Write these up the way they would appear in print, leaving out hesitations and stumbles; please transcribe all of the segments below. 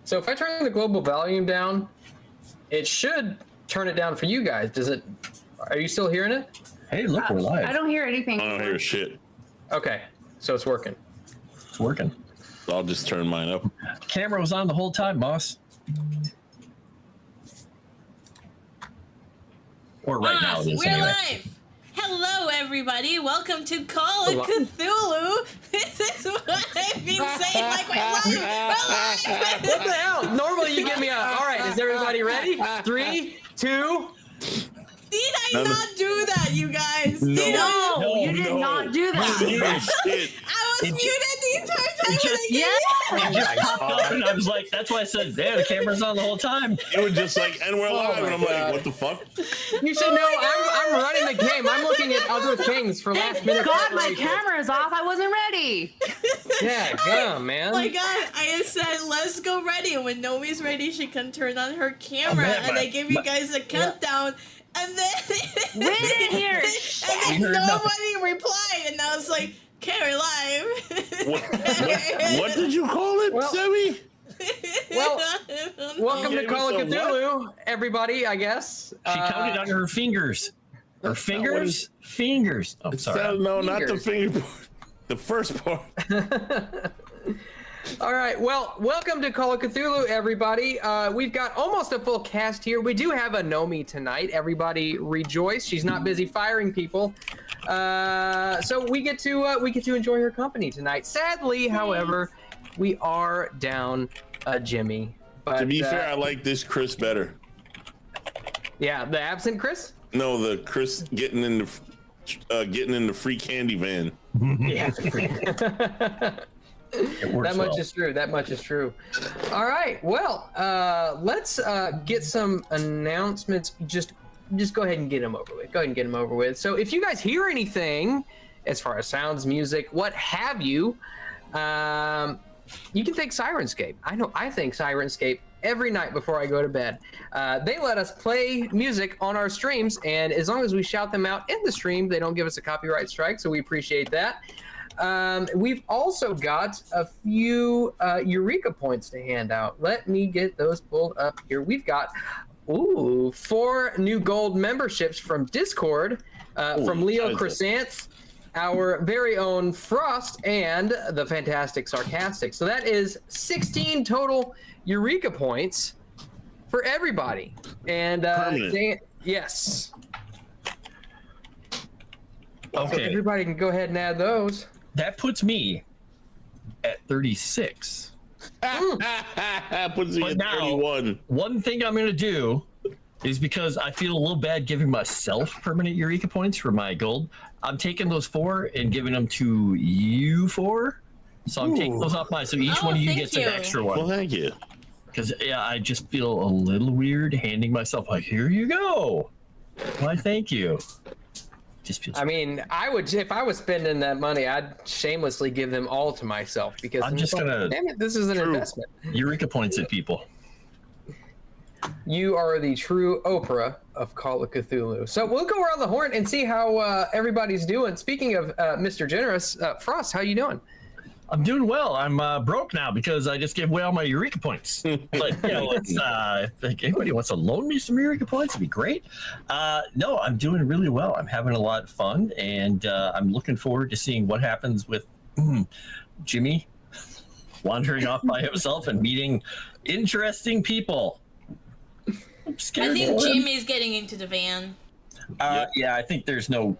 So if I turn the global volume down, it should turn it down for you guys. Does it? Are you still hearing it? Hey, look, we're live. I don't hear anything. I don't hear shit. Okay, so it's working. It's working. I'll just turn mine up. Camera was on the whole time, boss. Or right now it is We're anyway. live. Hello, everybody. Welcome to Call of Cthulhu. This is what I've been saying. Like, we're live. We're live. What the hell? Normally you give me a, all right, is everybody ready? 3, 2. Did I not do that, you guys? No, you did not do that. Shit. I was muted the entire time. It just popped up, and I was like, that's why I said, yeah, the camera's on the whole time. It was just like, and we're live, and I'm like, what the fuck? You should know I'm running the game. I'm looking at other things for last minute. God, my camera's off. I wasn't ready. Yeah, man. Oh my god, I said, let's go ready. And when Nomi's ready, she can turn on her camera. And I give you guys a countdown. And then, We didn't hear it. and then nobody replied. And I was like, Carrie live. What did you call it, Well- Sammy? Well, welcome to gave Call of us a Cthulhu, everybody, I guess. She counted on her fingers. Her fingers? Fingers. Oh, sorry. No, not the finger part. The first part. All right, well, welcome to Call of Cthulhu, everybody. We've got almost a full cast here. We do have a Nomi tonight. Everybody rejoice. She's not busy firing people. So we get to enjoy her company tonight. Sadly, however, we are down Jimmy. But, To be fair, I like this Chris better. yeah, the absent Chris? No, the Chris getting in the free candy van. Yeah. It works That much well. is true. That much is true. All right. Well, let's get some announcements. Just go ahead and get them over with. Go ahead and get them over with. So if you guys hear anything, as far as sounds, music, what have you, you can thank Sirenscape. I know I thank Sirenscape every night before I go to bed. They let us play music on our streams, and as long as we shout them out in the stream, they don't give us a copyright strike, so we appreciate that. We've also got a few Eureka points to hand out. Let me get those pulled up here. We've got 4 new gold memberships from Discord, from Leo Crescent, our very own Frost, and the fantastic Sarcastic. So that is 16 total Eureka points for everybody. And yes. Okay. So everybody can go ahead and add those. That puts me at 36. Puts you But at now, 31. one thing I'm going to do is, because I feel a little bad giving myself permanent Eureka points for my gold, I'm taking those 4 and giving them to you 4. So I'm taking those off mine. So each one of you gets an extra one. Well, thank you. Because I just feel a little weird handing myself like, here you go. Why, thank you. Just feels. I mean, I would, if I was spending that money, I'd shamelessly give them all to myself, because I'm just gonna. damn it, this is an investment. Eureka points at people. You are the true Oprah of Call of Cthulhu. So we'll go around the horn and see how everybody's doing. Speaking of Mr. Generous, Frost, how you doing? I'm doing well. I'm broke now because I just gave away all my Eureka points. But you know, it's, if anybody wants to loan me some Eureka points, it'd be great. No, I'm doing really well. I'm having a lot of fun, and I'm looking forward to seeing what happens with Jimmy wandering off by himself and meeting interesting people. I'm scared. I think for him. Jimmy's getting into the van. Yeah, I think there's no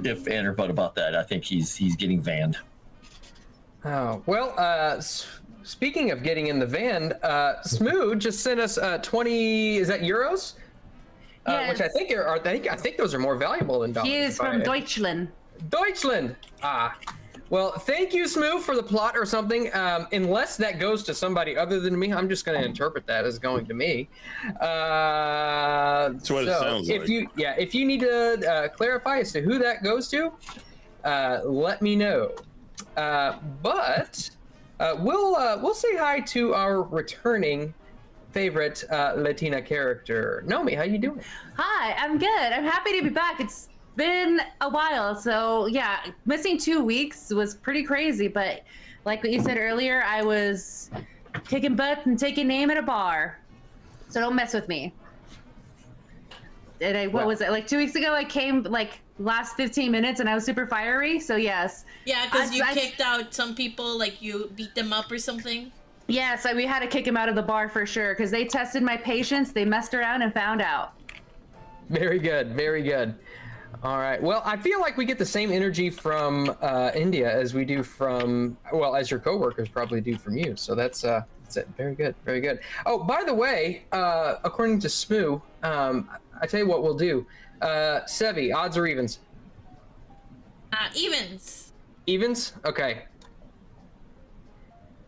if, and, or but about that. I think he's getting vanned. Oh, well, speaking of getting in the van, Smood just sent us 20, is that euros? Yes. Which I think those are more valuable than dollars. He is from Deutschland. Deutschland. Well, thank you, Smoo, for the plot or something. Unless that goes to somebody other than me, I'm just going to interpret that as going to me. That's what it sounds like. If you need to clarify as to who that goes to, let me know. But we'll say hi to our returning favorite Latina character. Nomi, how you doing? Hi, I'm good. I'm happy to be back. It's been a while, so yeah, missing 2 weeks was pretty crazy, but like what you said earlier, I was kicking butt and taking aim at a bar. So don't mess with me. And what was it? Like 2 weeks ago, I came like last 15 minutes and I was super fiery. So yes. Yeah, because you kicked out some people, like you beat them up or something. Yes, we had to kick him out of the bar for sure because they tested my patience. They messed around and found out. Very good. Very good. All right. Well, I feel like we get the same energy from India as we do from, well, as your coworkers probably do from you. So that's it. Very good. Very good. Oh, by the way, according to Smoo, I tell you what we'll do. Sevi, odds or evens? Evens. Evens? Okay.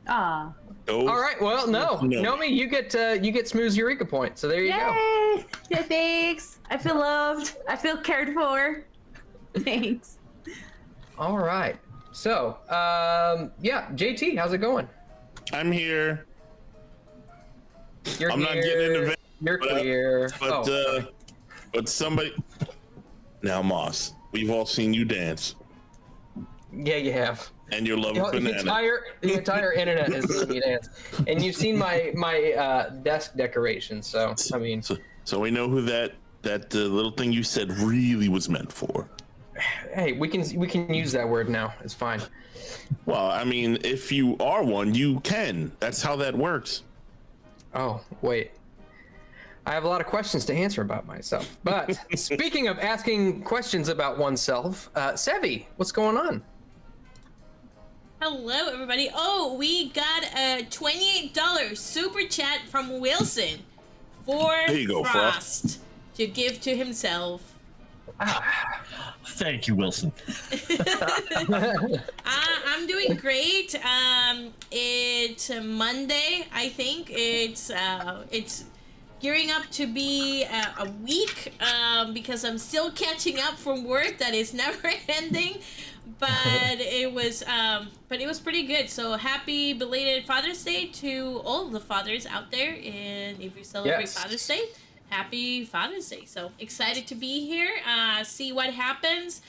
Ah. All right. Well, no. Nomi, you get Smooth's Eureka point. So there you go. Yay! Yeah, thanks. I feel loved. I feel cared for. Thanks. All right. So, yeah, JT, how's it going? I'm here. You're I'm here. not getting in the van, You're clear. But somebody. Now, Moss, we've all seen you dance, Yeah, you have. and your love of The banana. entire internet has seen me dance, and you've seen my desk decoration. So I mean, So we know who that little thing you said really was meant for. hey, we can use that word now. It's fine. Well, I mean, if you are one, you can. That's how that works. Oh wait, I have a lot of questions to answer about myself. But speaking of asking questions about oneself, Sevi, what's going on? Hello, everybody. Oh, we got a $28 super chat from Wilson for There you go, Frost to give to himself. Thank you, Wilson. I'm doing great. It's Monday, I think. It's gearing up to be a week because I'm still catching up from work that is never ending. But it was pretty good. So happy belated Father's Day to all the fathers out there, and if you celebrate Father's Day, happy Father's Day. So excited to be here. See what happens.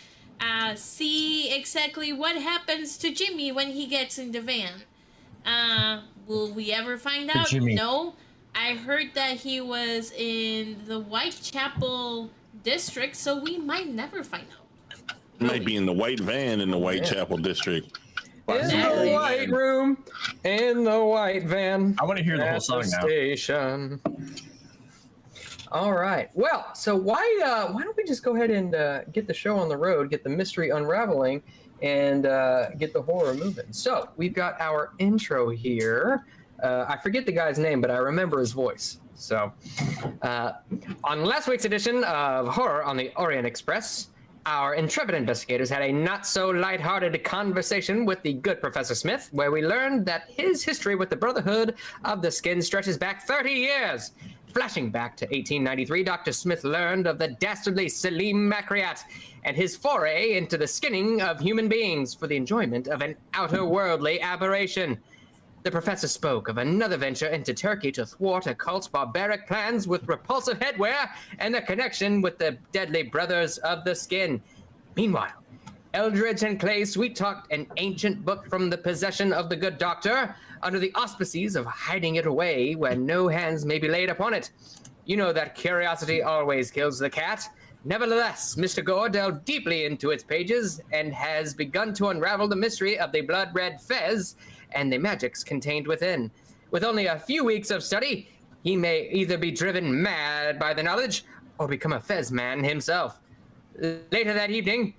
See exactly what happens to Jimmy when he gets in the van. Will we ever find out? Jimmy. No. I heard that he was in the Whitechapel district, so we might never find out. Might be in the white van in the Whitechapel district. In the white room, in the white van. I want to hear the whole song now. Station. All right. Well, so why don't we just go ahead and get the show on the road, get the mystery unraveling, and get the horror moving. So we've got our intro here. I forget the guy's name, but I remember his voice. So on last week's edition of Horror on the Orient Express, our intrepid investigators had a not-so-lighthearted conversation with the good Professor Smith, where we learned that his history with the Brotherhood of the Skin stretches back 30 years. Flashing back to 1893, Dr. Smith learned of the dastardly Selim Makriat and his foray into the skinning of human beings for the enjoyment of an outer-worldly aberration. The professor spoke of another venture into Turkey to thwart a cult's barbaric plans with repulsive headwear and a connection with the deadly Brothers of the Skin. Meanwhile, Eldritch and Clay sweet-talked an ancient book from the possession of the good doctor under the auspices of hiding it away where no hands may be laid upon it. You know that curiosity always kills the cat. Nevertheless, Mr. Gore delved deeply into its pages and has begun to unravel the mystery of the blood-red fez and the magics contained within. With only a few weeks of study, he may either be driven mad by the knowledge or become a fez man himself. Later that evening,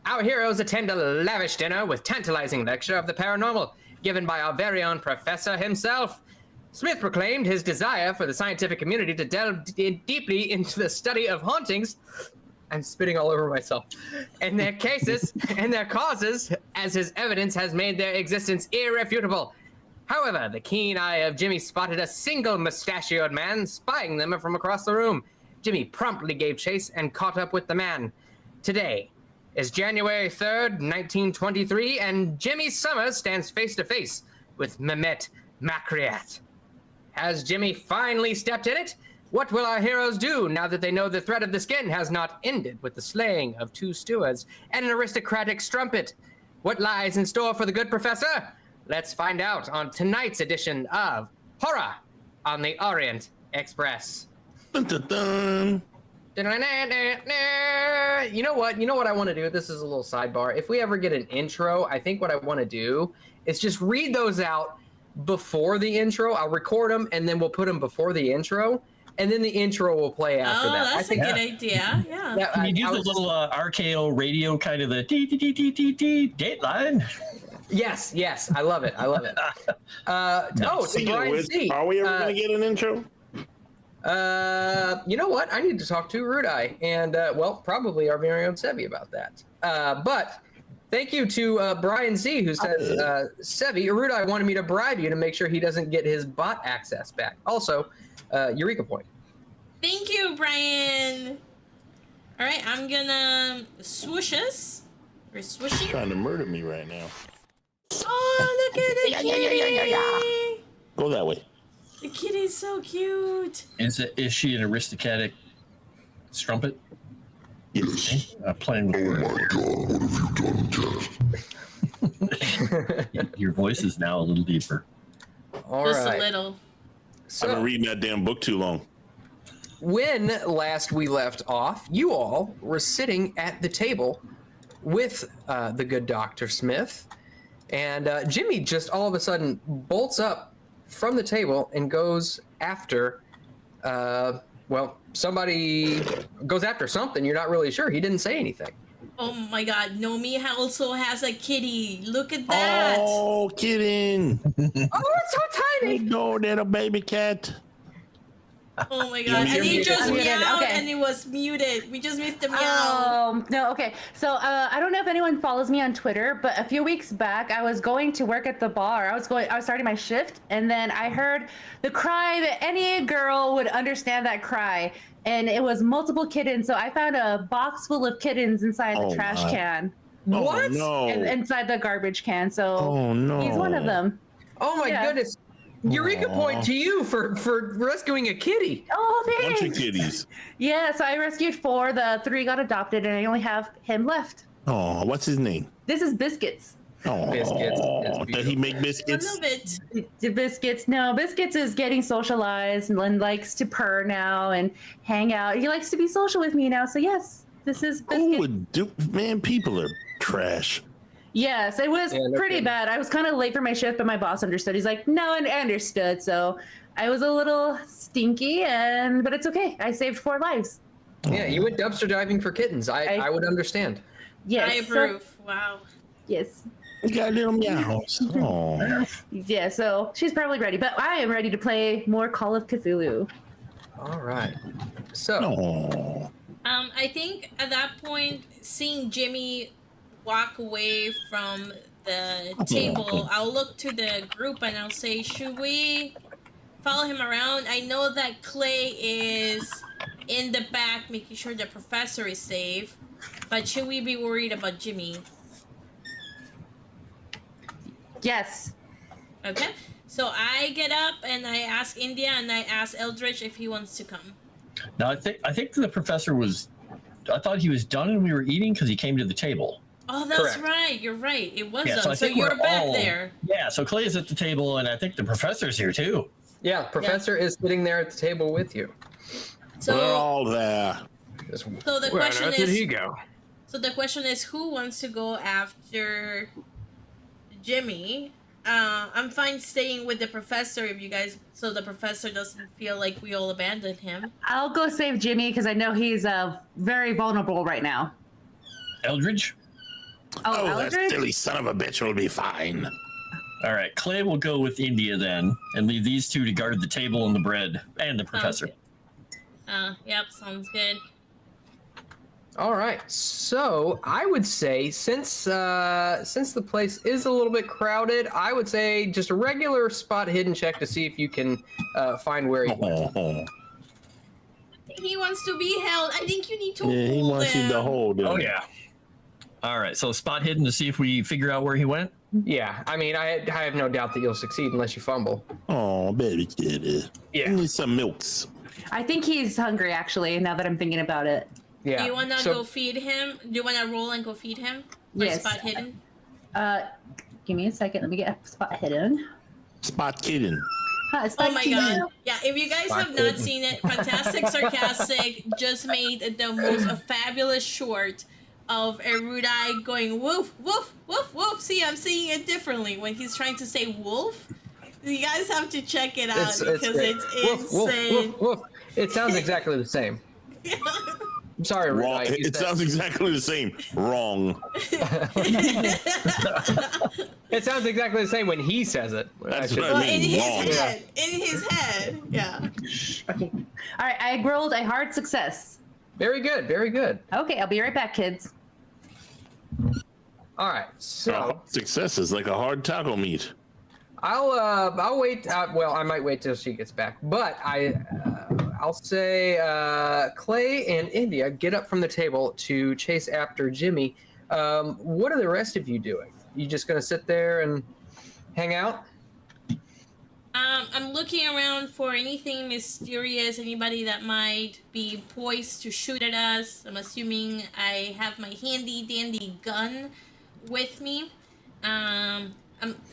our heroes attend a lavish dinner with tantalizing lecture of the paranormal, given by our very own professor himself. Smith proclaimed his desire for the scientific community to delve deeply into the study of hauntings. I'm spitting all over myself. And their cases and their causes, as his evidence has made their existence irrefutable. However, the keen eye of Jimmy spotted a single mustachioed man spying them from across the room. Jimmy promptly gave chase and caught up with the man. Today is January 3rd, 1923, and Jimmy Summers stands face to face with Mehmet Makriat. Has Jimmy finally stepped in it? What will our heroes do now that they know the threat of the skin has not ended with the slaying of 2 stewards and an aristocratic strumpet? What lies in store for the good professor? let's find out on tonight's edition of Horror on the Orient Express. Dun, dun, dun. You know what? You know what I want to do? This is a little sidebar. If we ever get an intro, I think what I want to do is just read those out before the intro. I'll record them and then we'll put them before the intro, and then the intro will play after that. Oh, that's a good idea. Yeah. Can you use a little RKO radio kind of the Dateline? Yes, I love it. To Speaking of Brian which, C. are we ever going to get an intro? You know what? I need to talk to Rudai and, probably our very own Sevi about that. But thank you to Brian Z, who says, Sevi, Rudai wanted me to bribe you to make sure he doesn't get his bot access back. Also, Eureka point. Thank you, Brian. All right, I'm gonna swoosh us. We're He's swooshing. trying to murder me right now. Oh, look at the kitty! Go that way. The kitty's so cute. Is she an aristocratic strumpet? Yes. Playing with words. Your voice is now a little deeper. All Just right. a little. I've been So, reading that damn book too long. when last we left off, you all were sitting at the table with the good Dr. Smith, and Jimmy just all of a sudden bolts up from the table and goes after, somebody goes after something. You're not really sure. He didn't say anything. Oh my god, Nomi also has a kitty. Look at that. Oh, kidding. Oh, it's so tiny. No, little baby cat. Oh my god. And You're he muted. just I'm muted, meowed okay. and it was muted. We just missed the meow. No, okay. So I don't know if anyone follows me on Twitter, but a few weeks back, I was going to work at the bar. I was starting my shift, and then I heard the cry that any girl would understand that cry, and it was multiple kittens. So I found a box full of kittens inside the Oh, trash my. can, What? Oh, no. and inside the garbage can. So Oh, no. he's one of them. Oh my Yeah. goodness. Eureka point to you for rescuing a kitty. Oh, Bunch thanks. of kitties. Yeah, so I rescued 4. The 3 got adopted, and I only have him left. Oh, what's his name? This is Biscuits. Oh, Biscuits. It's does he make I biscuits? love it. Biscuits, no, Biscuits is getting socialized and likes to purr now and hang out. He likes to be social with me now, so yes, this is Who Biscuit. would do? Man, people are trash. Yes, it was Yeah, no pretty kidding. bad. I was kind of late for my shift, but my boss understood. He's like, no, and I understood. So I was a little stinky, but it's okay. I saved 4 lives. Yeah, you went dumpster diving for kittens. I would understand. Yes. I approve. Wow. Yes. You got little meows. Oh, Yeah, so she's probably ready, but I am ready to play more Call of Cthulhu. All right. So, oh. I think at that point, seeing Jimmy walk away from the table, I'll look to the group and I'll say, should we follow him around? I know that Clay is in the back making sure the professor is safe, but should we be worried about Jimmy? Yes. Okay, so I get up and I ask India and I ask Eldritch if he wants to come. Now I think the professor was. I thought he was done and we were eating because he came to the table. Oh, that's Correct. right. You're right. It was Yeah, done. so I So think you're we're back all there. Yeah, so Clay is at the table and I think the professor's here too. yeah, Professor is sitting there at the table with you. We're So, all there. so the question Where did he is, go? so the question is, who wants to go after Jimmy? I'm fine staying with the professor if you guys, so the professor doesn't feel like we all abandoned him. I'll go save Jimmy because I know he's very vulnerable right now. Eldridge? Oh, that Eldred? silly son of a bitch will be fine. All right, Clay will go with India then and leave these 2 to guard the table and the bread and the professor. Okay. Yep, sounds good. All right. So I would say since the place is a little bit crowded, I would say just a regular spot hidden check to see if you can find where he went. Oh, He wants to be held. I think you need to yeah, he hold wants you him. to hold him. Oh yeah. All right, so spot hidden to see if we figure out where he went. Yeah, I mean, I have no doubt that you'll succeed unless you fumble. Oh, baby kitty. Yeah. I need some milks. I think he's hungry, actually, now that I'm thinking about it. Yeah. Do you want to so, go feed him? Do you want to roll and go feed him? Or Yes. spot hidden? Give me a second. Let me get spot hidden. Spot kidding. Oh my god. Yeah, if you guys have not seen it, Fantastic Sarcastic just made the most fabulous short of Erudai going woof, woof, woof, woof. See, I'm seeing it differently when he's trying to say wolf. You guys have to check it out because it's insane. Woof, woof, woof. It sounds exactly the same. I'm sorry, Wrong. Erudai. It sounds exactly the same. Wrong. It sounds exactly the same when he says it. That's Actually. what I mean. In his Wrong. head. In his head. Yeah. Okay. All right, I rolled a hard success. Very good, very good. Okay, I'll be right back, kids. All right, so Success is like a hard taco meat. I'll wait. Well, I might wait till she gets back, but I'll say Clay and India get up from the table to chase after Jimmy. What are the rest of you doing? You just gonna sit there and hang out? I'm looking around for anything mysterious, anybody that might be poised to shoot at us. I'm assuming I have my handy dandy gun with me. I'm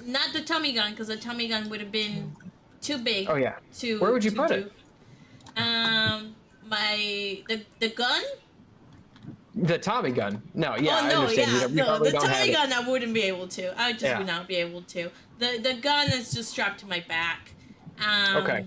not the Tommy gun, because the Tommy gun would have been too big. Oh yeah. To Where would you to put do. it? The gun? The Tommy gun. No, yeah, oh I no, understand. yeah, You no, probably the don't have Tommy it. gun I wouldn't be able to. I just Yeah. would not be able to. The gun is just strapped to my back. Okay.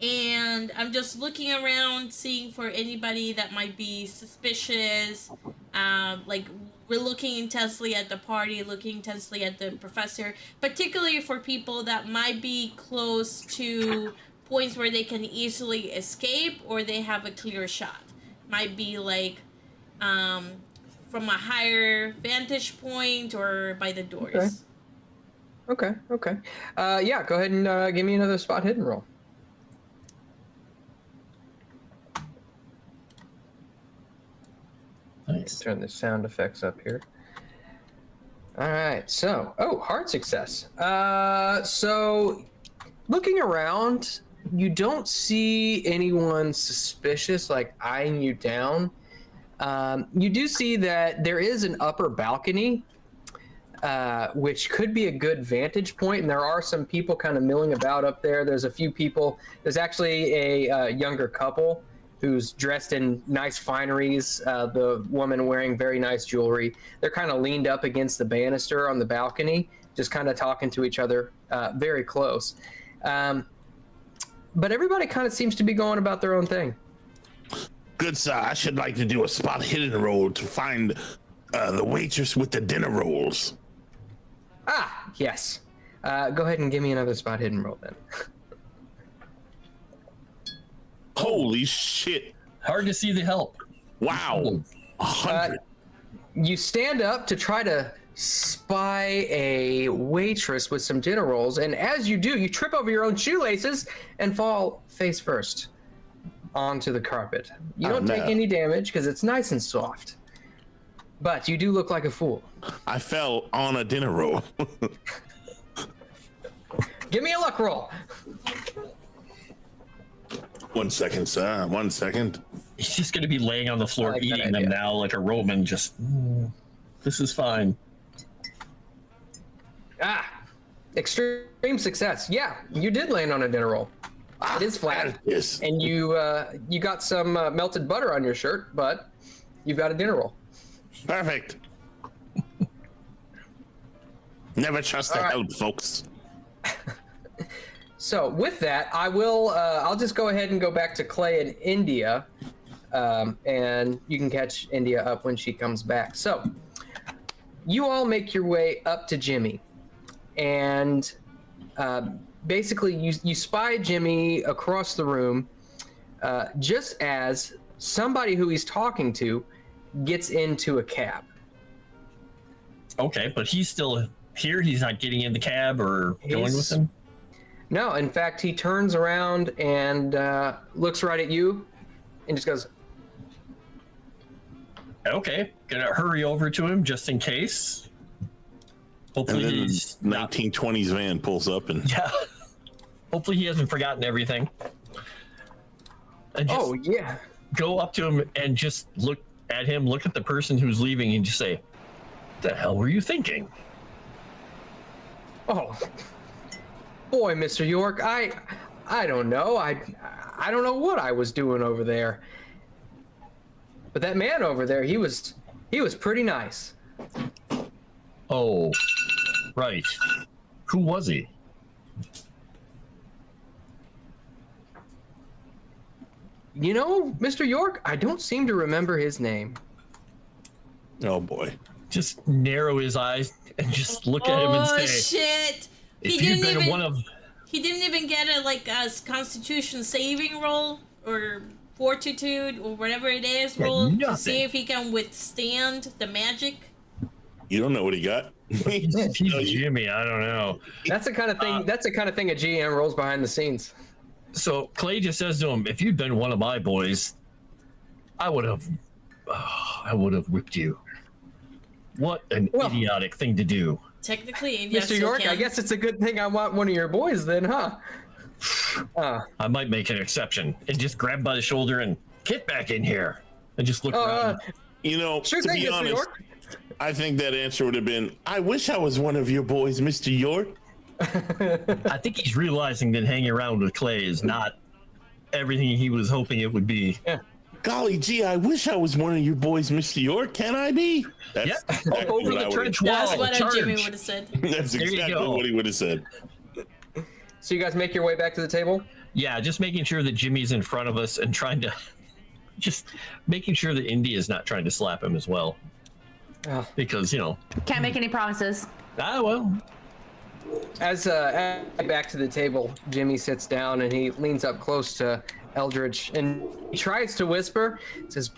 And I'm just looking around, seeing for anybody that might be suspicious. Like we're looking intensely at the party, looking intensely at the professor, particularly for people that might be close to points where they can easily escape or they have a clear shot. Might be like from a higher vantage point or by the doors. Okay. Yeah, go ahead and give me another spot hidden roll. Nice. Turn the sound effects up here. All right, so, hard success. So, looking around, you don't see anyone suspicious, like eyeing you down. You do see that there is an upper balcony, which could be a good vantage point, and there are some people kind of milling about up there. There's a few people. There's actually a younger couple who's dressed in nice fineries, the woman wearing very nice jewelry. They're kind of leaned up against the banister on the balcony, just kind of talking to each other very close. But everybody kind of seems to be going about their own thing. Good sir, I should like to do a spot hidden roll to find the waitress with the dinner rolls. Ah, yes. Go ahead and give me another spot hidden roll then. Holy shit. Hard to see the help. Wow. 100. You stand up to try to spy a waitress with some dinner rolls, and as you do, you trip over your own shoelaces and fall face first onto the carpet. You don't take any damage because it's nice and soft, but you do look like a fool. I fell on a dinner roll. Give me a luck roll. 1 second, sir. 1 second. He's just going to be laying on the floor I like that eating them idea. now like a Roman. Just, this is fine. Extreme success. Yeah, you did land on a dinner roll. It is flat, Yes. and you got some melted butter on your shirt, but you've got a dinner roll. Perfect. Never trust the All right. help, folks. So with that, I'll just go ahead and go back to Clay and India, and you can catch India up when she comes back. So you all make your way up to Jimmy, and basically you spy Jimmy across the room just as somebody who he's talking to gets into a cab. Okay, but he's still here. He's not getting in the cab or going with him? No, in fact, he turns around and looks right at you and just goes, Okay, gonna hurry over to him just in case. Hopefully And then he's the not, 1920s van pulls up and yeah. Hopefully he hasn't forgotten everything. And just oh, yeah. go up to him and just look at him, look at the person who's leaving, and just say, "What the hell were you thinking?" Oh, boy, Mr. York, I don't know. I don't know what I was doing over there. But that man over there, he was pretty nice. Oh, right. Who was he? You know, Mr. York, I don't seem to remember his name. Oh boy. Just narrow his eyes and just look at him and Oh say, shit! if you'd been one of... He didn't even get a Constitution saving roll or Fortitude or whatever it is roll to nothing. see if he can withstand the magic. You don't know what he got. He's Jimmy, I don't know. That's the kind of thing. That's the kind of thing a GM rolls behind the scenes. So Clay just says to him, if you'd been one of my boys, I would have whipped you. What an idiotic thing to do. Technically, yes, Mr. York, I guess it's a good thing I want one of your boys then, huh? I might make an exception and just grab by the shoulder and get back in here and just look around. You know, Sure to thing, be Mr. honest, York. I think that answer would have been, I wish I was one of your boys, Mr. York. I think he's realizing that hanging around with Clay is not everything he was hoping it would be. Yeah. Golly gee, I wish I was one of your boys, Mr. York. Can I be? That's Yeah, exactly over what I the would've- trench wall. That's what charge. Jimmy would have said. That's There you exactly go. what he would have said. So you guys make your way back to the table? Yeah, just making sure that Jimmy's in front of us and trying to just making sure that Indy is not trying to slap him as well. Oh. Because, Can't make any promises. well, As back to the table, Jimmy sits down and he leans up close to Eldritch and he tries to whisper. Says,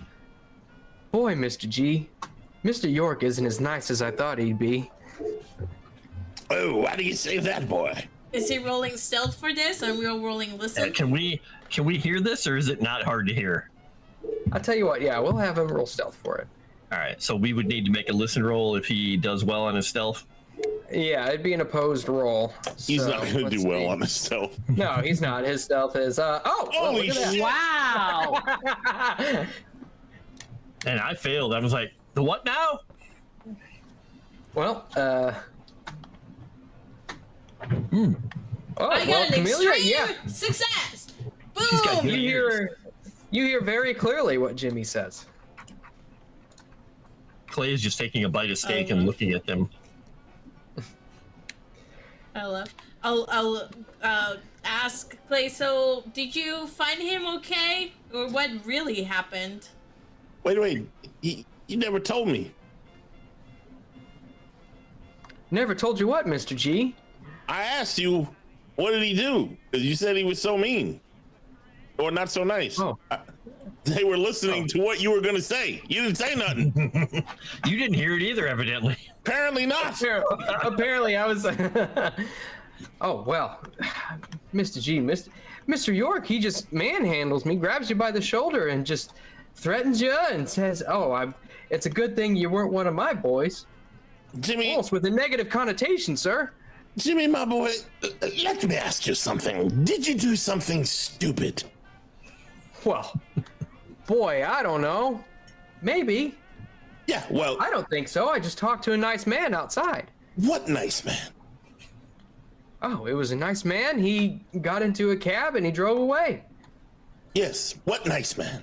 "Boy, Mr. G, Mr. York isn't as nice as I thought he'd be." Oh, why do you say that, boy? Is he rolling stealth for this, and we're rolling listen? can we hear this, or is it not hard to hear? I'll tell you what, yeah, we'll have him roll stealth for it. All right, so we would need to make a listen roll if he does well on his stealth. Yeah, it'd be an opposed roll. He's So, not going to let's do well see. on himself. No, he's not. His stealth is Holy look at shit. Wow. that. And I failed. I was like, the what now? Well, Oh, I got well, an Camellia, extreme yeah. success. She's got Boom! good You hear very clearly what Jimmy says. Clay is just taking a bite of steak and looking at them. I'll ask Clay. So, did you find him okay, or what really happened? Wait. You never told me. Never told you what, Mr. G? I asked you, what did he do? Because you said he was so mean. Or not so nice. Oh. They were listening to what you were going to say. You didn't say nothing. You didn't hear it either, evidently. Apparently not. Apparently, I was. Oh well, Mr. G, Mr. York, he just manhandles me, grabs you by the shoulder, and just threatens you and says, it's a good thing you weren't one of my boys." Jimmy, Almost with a negative connotation, sir. Jimmy, my boy, let me ask you something. Did you do something stupid? Well, boy, I don't know. Maybe. Yeah, well, I don't think so. I just talked to a nice man outside. what nice man? Oh, it was a nice man. He got into a cab and he drove away. Yes, what nice man?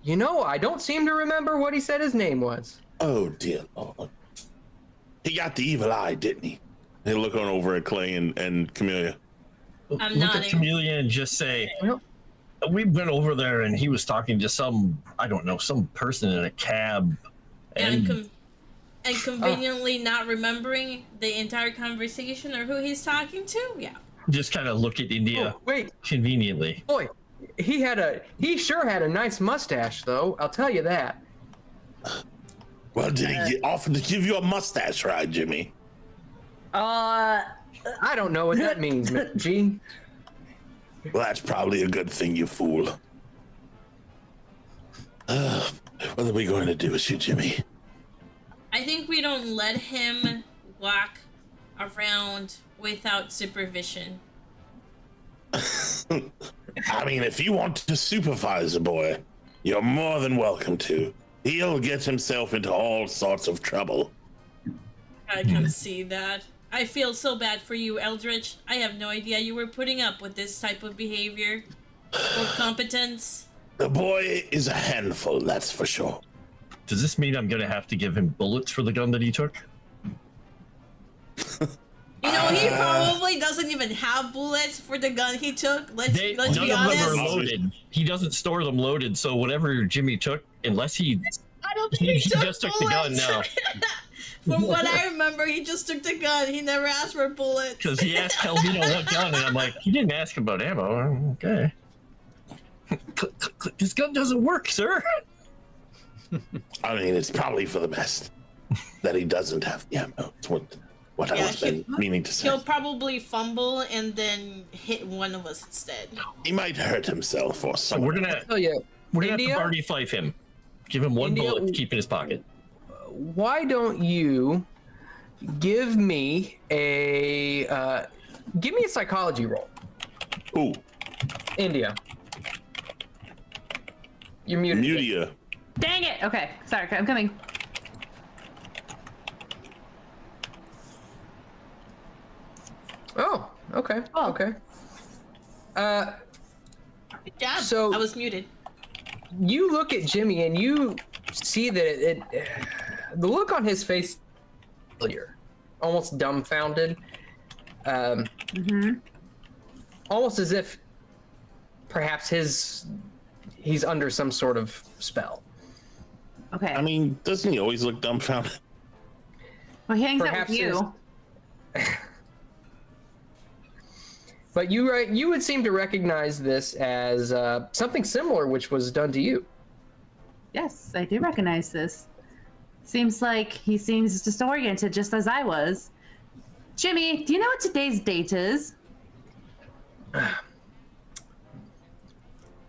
You know, I don't seem to remember what he said his name was. Oh, dear Lord. He got the evil eye, didn't he? They look on over at Clay and Camellia. I'm Look nodding. at Camellia and just say, Well, we went over there and he was talking to some person in a cab. And conveniently not remembering the entire conversation or who he's talking to. Yeah. Just kind of look at India oh, wait, conveniently. boy, he sure had a nice mustache, though. I'll tell you that. Well, did he offer to give you a mustache ride, Jimmy? I don't know what that means, Mr. G. Well, that's probably a good thing, you fool. What are we going to do with you, Jimmy? I think we don't let him walk around without supervision. I mean, if you want to supervise a boy, you're more than welcome to. He'll get himself into all sorts of trouble. I can see that. I feel so bad for you, Eldritch. I have no idea you were putting up with this type of behavior or competence. The boy is a handful, that's for sure. Does this mean I'm gonna have to give him bullets for the gun that he took? You know, he probably doesn't even have bullets for the gun he took. Let's be honest. None of them are loaded. He doesn't store them loaded, so whatever Jimmy took, unless he... I don't think he just took the gun now. From what I remember, he just took the gun. He never asked for bullets. Because he asked Calvino what gun, and I'm like, he didn't ask about ammo. Okay. This gun doesn't work, sir. I mean, it's probably for the best that he doesn't have the ammo. It's what I was meaning to say. He'll probably fumble and then hit one of us instead. He might hurt himself or So something. we're gonna have to Barney Fife him. Give him one bullet to keep in his pocket. Why don't you give me a psychology roll? Ooh, India. You're muted. Mutia. Dang it. Okay, sorry, I'm coming. Oh, okay. Oh. Okay. Good job. So- I was muted. You look at Jimmy and you see that the look on his face, almost dumbfounded, almost as if perhaps he's under some sort of spell. Okay. I mean, doesn't he always look dumbfounded? Well, he hangs out Perhaps with you. But you would seem to recognize this as something similar, which was done to you. Yes, I do recognize this. Seems like he seems disoriented, just as I was. Jimmy, do you know what today's date is?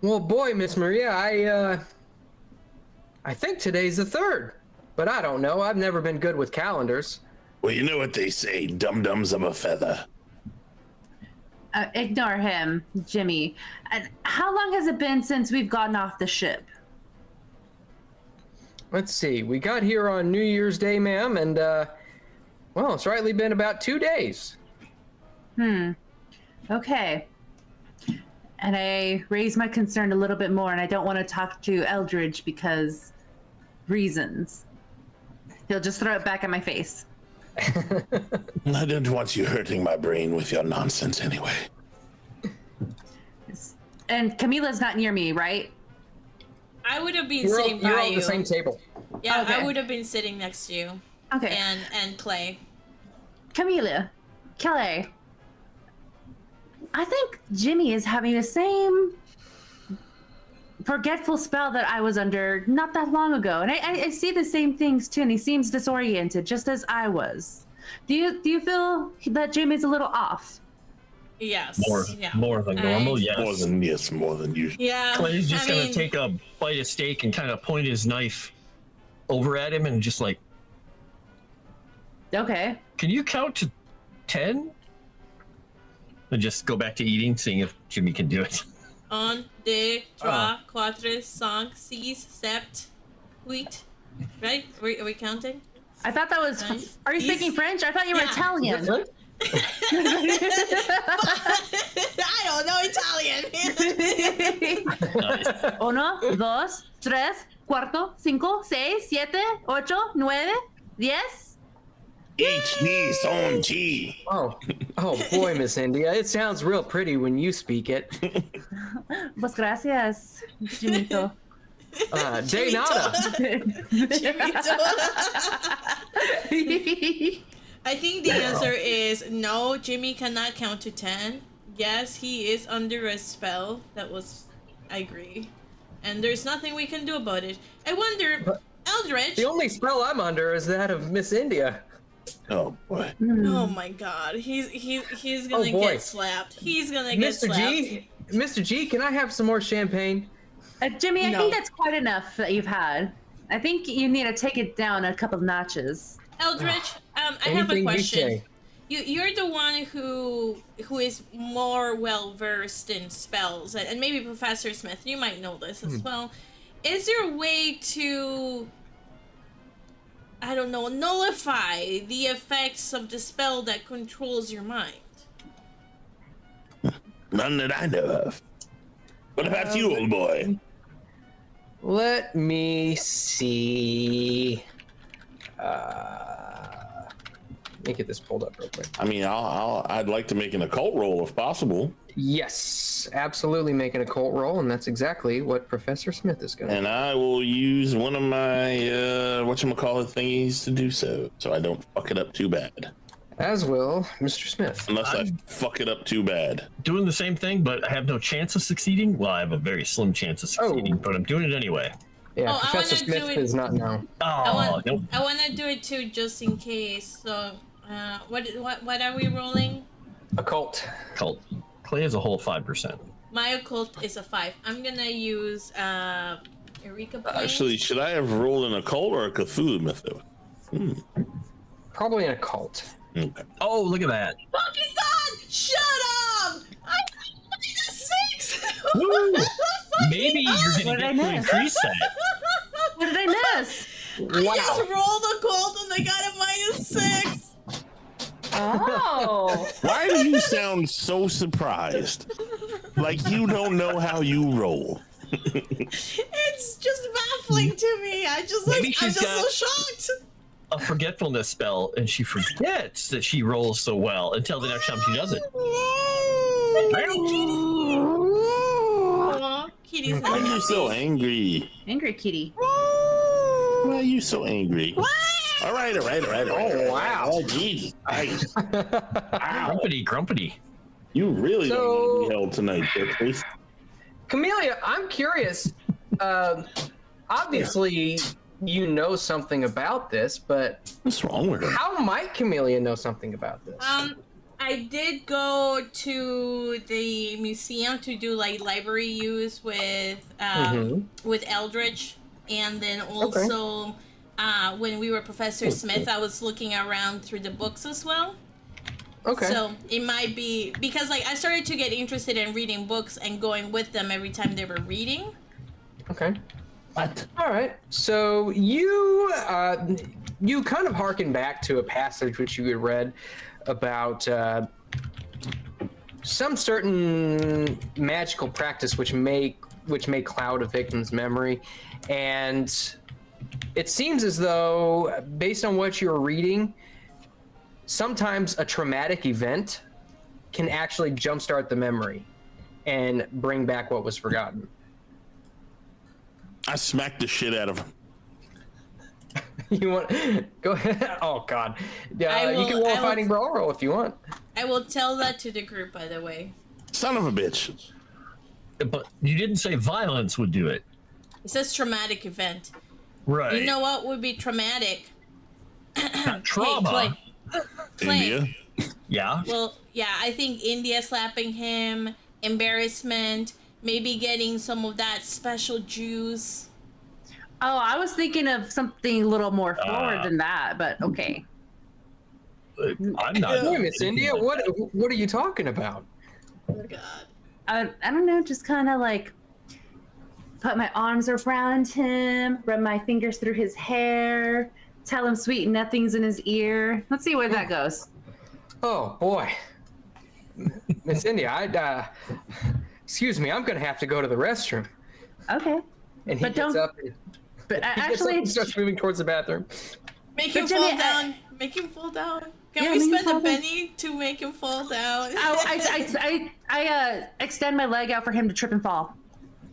Well, boy, Miss Maria, I think today's the 3rd, but I don't know. I've never been good with calendars. Well, you know what they say, dum-dums of a feather. Ignore him, Jimmy. And how long has it been since we've gotten off the ship? Let's see. We got here on New Year's Day, ma'am, and well, it's rightly been about 2 days. Okay. And I raise my concern a little bit more, and I don't want to talk to Eldridge because reasons. He'll just throw it back at my face. I don't want you hurting my brain with your nonsense anyway. And Camila's not near me, right? I would have been You're sitting by all at you. the same table. Yeah, Okay. I would have been sitting next to you. Okay. And Clay. Camila, Kelly, I think Jimmy is having the same forgetful spell that I was under not that long ago. And I see the same things too, and he seems disoriented, just as I was. Do you feel that Jimmy's a little off? Yes. More than normal, yes. More than usual. Yeah. Clay's just I gonna mean, take a bite of steak and kind of point his knife over at him and just like, Okay. can you count to 10? And just go back to eating, seeing if Jimmy can do it. 1, 2, 3, 4, 5, 6, 7, 8. Right? Are we counting? I thought that was. Nice. Are you speaking French? I thought you were Yeah. Italian. I don't know Italian. Nice. 1, 2, 3, 4, 5, 6, 7, 8, 9, 10. HD son G. Oh boy, Miss India, it sounds real pretty when you speak it. Pues gracias, Jimito. De nada. I think the answer is no, Jimmy cannot count to 10. Yes, he is under a spell. I agree. And there's nothing we can do about it. I wonder, Eldritch. The only spell I'm under is that of Miss India. Oh boy. Oh my god, he's gonna boy. get slapped. He's gonna get Mr. slapped. Mr. G, can I have some more champagne? Jimmy, I No. think that's quite enough that you've had. I think you need to take it down a couple of notches. Eldritch, I have a Anything you question. say. You're the one who is more well versed in spells, and maybe Professor Smith, you might know this as well. Is there a way to I don't know, nullify the effects of the spell that controls your mind? None that I know of. What about you, old boy? Let me see. Let me get this pulled up real quick. I mean, I'd like to make an occult roll if possible. Yes, absolutely make an occult roll, and that's exactly what Professor Smith is going to do. And I will use one of my whatchamacallit thingies to do so I don't fuck it up too bad. As will Mr. Smith. Unless I fuck it up too bad. Doing the same thing, but I have no chance of succeeding. Well, I have a very slim chance of succeeding, but I'm doing it anyway. Yeah, Oh, Professor I wanna Smith do it- does not know. Oh, nope. I want to do it too, just in case. So, what are we rolling? Occult. Cult. Clay is a whole 5%. My occult is a 5. I'm gonna use Eureka points. Actually, should I have rolled an occult or a Cthulhu myth? Probably an occult. Okay. Oh, look at that. Fucking God! Shut up! I got a 6. Woo! Fucking Maybe God! you're What going did I to get to miss? increase that. What did I miss? I just rolled a occult and I got a -6. Oh. Why do you sound so surprised? Like you don't know how you roll. It's just baffling to me. I'm just so shocked. A forgetfulness spell, and she forgets that she rolls so well until the next time she does it. Aw, Kitty's Why are you so angry? Angry kitty. Why are you so angry? All right. Oh, wow. Oh, Jesus. Christ. Grumpity. You really don't want to be So- held tonight, Berkeley. Camellia, I'm curious. Obviously, you know something about this, but What's wrong with her? how might Camellia know something about this? I did go to the museum to do like library use with Eldritch, and then also when we were Professor Smith, I was looking around through the books as well. Okay. So it might be because like I started to get interested in reading books and going with them every time they were reading. Okay. What? All right. So you kind of harken back to a passage which you had read about some certain magical practice which may cloud a victim's memory, and it seems as though, based on what you're reading, sometimes a traumatic event can actually jumpstart the memory and bring back what was forgotten. I smacked the shit out of him. You want go ahead? Oh God! Yeah, you can roll a I will- fighting brawl roll if you want. I will tell that to the group, by the way. Son of a bitch. But you didn't say violence would do it. It says traumatic event. Right. You know what would be traumatic? Not trauma. Clay. India. Yeah. Well, yeah, I think India slapping him, embarrassment, maybe getting some of that special juice. Oh, I was thinking of something a little more forward than that, but okay. I'm not. Hey, Miss India, what are you talking about? Oh, God. I don't know, just kind of like put my arms around him, run my fingers through his hair, tell him sweet nothings in his ear. Let's see where that goes. Oh boy, Miss India, excuse me, I'm gonna have to go to the restroom. Okay. And he But gets don't- up. And, But he gets up actually, and starts moving towards the bathroom. Make him But Jimmy, fall down. Make him fall down. Can Yeah, we make him spend a fall down. penny to make him fall down? I extend my leg out for him to trip and fall.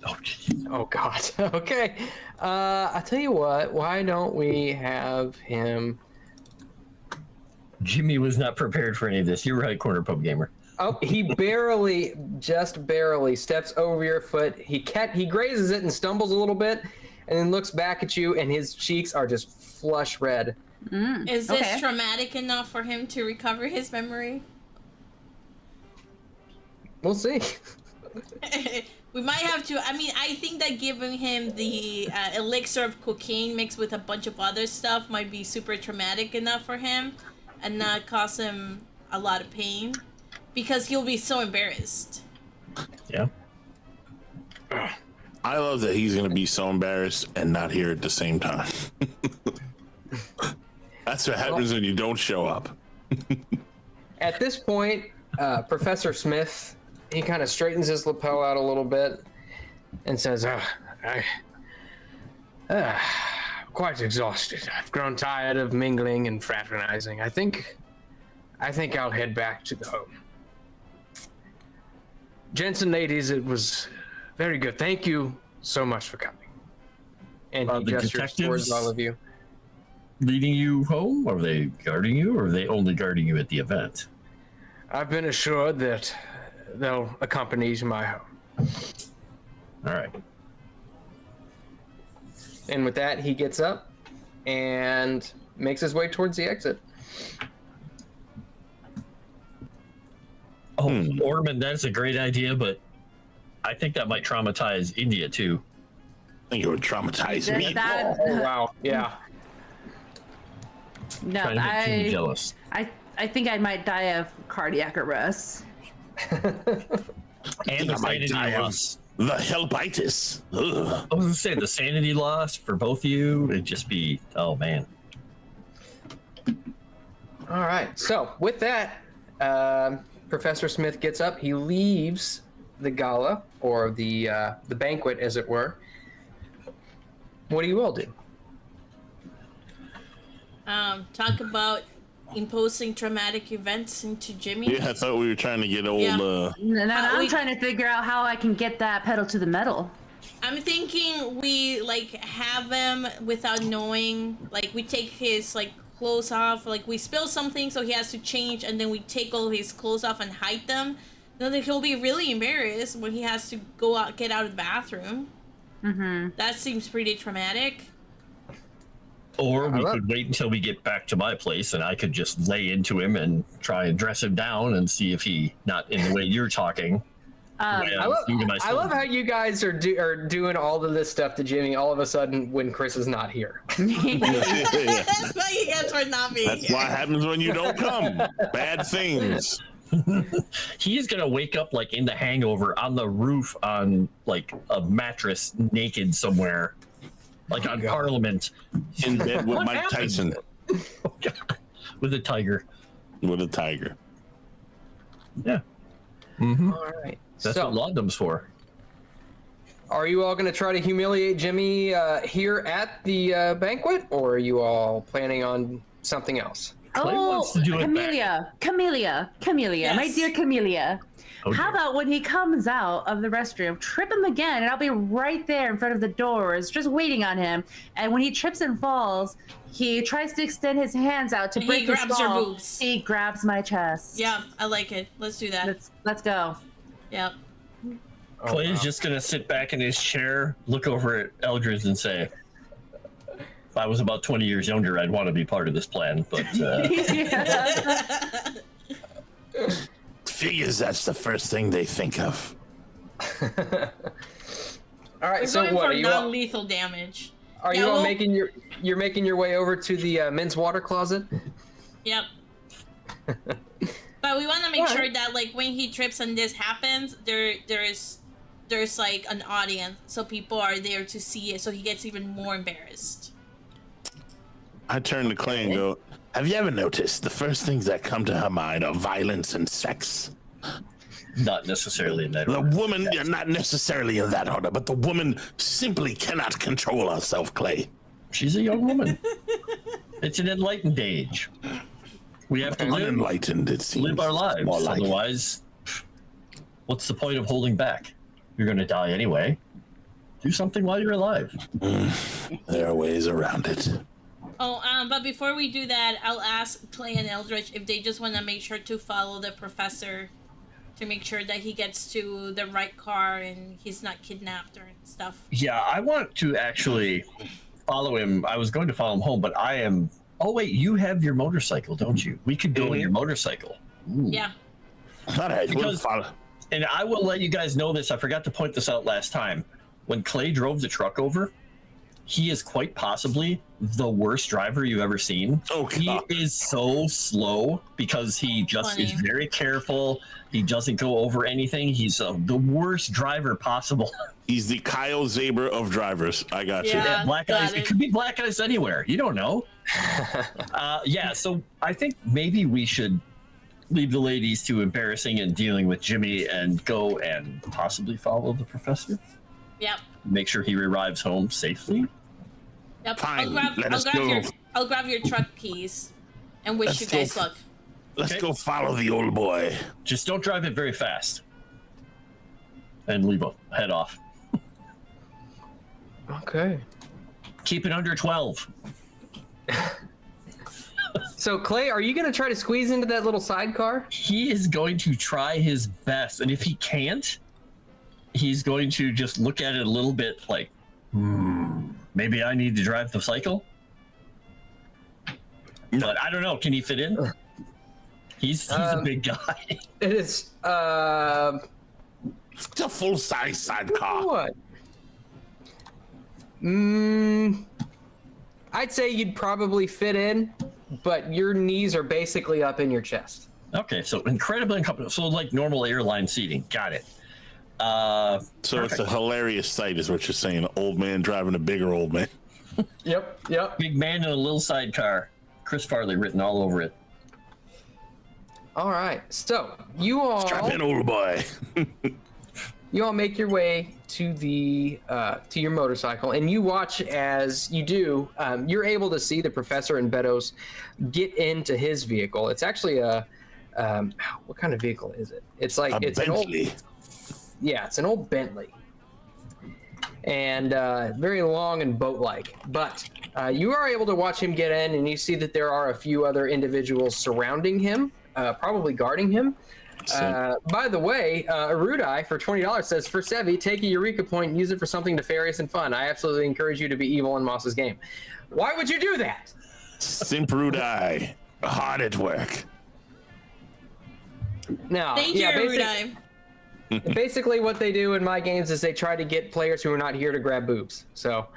Oh, geez. Oh God. Okay. I tell you what. Why don't we have him? Jimmy was not prepared for any of this. You're right, Corner Pub Gamer. Oh, he just barely steps over your foot. He grazes it and stumbles a little bit, and then looks back at you, and his cheeks are just flush red. Is this Okay. traumatic enough for him to recover his memory? We'll see. We might have to. I mean, I think that giving him the elixir of cocaine mixed with a bunch of other stuff might be super traumatic enough for him and not cause him a lot of pain because he'll be so embarrassed. Yeah. I love that he's going to be so embarrassed and not here at the same time. That's what happens when you don't show up. At this point, Professor Smith, he kind of straightens his lapel out a little bit and says, quite exhausted. I've grown tired of mingling and fraternizing. I think I'll head back to the home. Gents and ladies, it was very good. Thank you so much for coming. And he gestures towards all of you. Leading you home? Are they guarding you, or are they only guarding you at the event? I've been assured that they'll accompany you to my home. All right. And with that, he gets up and makes his way towards the exit. Oh, Ormond, that's a great idea, but I think that might traumatize India too. I think it would traumatize me. Oh, wow. Yeah. No, Trying to make you jealous. I think I might die of cardiac arrest. And the sanity loss. The helpitis. Ugh. I was gonna say the sanity loss for both of you. It'd just be, oh man. All right. So with that, Professor Smith gets up. He leaves the gala, or the banquet, as it were. What do you all do? Talk about imposing traumatic events into Jimmy. Yeah, I thought we were trying to get old. Yeah. And I'm trying to figure out how I can get that pedal to the metal. I'm thinking we have him without knowing. We take his clothes off. We spill something, so he has to change, and then we take all his clothes off and hide them. Then he'll be really embarrassed when he has to go out, get out of the bathroom. Mm-hmm. That seems pretty traumatic. Or we could wait until we get back to my place, and I could just lay into him and try and dress him down and see if he, not in the way you're talking. I love how you guys are doing all of this stuff to Jimmy all of a sudden when Chris is not here. That's why you guys are not me. That's what happens when you don't come. Bad things. He's gonna wake up in the Hangover on the roof on a mattress, naked somewhere. On Parliament. In bed with Mike Tyson. With a tiger. With a tiger. Yeah. Mm-hmm. All right. That's what laudanum's for. Are you all going to try to humiliate Jimmy here at the banquet, or are you all planning on something else? Clay wants to do it Camellia, Yes. my dear Camellia. Okay. How about when he comes out of the restroom, trip him again, and I'll be right there in front of the doors, just waiting on him. And when he trips and falls, he tries to extend his hands out to break his fall. He grabs your boobs. He grabs my chest. Yeah, I like it. Let's do that. Let's go. Yep. Clay is just gonna sit back in his chair, look over at Eldridge, and say, "If I was about 20 years younger, I'd want to be part of this plan." But Figures that's the first thing they think of. All right. We're So going what for are you all? non-lethal damage. Are you all making your way over to the men's water closet? Yep. But we want to make sure that when he trips and this happens, there's an audience, so people are there to see it, so he gets even more embarrassed. I turn to Clay and go, have you ever noticed the first things that come to her mind are violence and sex? not necessarily in that The order. woman, not necessarily in that order, but the woman simply cannot control herself, Clay. She's a young woman. It's an enlightened age. We have to live, Unenlightened, it seems. live our lives. More like. Otherwise, what's the point of holding back? You're going to die anyway. Do something while you're alive. There are ways around it. Oh, but before we do that, I'll ask Clay and Eldritch if they just want to make sure to follow the professor to make sure that he gets to the right car and he's not kidnapped or stuff. Yeah, I want to actually follow him. I was going to follow him home, but I am... Oh, wait, you have your motorcycle, don't you? We could go in your motorcycle. Ooh. Yeah. All right, we'll follow. And I will let you guys know this. I forgot to point this out last time. When Clay drove the truck over, he is quite possibly the worst driver you've ever seen. Oh, he God. is so slow because he just is very careful. He doesn't go over anything. He's the worst driver possible. He's the Kyle Zaber of drivers. I got you. Yeah. Black got eyes. It could be black eyes anywhere. You don't know. Yeah. So I think maybe we should leave the ladies to embarrassing and dealing with Jimmy and go and possibly follow the professor. Yep. Make sure he arrives home safely. Yep. Fine, let us go. I'll grab your truck keys and wish you guys luck. Let's go follow the old boy. Just don't drive it very fast. And head off. Okay. Keep it under 12. So Clay, are you going to try to squeeze into that little sidecar? He is going to try his best, and if he can't, he's going to just look at it a little bit like, maybe I need to drive the cycle. No. But I don't know. Can he fit in? He's a big guy. It is. It's a full-size sidecar. What? I'd say you'd probably fit in, but your knees are basically up in your chest. Okay, so incredibly uncomfortable. So like normal airline seating. Got it. So it's a hilarious sight, is what you're saying. An old man driving a bigger old man. Yep. Big man in a little sidecar. Chris Farley written all over it. All right. So you all Strap in, old boy. make your way to the to your motorcycle, and you watch as you do. You're able to see the professor and Beddoes get into his vehicle. It's actually a what kind of vehicle is it? It's like it's Bentley. an old. Yeah, it's an old Bentley, and very long and boat-like. But you are able to watch him get in, and you see that there are a few other individuals surrounding him, probably guarding him. By the way, Erudai for $20 says, for Sevi, take a Eureka point and use it for something nefarious and fun. I absolutely encourage you to be evil in Moss's game. Why would you do that? Simperudai, hard at work. No, Thank you, Rudai. Basically what they do in my games is they try to get players who are not here to grab boobs. So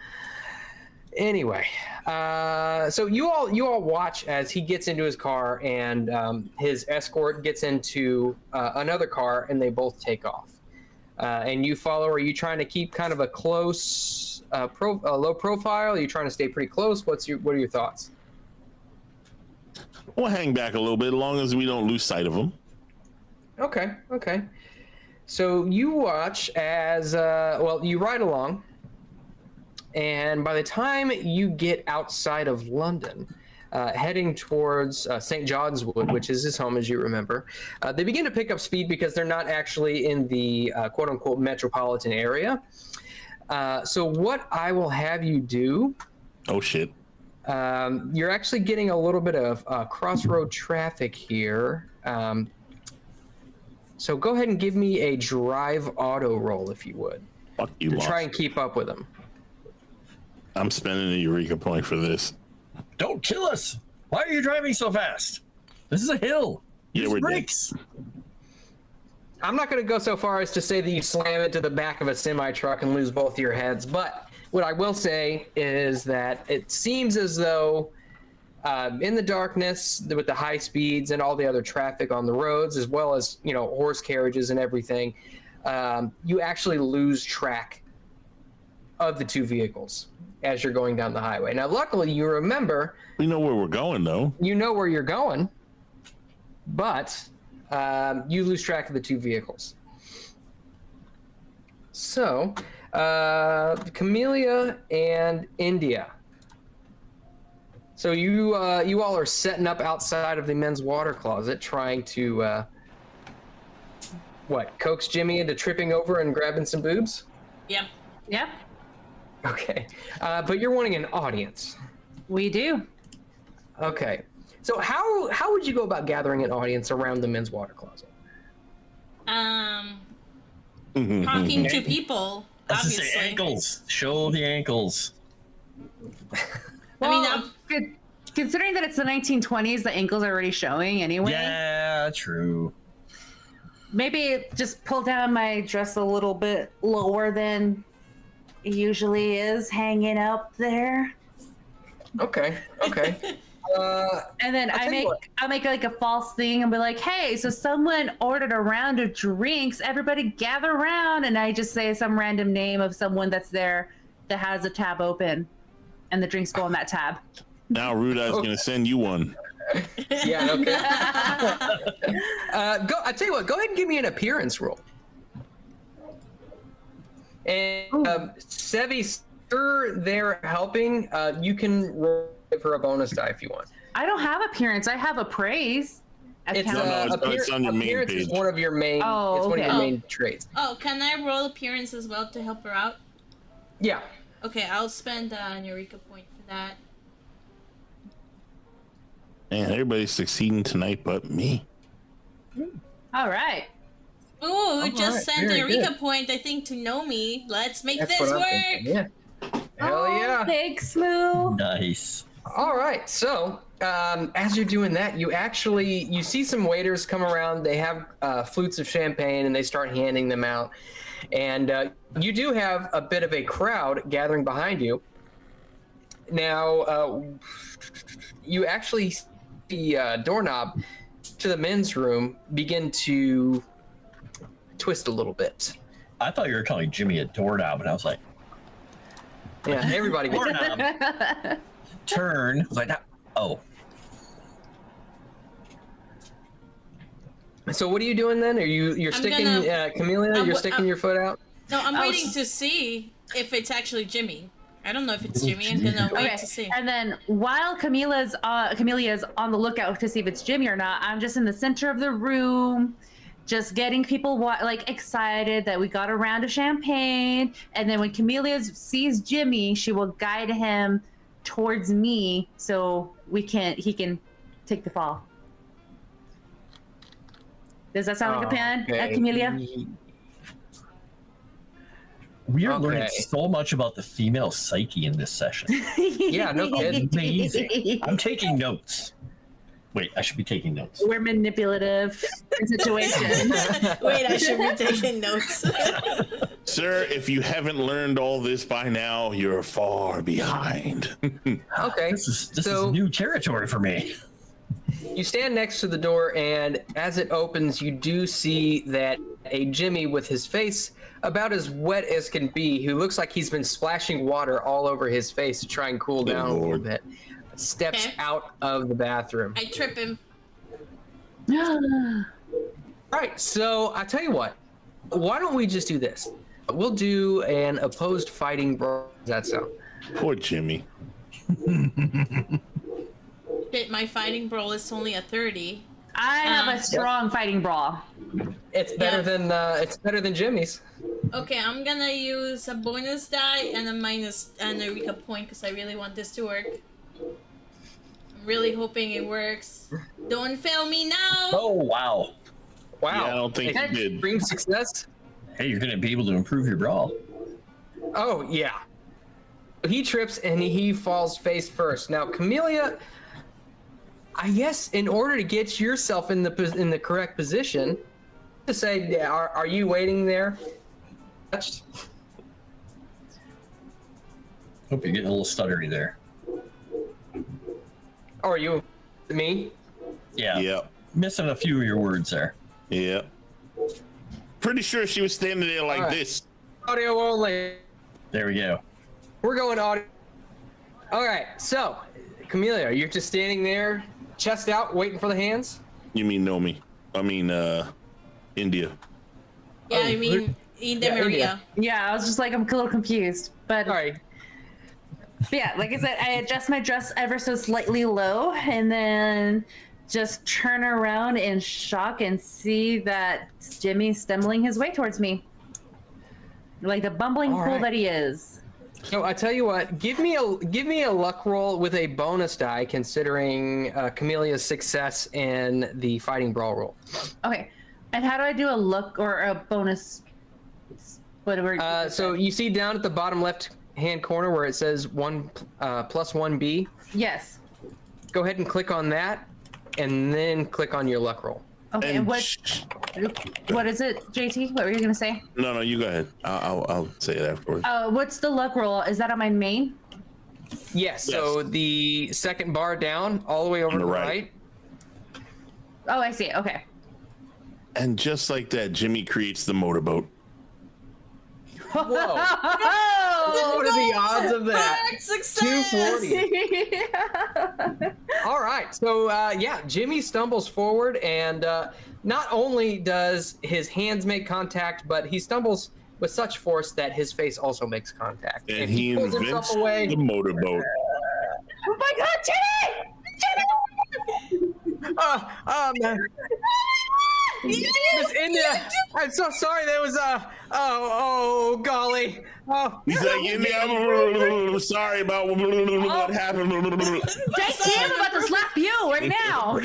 anyway, so you all watch as he gets into his car and his escort gets into another car, and they both take off. And you follow. Are you trying to keep kind of a close, low profile? Are you trying to stay pretty close? What are your thoughts? We'll hang back a little bit, as long as we don't lose sight of him. Okay. So you watch as you ride along. And by the time you get outside of London, heading towards St. John's Wood, which is his home, as you remember, they begin to pick up speed because they're not actually in the quote-unquote metropolitan area. So what I will have you do... Oh, shit. You're actually getting a little bit of crossroad traffic here. So go ahead and give me a drive auto roll, if you would. Fuck you, to Moss. try and keep up with him. I'm spending a Eureka point for this. Don't kill us! Why are you driving so fast? This is a hill. Yeah, Use we're brakes. I'm not going to go so far as to say that you slam it to the back of a semi-truck and lose both your heads, but what I will say is that it seems as though in the darkness, with the high speeds and all the other traffic on the roads, as well as, horse carriages and everything, you actually lose track of the two vehicles as you're going down the highway. Now, luckily, you remember... We know where we're going, though. You know where you're going, but you lose track of the two vehicles. So, Camellia and India. So you all are setting up outside of the men's water closet, trying to coax Jimmy into tripping over and grabbing some boobs? Yep. Okay, but you're wanting an audience. We do. Okay, so how would you go about gathering an audience around the men's water closet? Talking to people, Let's just obviously. say ankles. Show the ankles. Considering that it's the 1920s, the ankles are already showing anyway. Yeah, true. Maybe just pull down my dress a little bit lower than, usually is hanging up there. Okay. And then I'll I make like a false thing and be like, hey, so someone ordered a round of drinks, everybody gather around, and I just say some random name of someone that's there that has a tab open and the drinks go on that tab. Now Ruda is going to send you one. Yeah, okay. I tell you what, go ahead and give me an appearance roll. And Sevi, they're helping. You can roll for a bonus die if you want. I don't have appearance. I have appraise. It's it's on your main appearance page. is one of your main. Oh, it's one of okay. your main traits. Oh, can I roll appearance as well to help her out? Yeah. Okay, I'll spend an Eureka point for that. Man, everybody's succeeding tonight but me. All right. Ooh, we just right, sent a very Eureka good. point, I think, to Nomi. Let's make That's this what I'm work! thinking, yeah. Hell yeah. Thanks, Moo. Nice. All right. So as you're doing that, you see some waiters come around. They have flutes of champagne and they start handing them out. And you do have a bit of a crowd gathering behind you. Now, you actually see the doorknob to the men's room begin to twist a little bit. I thought you were calling Jimmy a doorknob, and I was like, Yeah, everybody gets doorknob. Turn. I was like, oh. So what are you doing then? You're sticking Camellia? You're sticking your foot out? No, I'm waiting to see if it's actually Jimmy. I don't know if it's Jimmy. I'm gonna wait to see. And then while Camelia's on the lookout to see if it's Jimmy or not, I'm just in the center of the room, just getting people excited that we got a round of champagne. And then when Camellia sees Jimmy, she will guide him towards me so he can take the fall. Does that sound like a plan, Camellia? We are learning so much about the female psyche in this session. Yeah, no kidding. Amazing. I'm taking notes. Wait, I should be taking notes. We're manipulative situation. Wait, I should be taking notes. Sir, if you haven't learned all this by now, you're far behind. Okay. This is new territory for me. You stand next to the door, and as it opens, you do see that a Jimmy with his face about as wet as can be, who looks like he's been splashing water all over his face to try and cool down a little bit, steps out of the bathroom. I trip him. All right, so I tell you what, why don't we just do this? We'll do an opposed fighting brawl. Does that sound? Poor Jimmy. Shit, my fighting brawl is only a 30. I have a strong fighting brawl. It's better than Jimmy's. Okay, I'm gonna use a bonus die and a Eureka point because I really want this to work. I'm really hoping it works. Don't fail me now. Oh, wow. Wow. Yeah, I don't think you did. Extreme success. Hey, you're going to be able to improve your brawl. Oh, yeah. He trips and he falls face first. Now, Camellia, I guess in order to get yourself in the correct position, to say, are you waiting there? Hope you're getting a little stuttery there. Or are you me? Yeah. Yep. Missing a few of your words there. Yeah. Pretty sure she was standing there like this. Audio only. There we go. We're going audio. All right, so Camellia, you're just standing there, chest out, waiting for the hands? You mean Nomi? I mean, India. Yeah, I mean, India Maria. Yeah, I was just like, I'm a little confused. But Sorry. yeah, like I said, I adjust my dress ever so slightly low and then just turn around in shock and see that Jimmy's stumbling his way towards me. Like the bumbling fool that he is. So I tell you what, give me a luck roll with a bonus die, considering Camellia's success in the fighting brawl roll. Okay, and how do I do a luck or a bonus? Whatever. So you see down at the bottom left hand corner where it says plus 1B. Yes. Go ahead and click on that, and then click on your luck roll. Okay, And what is it, JT? What were you gonna say? No, you go ahead. I'll say it afterwards. What's the luck roll? Is that on my main? Yes. So the second bar down, all the way over On to the the right. right. Oh, I see. Okay. And just like that, Jimmy creates the motorboat. Whoa. Oh! What are the odds of that? Hard success. 240. All right. So, Jimmy stumbles forward, and not only does his hands make contact, but he stumbles with such force that his face also makes contact. And he pulls invents himself away. the motorboat. Oh my God, Jimmy! Man. Miss India, I'm so sorry. There was oh golly. Oh, He's like, India, I'm sorry about what happened. JT, I'm about to slap you right now.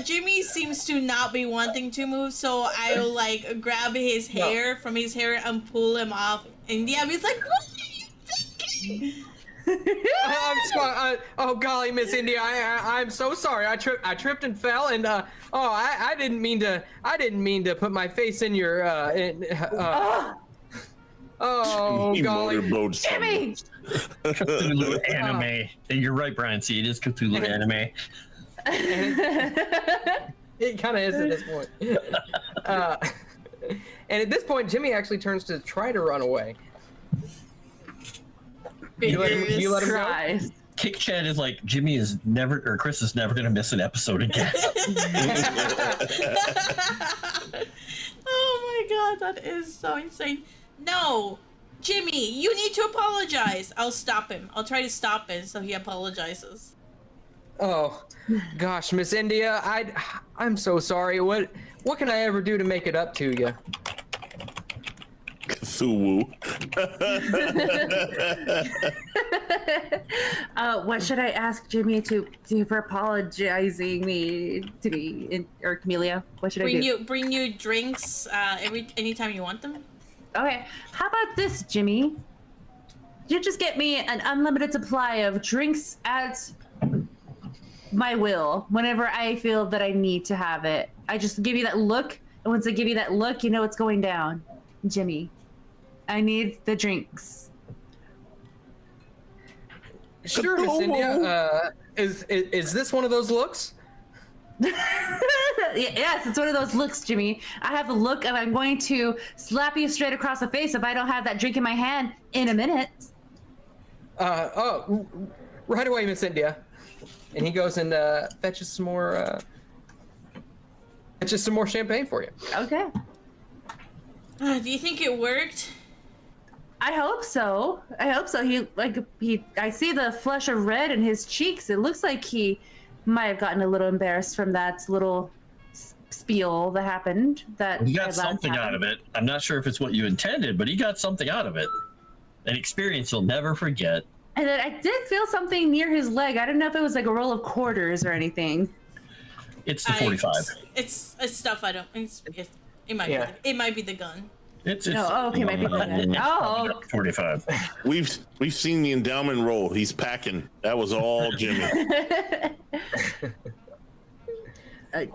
Jimmy seems to not be wanting to move, so I'll like grab his hair from his hair and pull him off. And yeah, he's like, what are you thinking? I'm sorry. Oh golly, Miss India, I'm so sorry. I tripped and fell, and I didn't mean to put my face in your oh golly. Motorboats. Jimmy! Cthulhu anime. You're right, Brian. See, it is Cthulhu anime. It kind of is at this point. And at this point, Jimmy actually turns to try to run away. You let him go? Christ. Kick Chat is like, Jimmy is never, or Chris is never going to miss an episode again. Oh my God, that is so insane. No, Jimmy, you need to apologize. I'll stop him. I'll try to stop him so he apologizes. Oh, gosh, Miss India, I'm so sorry. What can I ever do to make it up to you? Cthulhu. What should I ask Jimmy to do for apologizing to me or Camellia? What should I do? Bring you drinks anytime you want them. Okay, how about this, Jimmy? You just get me an unlimited supply of drinks at my will whenever I feel that I need to have it. I just give you that look, and once I give you that look, you know it's going down. Jimmy, I need the drinks. Sure, Miss India. Is this one of those looks? Yes, it's one of those looks, Jimmy. I have a look, and I'm going to slap you straight across the face if I don't have that drink in my hand in a minute. Right away, Miss India. And he goes and fetches some more champagne for you. Okay. Do you think it worked? I hope so. I see the flush of red in his cheeks. It looks like he might have gotten a little embarrassed from that little spiel that happened. He got something out of it. I'm not sure if it's what you intended, but he got something out of it. An experience he'll never forget. And then I did feel something near his leg. I don't know if it was like a roll of quarters or anything. It's the 45. It's stuff I don't. It might Yeah. be. It might be the gun. It's okay, might be the gun. 45. We've seen the endowment roll. He's packing. That was all Jimmy.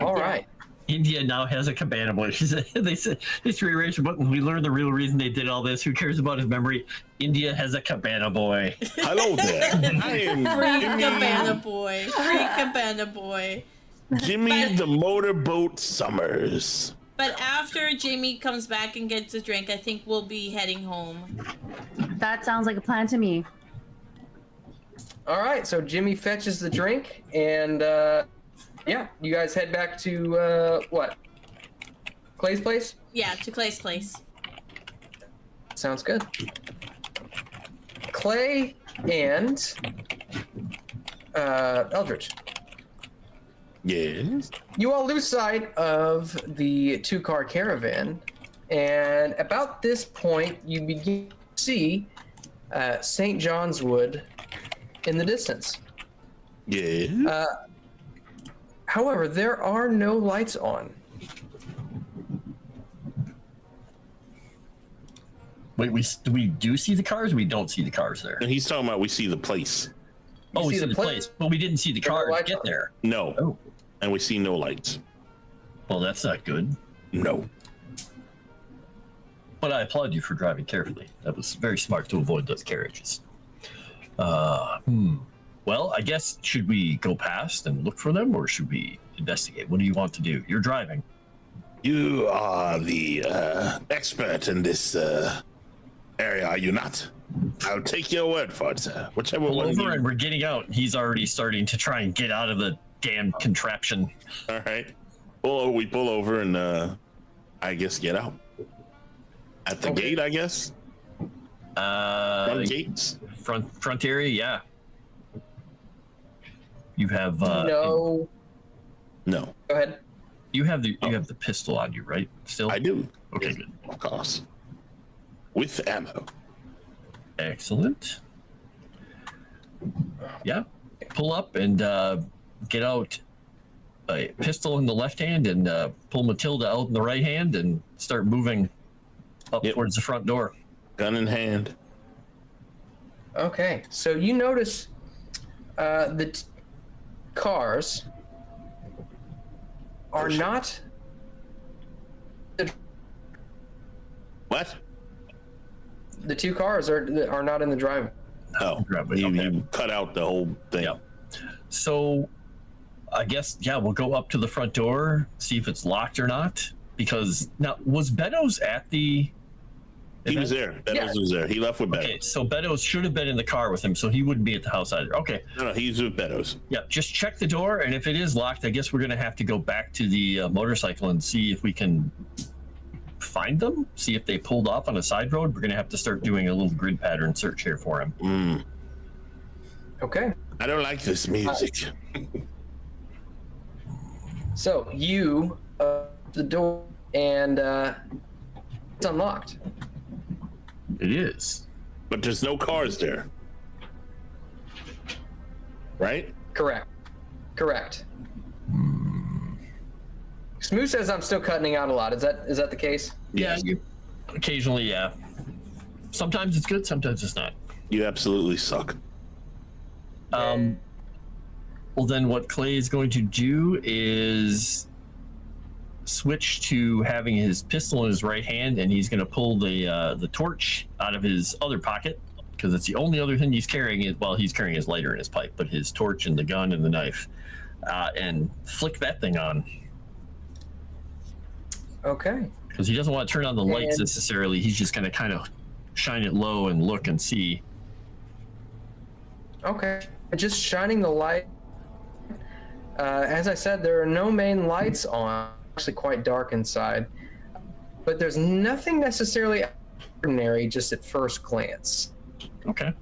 All right. India now has a cabana boy. They said history erasure button. We learned the real reason they did all this. Who cares about his memory? India has a cabana boy. Hello there. I am Free Jimmy, cabana boy. Free cabana boy. Jimmy the Motorboat Summers. But after Jimmy comes back and gets a drink, I think we'll be heading home. That sounds like a plan to me. All right. So Jimmy fetches the drink, and you guys head back to what? Clay's place? Yeah, to Clay's place. Sounds good. Clay and Eldritch. Yes. You all lose sight of the two-car caravan, and about this point, you begin to see St. John's Wood in the distance. Yeah. However, there are no lights on. Wait, we do see the cars? Or we don't see the cars there. And he's talking about we see the place. We see the place, but we didn't see the There are cars lights get on. there. No. Oh. and we see no lights. Well, that's not good. No. But I applaud you for driving carefully. That was very smart to avoid those carriages. Well, I guess, should we go past and look for them, or should we investigate? What do you want to do? You're driving. You are the expert in this area, are you not? I'll take your word for it, sir. Whichever Pull one. over, and we're getting out. He's already starting to try and get out of the damn contraption. All right. We pull over and I guess get out. At the gate, I guess. Front gates. Front area, yeah. You have No. No. Go ahead. You have the pistol on you, right? Still? I do. Okay, good. Of course. With ammo. Excellent. Yeah. Pull up and get out a pistol in the left hand and pull Matilda out in the right hand and start moving up towards the front door. Gun in hand. Okay, so you notice the cars are not. What? The two cars are not in the driveway. Oh, you cut out the whole thing. Yeah. So, I guess we'll go up to the front door, see if it's locked or not. Because now, was Beddoes at the? He was there. Beddoes was there. He left with Beddoes. Okay, so Beddoes should have been in the car with him, so he wouldn't be at the house either. Okay. No, he's with Beddoes. Yeah, just check the door, and if it is locked, I guess we're gonna have to go back to the motorcycle and see if we can find them. See if they pulled off on a side road. We're gonna have to start doing a little grid pattern search here for him. Okay. I don't like this music. So you the door and it's unlocked. It is. But there's no cars there. Right? Correct. Smooth says I'm still cutting out a lot. Is that the case? Yeah. Occasionally, yeah. Sometimes it's good. Sometimes it's not. You absolutely suck. Well, then what Clay is going to do is switch to having his pistol in his right hand, and he's going to pull the torch out of his other pocket, because it's the only other thing he's carrying. He's carrying his lighter and his pipe, but his torch and the gun and the knife, and flick that thing on. Okay. Because he doesn't want to turn on the lights necessarily. He's just going to kind of shine it low and look and see. Okay. Just shining the light. As I said, there are no main lights on. Actually quite dark inside, but there's nothing necessarily ordinary just at first glance. Okay.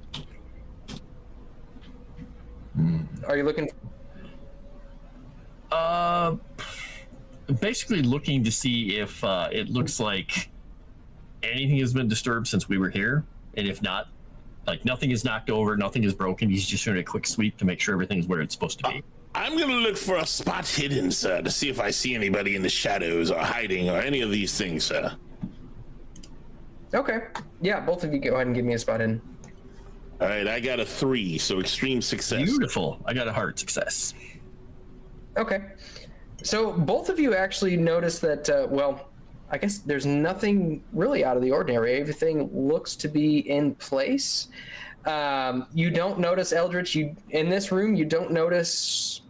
Are you looking? Basically looking to see if it looks like anything has been disturbed since we were here, and if not, like nothing is knocked over, nothing is broken. He's just doing a quick sweep to make sure everything's where it's supposed to be. I'm gonna look for a spot hidden, sir, to see if I see anybody in the shadows or hiding or any of these things, sir. Okay. Yeah, both of you go ahead and give me a spot in. All right, I got a 3, so extreme success. Beautiful. I got a hard success. Okay. So both of you actually notice that, I guess there's nothing really out of the ordinary. Everything looks to be in place. You don't notice Eldritch. In this room, you don't notice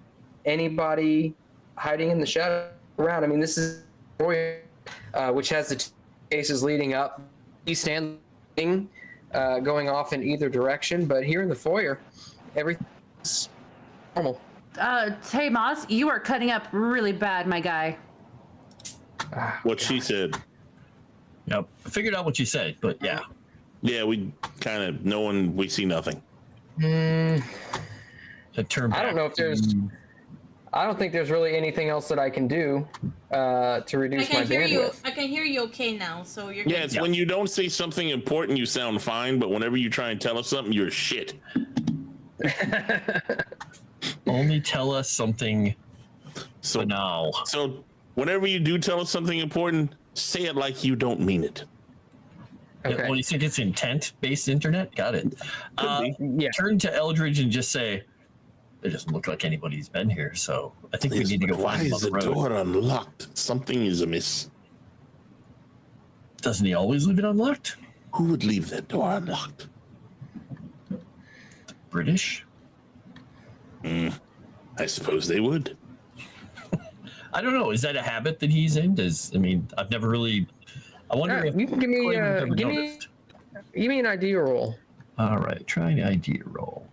anybody hiding in the shadow around. I mean, this is which has the two cases leading up. He's standing, going off in either direction. But here in the foyer, everything's normal. Hey, Moss, you are cutting up really bad, my guy. What she said. Yep. I figured out what you said, but yeah. Yeah, we kind of we see nothing. To turn back. I don't think there's really anything else that I can do to reduce my bandwidth. I can hear you okay now, so you're good. Yeah, it's when you don't say something important, you sound fine, but whenever you try and tell us something, you're shit. Only tell us something banal. So whenever you do tell us something important, say it like you don't mean it. Okay. Well, you think it's intent-based internet? Got it. Yeah. Turn to Eldridge and just say, it doesn't look like anybody's been here, so I think we Yes, need to go but why find him on is the the road. door unlocked? Something is amiss. Doesn't he always leave it unlocked? Who would leave that door unlocked? British? I suppose they would. I don't know. Is that a habit that he's in? I've never really. I wonder if You can give me Clay would ever give noticed. me an idea roll. All right, try an idea roll.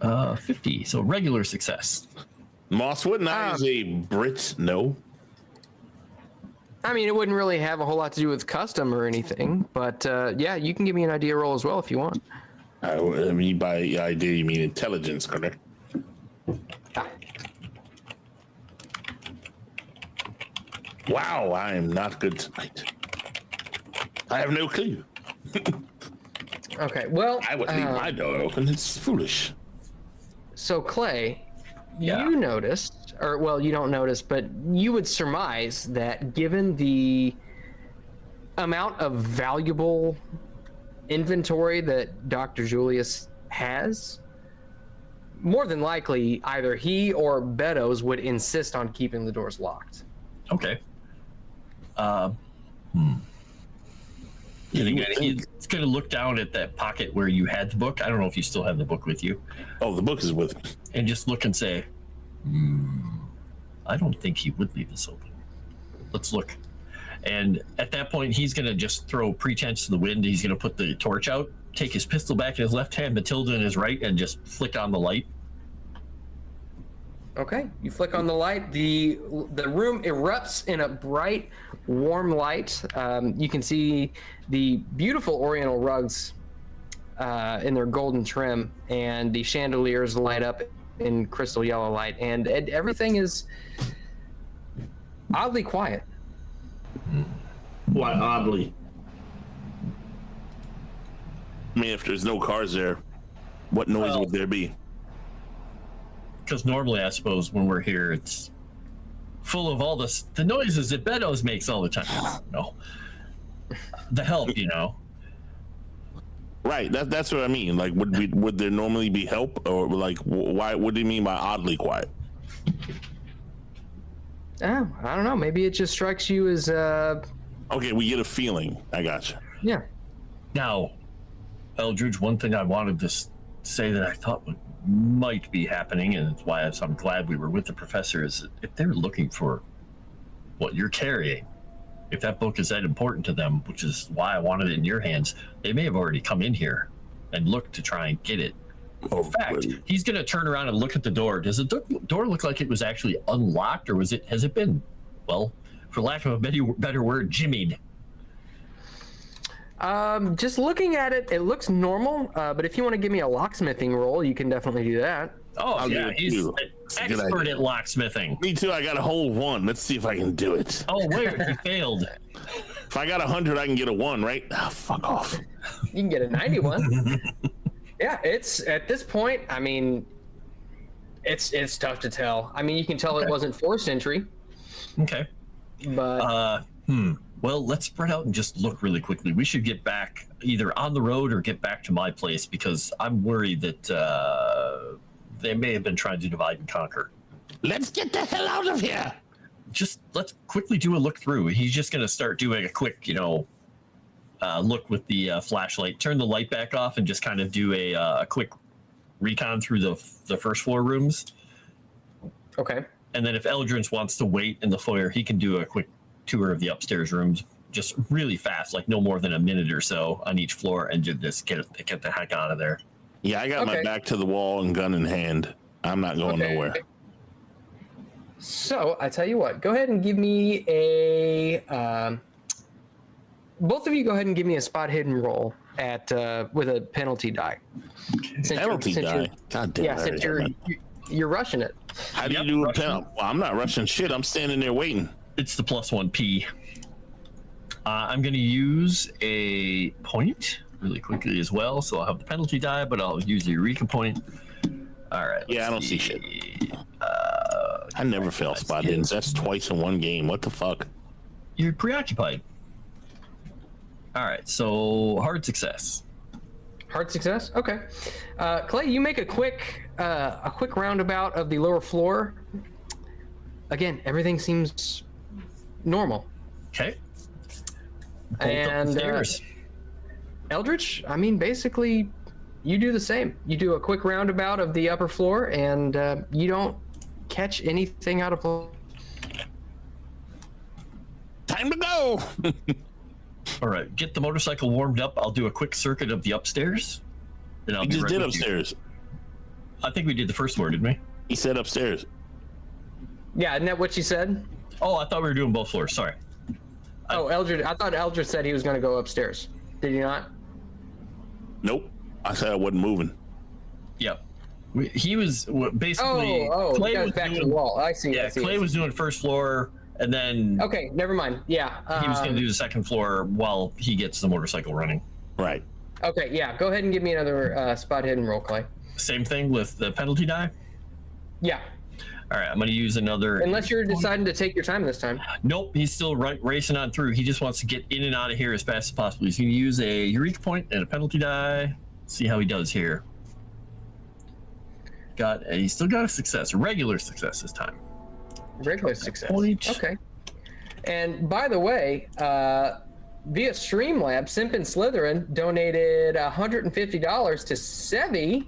50, so regular success. Moss, wouldn't I as a Brit know? I mean, it wouldn't really have a whole lot to do with custom or anything, but yeah, you can give me an idea roll as well if you want. I mean, by idea, you mean intelligence, correct? Ah. Wow, I am not good tonight. I have no clue. Okay, well, I would leave my door open. It's foolish. so Clay, Yeah. you noticed, or well, you don't notice, but you would surmise that given the amount of valuable inventory that Dr. Julius has, more than likely either he or Beddoes would insist on keeping the doors locked. Okay. He's going to look down at that pocket where you had the book. I don't know if you still have the book with you. Oh, the book is with me. And just look and say, I don't think he would leave this open. Let's look. And at that point, he's going to just throw pretense to the wind. He's going to put the torch out, take his pistol back in his left hand, Matilda in his right, and just flick on the light. Okay, you flick on the light. The room erupts in a bright, warm light. You can see the beautiful Oriental rugs in their golden trim, and the chandeliers light up in crystal yellow light, and everything is oddly quiet. Why oddly? I mean, if there's no cars there, what noise would there be? Because normally, I suppose, when we're here, it's full of all the noises that Beddoes makes all the time. No. The help, you know. Right, that's what I mean. Like, would there normally be help, or like, why? What do you mean by oddly quiet? Oh, I don't know. Maybe it just strikes you as Okay, we get a feeling. I gotcha. yeah. Now, Eldridge, one thing I wanted to say that I thought might be happening, and it's why I'm glad we were with the professor, is that if they're looking for what you're carrying, if that book is that important to them, which is why I wanted it in your hands, they may have already come in here and looked to try and get it. In fact, he's going to turn around and look at the door. Does the door look like it was actually unlocked, or has it been, well, for lack of a better word, jimmied? Just looking at it, it looks normal. But if you want to give me a locksmithing roll, you can definitely do that. Oh, I'll yeah, do it he's too. an It's a good expert idea. at locksmithing. Me too. I got a whole 1. Let's see if I can do it. Oh, wait, he failed. If I got 100, I can get a 1, right? Ah, fuck off. You can get a 91. Yeah, it's at this point. I mean, it's tough to tell. I mean, you can tell it wasn't 4th century, Okay. but Well, let's spread out and just look really quickly. We should get back either on the road or get back to my place, because I'm worried that they may have been trying to divide and conquer. Let's get the hell out of here. Just let's quickly do a look through. He's just going to start doing a quick, look with the flashlight. Turn the light back off and just kind of do a quick recon through the first floor rooms. okay. And then if Eldridge wants to wait in the foyer, he can do a quick tour of the upstairs rooms, just really fast, like no more than a minute or so on each floor, and just get the heck out of there. Yeah, I got my Okay. back to the wall and gun in hand. I'm not going nowhere. So I tell you what, go ahead and give me a. Both of you, go ahead and give me a spot hidden roll at with a penalty die. Since Penalty since die. God damn. Yeah, since you're rushing it. How do Yep, you do a rushing. penalty? Well, I'm not rushing shit. I'm standing there waiting. It's the +1P. I'm going to use a point really quickly as well, so I'll have the penalty die, but I'll use the Eureka point. All right. Yeah, I don't see shit. I never fail spot hidden. That's twice in one game. What the fuck? You're preoccupied. All right, so hard success. Hard success. Okay. Clay, you make a quick roundabout of the lower floor. Again, everything seems normal. Okay. And Eldritch, I mean, basically, you do the same. You do a quick roundabout of the upper floor, and you don't catch anything out of place. Time to go. All right, get the motorcycle warmed up. I'll do a quick circuit of the upstairs. Then I'll We be just right did with you. upstairs. I think we did the first floor, didn't we? He said upstairs. Yeah, isn't that what you said? Oh, I thought we were doing both floors. Sorry. Oh, Eldritch. I thought Eldritch said he was going to go upstairs. Did he not? Nope. I said I wasn't moving. Yep. He was basically. Oh, Clay you guys was back to doing, the wall. I see. Yeah, I see, Clay was doing first floor, and then Okay, never mind. Yeah. he was going to do the second floor while he gets the motorcycle running. Right. Okay, yeah. Go ahead and give me another spot hidden roll, Clay. Same thing with the penalty die. Yeah. All right, I'm going to use another. Unless you're deciding to take your time this time. Nope, he's still racing on through. He just wants to get in and out of here as fast as possible. He's going to use a Eureka point and a penalty die. See how he does here. He's still got a success, a regular success this time. Regular success. Point. Okay. And by the way, via Streamlabs, Simp and Slytherin donated $150 to Sevi,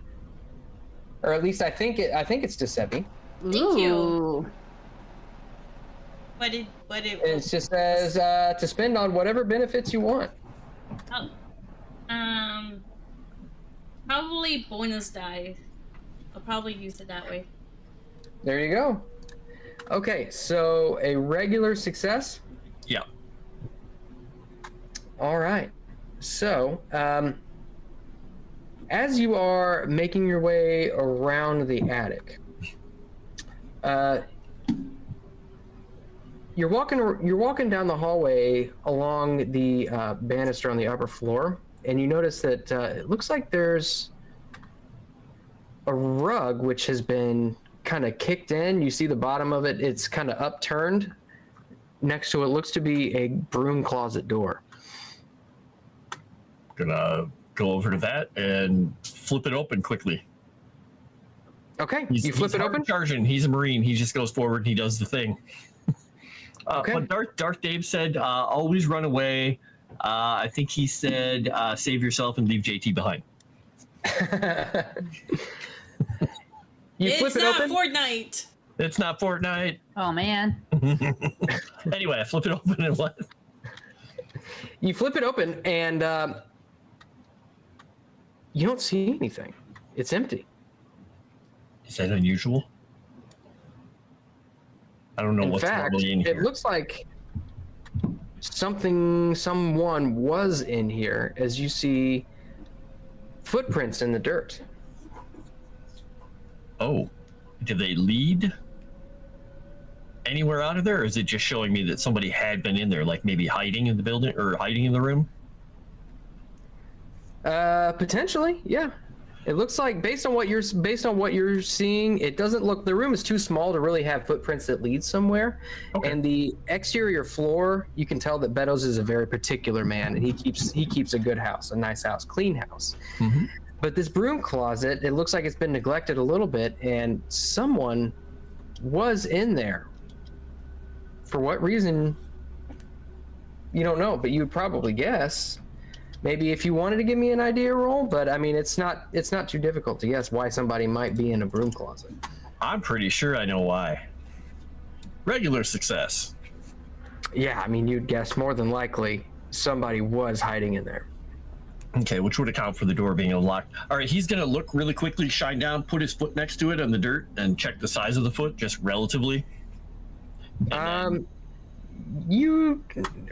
or at least I think it's to Sevi. Thank you. Ooh. What it It just says to spend on whatever benefits you want. oh. Probably bonus die. I'll probably use it that way. There you go. Okay, so a regular success. Yeah. All right. So, as you are making your way around the attic, you're walking down the hallway along the banister on the upper floor, and you notice that it looks like there's a rug which has been kind of kicked in. You see the bottom of it; it's kind of upturned. Next to it looks to be a broom closet door. Gonna go over to that and flip it open quickly. Okay, He's you flip it hard open. charging. He's a Marine. He just goes forward and he does the thing. Okay. But Darth Dave said, always run away. I think he said, save yourself and leave JT behind. You flip It's it not open. Fortnite. It's not Fortnite. Oh man. Anyway, I flip it open and what? You flip it open, and you don't see anything. It's empty. Is that unusual? I don't know In what's fact, normally in here. it looks like someone was in here, as you see footprints in the dirt. Oh, did they lead anywhere out of there, or is it just showing me that somebody had been in there, like maybe hiding in the building or hiding in the room? Potentially, yeah. It looks like based on what you're seeing, it doesn't look. The room is too small to really have footprints that lead somewhere. Okay. And the exterior floor, you can tell that Beddoes is a very particular man, and he keeps a good house, a nice house, clean house. Mm-hmm. But this broom closet, it looks like it's been neglected a little bit, and someone was in there. For what reason, you don't know, but you'd probably guess. Maybe if you wanted to give me an idea roll, but I mean, it's not too difficult to guess why somebody might be in a broom closet. I'm pretty sure I know why. Regular success. Yeah, I mean, you'd guess more than likely somebody was hiding in there. Okay, which would account for the door being unlocked. All right, he's gonna look really quickly, shine down, put his foot next to it on the dirt, and check the size of the foot, just relatively. And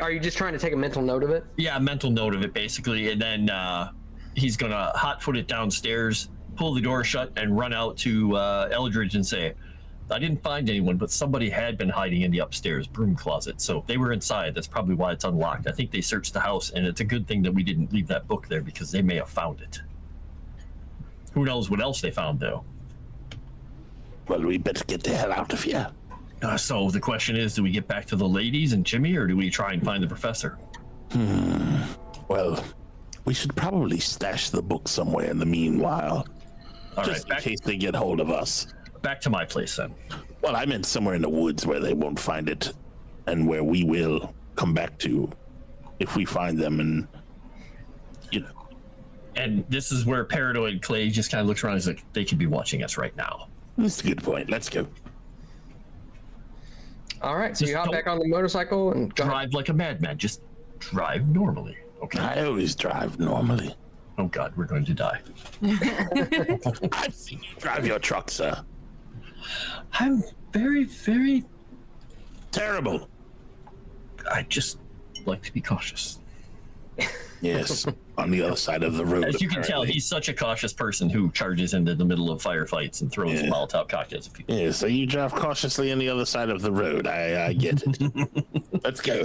Are you just trying to take a mental note of it? yeah, mental note of it basically, and then he's gonna hot foot it downstairs, pull the door shut, and run out to Eldridge and say, "I didn't find anyone, but somebody had been hiding in the upstairs broom closet. So if they were inside, that's probably why it's unlocked. I think they searched the house, and it's a good thing that we didn't leave that book there because they may have found it. Who knows what else they found though? Well, we better get the hell out of here. So the question is, do we get back to the ladies and Jimmy, or do we try and find the professor? Well, We should probably stash the book somewhere in the meanwhile, just in case they get hold of us. Back to my place then. Well, I meant somewhere in the woods where they won't find it, and where we will come back to if we find them, and And this is where paranoid Clay just kind of looks around and is like, they could be watching us right now. That's a good point. Let's go. All right, so you hop back on the motorcycle and drive like a madman. Just drive normally, okay? I always drive normally. Oh God, we're going to die. I've seen you drive your truck, sir. I'm very, very terrible. I just like to be cautious. Yes, on the other side of the road. As you can tell, he's such a cautious person who charges into the middle of firefights and throws Molotov cocktails at people. Yeah, so you drive cautiously on the other side of the road. I get it. Let's go.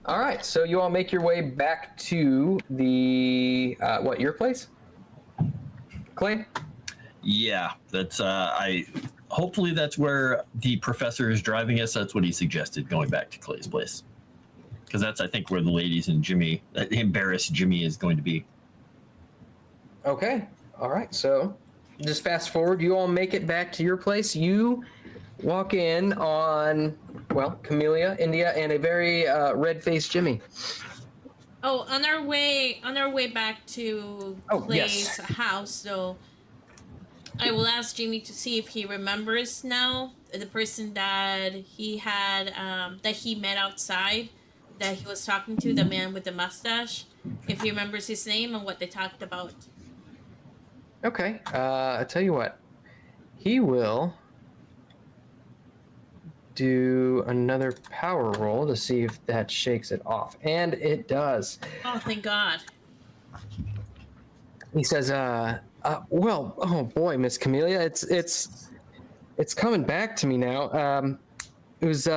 All right, so you all make your way back to the your place, Clay? Yeah, that's hopefully that's where the professor is driving us. That's what he suggested, going back to Clay's place. Because that's, I think, where the ladies and Jimmy, embarrassed Jimmy, is going to be. Okay. All right. So just fast forward. You all make it back to your place. You walk in on, Camellia, India, and a very red-faced Jimmy. Oh, on our way back to Clay's house, so I will ask Jimmy to see if he remembers now the person that he had, that he met outside, that he was talking to, the man with the mustache, if he remembers his name and what they talked about. Okay. I tell you what. He will do another power roll to see if that shakes it off. And it does. Oh, thank God. He says, oh boy, Miss Camellia, it's coming back to me now. It was,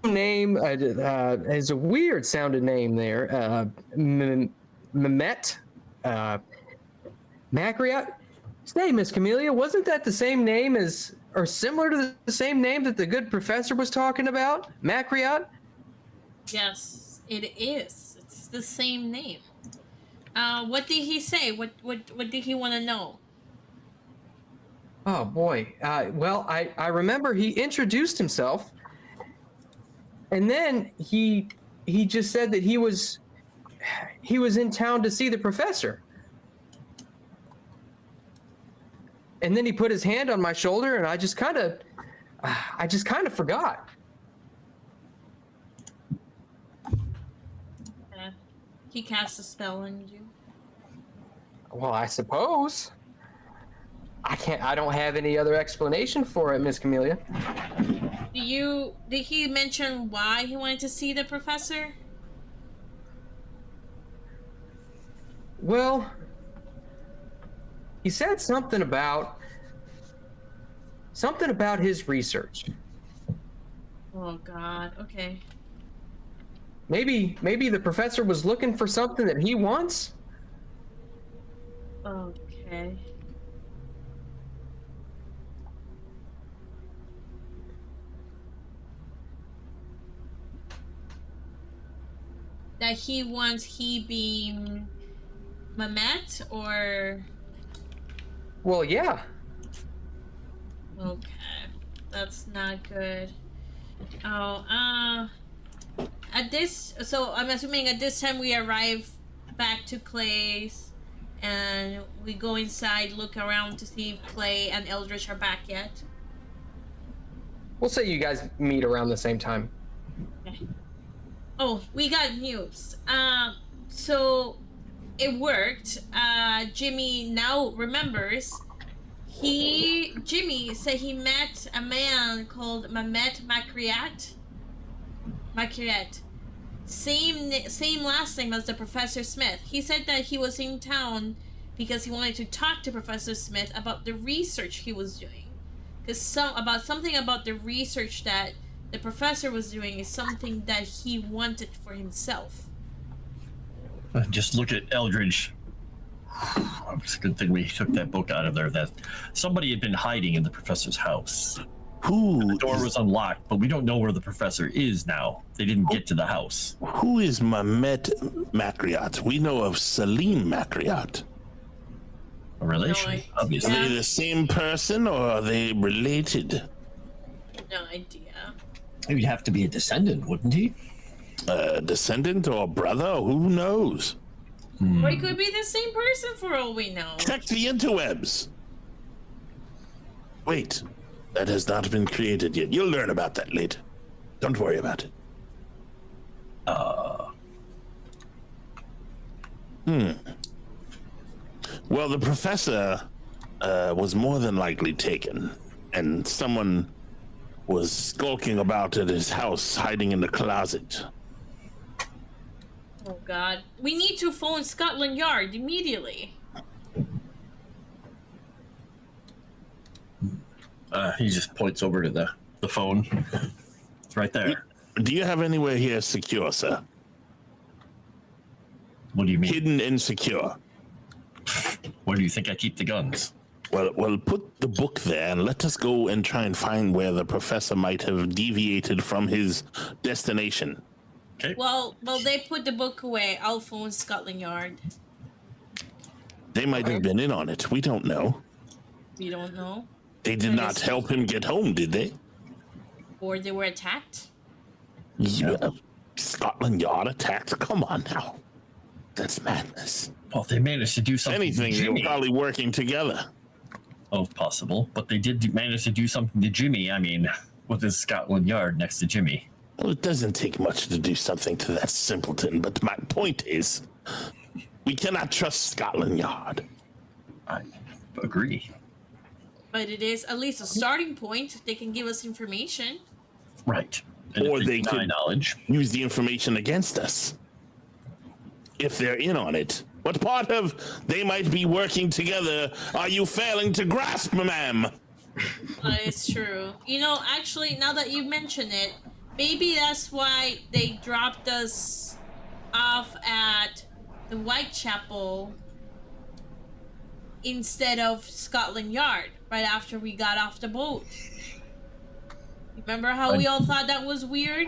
name is a weird sounding name there. Mehmet Makriot. Say, Miss Camellia, wasn't that the same name as, or similar to the same name that the good professor was talking about? Makriot? Yes, it is. It's the same name. What did he say? What did he want to know? Oh boy. I remember he introduced himself. And then he just said that he was in town to see the professor. And then he put his hand on my shoulder, and I just kind of forgot. He cast a spell on you. Well, I suppose. I don't have any other explanation for it, Miss Camellia. Did he mention why he wanted to see the professor? Well, he said something about his research. Oh God, okay. Maybe the professor was looking for something that he wants? Okay. That he wants, he being Mehmet, or? Well, yeah. Okay, that's not good. So I'm assuming at this time we arrive back to Clay's, and we go inside, look around to see if Clay and Eldritch are back yet. We'll say you guys meet around the same time. Okay. Oh, we got news. So it worked. Jimmy now remembers. Jimmy said he met a man called Mehmet Makriat. Same last name as the Professor Smith. He said that he was in town because he wanted to talk to Professor Smith about the research he was doing. Because something about the research that the professor was doing is something that he wanted for himself. Just look at Eldridge. It's a good thing we took that book out of there. That somebody had been hiding in the professor's house. The door was unlocked, but we don't know where the professor is now. They didn't get to the house. Who is Mehmet Makriot? We know of Salim Makriot. A relation, No, obviously. Are they the same person or are they related? No idea. He'd have to be a descendant, wouldn't he? A descendant or brother? Who knows? Or it could be the same person for all we know. Check the interwebs. Wait, that has not been created yet. You'll learn about that later. Don't worry about it. Well, the professor was more than likely taken, and someone was skulking about at his house, hiding in the closet. Oh God. We need to phone Scotland Yard immediately. He just points over to the phone. It's right there. Do you have anywhere here secure, sir? What do you mean? Hidden and secure. Where do you think I keep the guns? Well, put the book there and let us go and try and find where the professor might have deviated from his destination. Okay. Well, they put the book away. I'll phone Scotland Yard. They might have been in on it. We don't know. We don't know. They did not help him get home, did they? Or they were attacked. Yeah. Scotland Yard attacked? Come on now. That's madness. Well, they managed to do something. Anything, to they were Jimmy. probably working together. Oh, possible. But they did manage to do something to Jimmy. I mean, with his Scotland Yard next to Jimmy. Well, it doesn't take much to do something to that simpleton, but my point is, we cannot trust Scotland Yard. I agree. But it is at least a starting point. They can give us information. Right. And Or if they deny could knowledge. use the information against us. If they're in on it. What part of they might be working together are you failing to grasp, ma'am? That is true. You know, actually, now that you mention it, maybe that's why they dropped us off at the Whitechapel instead of Scotland Yard right after we got off the boat. Remember how we all thought that was weird?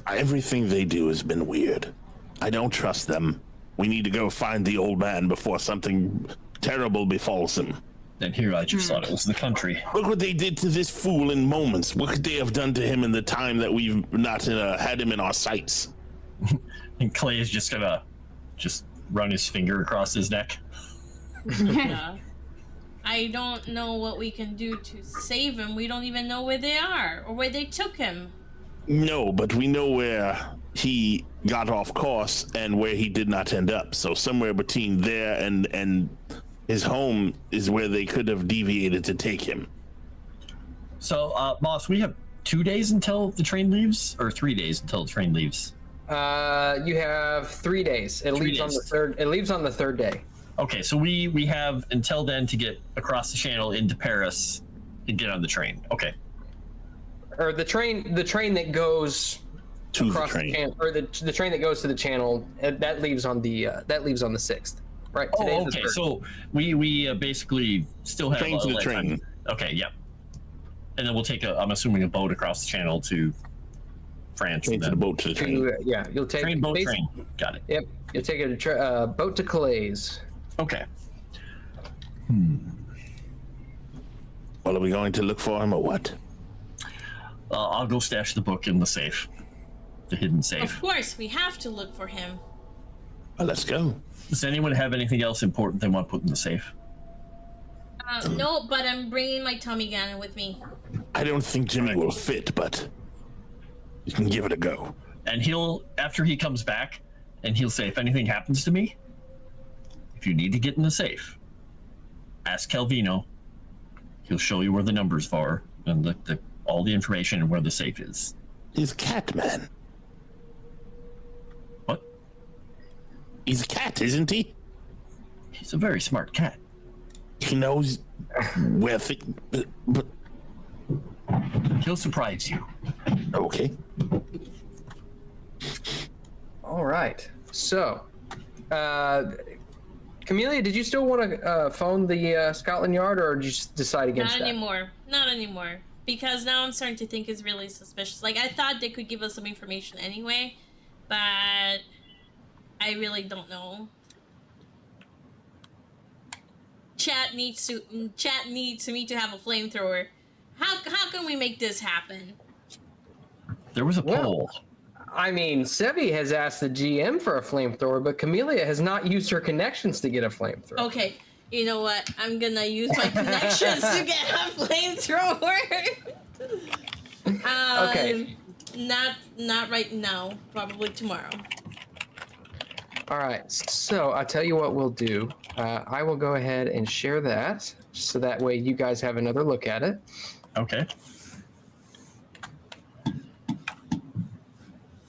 Everything they do has been weird. I don't trust them. We need to go find the old man before something terrible befalls him. And here I just thought it was the country. Look what they did to this fool in moments. What could they have done to him in the time that we've not had him in our sights? And Clay is just gonna just run his finger across his neck. Yeah. I don't know what we can do to save him. We don't even know where they are or where they took him. No, but we know where he got off course and where he did not end up. So somewhere between there and his home is where they could have deviated to take him. So, Moss, we have 2 days until the train leaves, or 3 days until the train leaves. You have 3 days. It leaves on the third. It leaves on the third day. Okay, so we have until then to get across the channel into Paris and get on the train. Okay. Or the train that goes To the across the train. channel, or the train that goes to the channel that leaves on the 6th. Right. Oh, Today's the okay. 3rd. So we basically still have Train to the like, train. time. Okay, yeah. And then we'll take I'm assuming a boat across the channel to France. Train and to the then- boat to the train. Yeah, you'll take Train, boat, basi- train. Got it. Yep, you'll take a boat to Calais. Okay. Well, are we going to look for him or what? I'll go stash the book in the safe, the hidden safe. Of course, we have to look for him. Well, let's go. Does anyone have anything else important they want put in the safe? No, but I'm bringing my Tommy gun with me. I don't think Jimmy will fit, but you can give it a go. And he'll, after he comes back, and he'll say, if anything happens to me, if you need to get in the safe, ask Calvino. He'll show you where the numbers are and all the information and where the safe is. He's a cat, man. What? He's a cat, isn't he? He's a very smart cat. He knows where but He'll surprise you. okay. All right. So, Camellia, did you still want to phone the Scotland Yard, or did you just decide against Not that? anymore. Not anymore. because now I'm starting to think it's really suspicious. Like, I thought they could give us some information anyway, but I really don't know. Chat needs me to have a flamethrower. How can we make this happen? There was a poll. I mean, Sebi has asked the GM for a flamethrower, but Camellia has not used her connections to get a flamethrower. Okay, you know what? I'm gonna use my connections to get a flamethrower. Okay. Not right now. Probably tomorrow. All right. So I'll tell you what we'll do. I will go ahead and share that, so that way you guys have another look at it. Okay.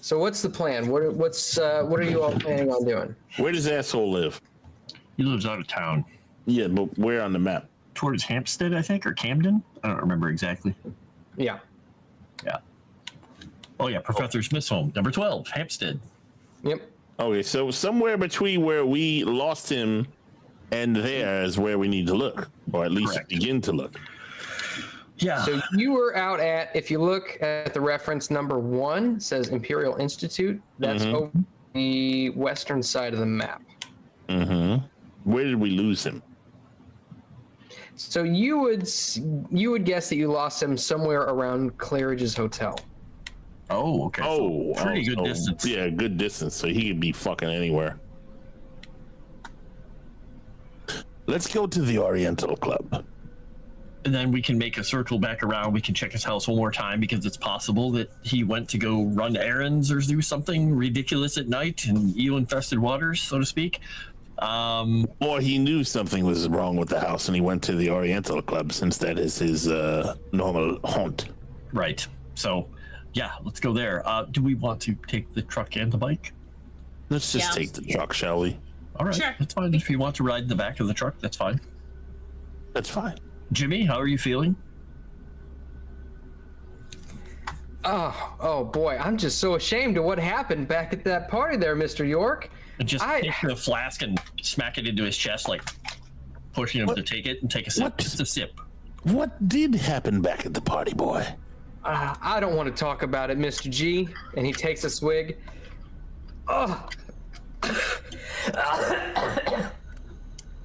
So what's the plan? What are you all planning on doing? Where does asshole live? He lives out of town. Yeah, but where on the map? Towards Hampstead, I think, or Camden? I don't remember exactly. Yeah. Yeah. Oh, yeah, Professor Smith's home. Number 12, Hampstead. Yep. Okay, so somewhere between where we lost him and there is where we need to look, or at least begin to look. Yeah. So you were out at, if you look at the reference number 1, it says Imperial Institute. That's over the western side of the map. Mm-hmm. Where did we lose him? So you would guess that you lost him somewhere around Claridge's hotel. Oh, okay. Oh, so pretty good distance. Yeah, good distance. So he could be fucking anywhere. Let's go to the Oriental Club. And then we can make a circle back around. We can check his house one more time, because it's possible that he went to go run errands or do something ridiculous at night in eel-infested waters, so to speak. Or he knew something was wrong with the house and he went to the Oriental Club, since that is his normal haunt. Right. So, yeah, let's go there. Do we want to take the truck and the bike? Let's just take the truck, shall we? All right, Sure. that's fine. If you want to ride in the back of the truck, that's fine. That's fine. Jimmy, how are you feeling? Oh boy, I'm just so ashamed of what happened back at that party there, Mr. York. And just take the flask and smack it into his chest, like pushing him to take it and take a sip. What? Just a sip. What did happen back at the party, boy? I don't want to talk about it, Mr. G. And he takes a swig. Oh.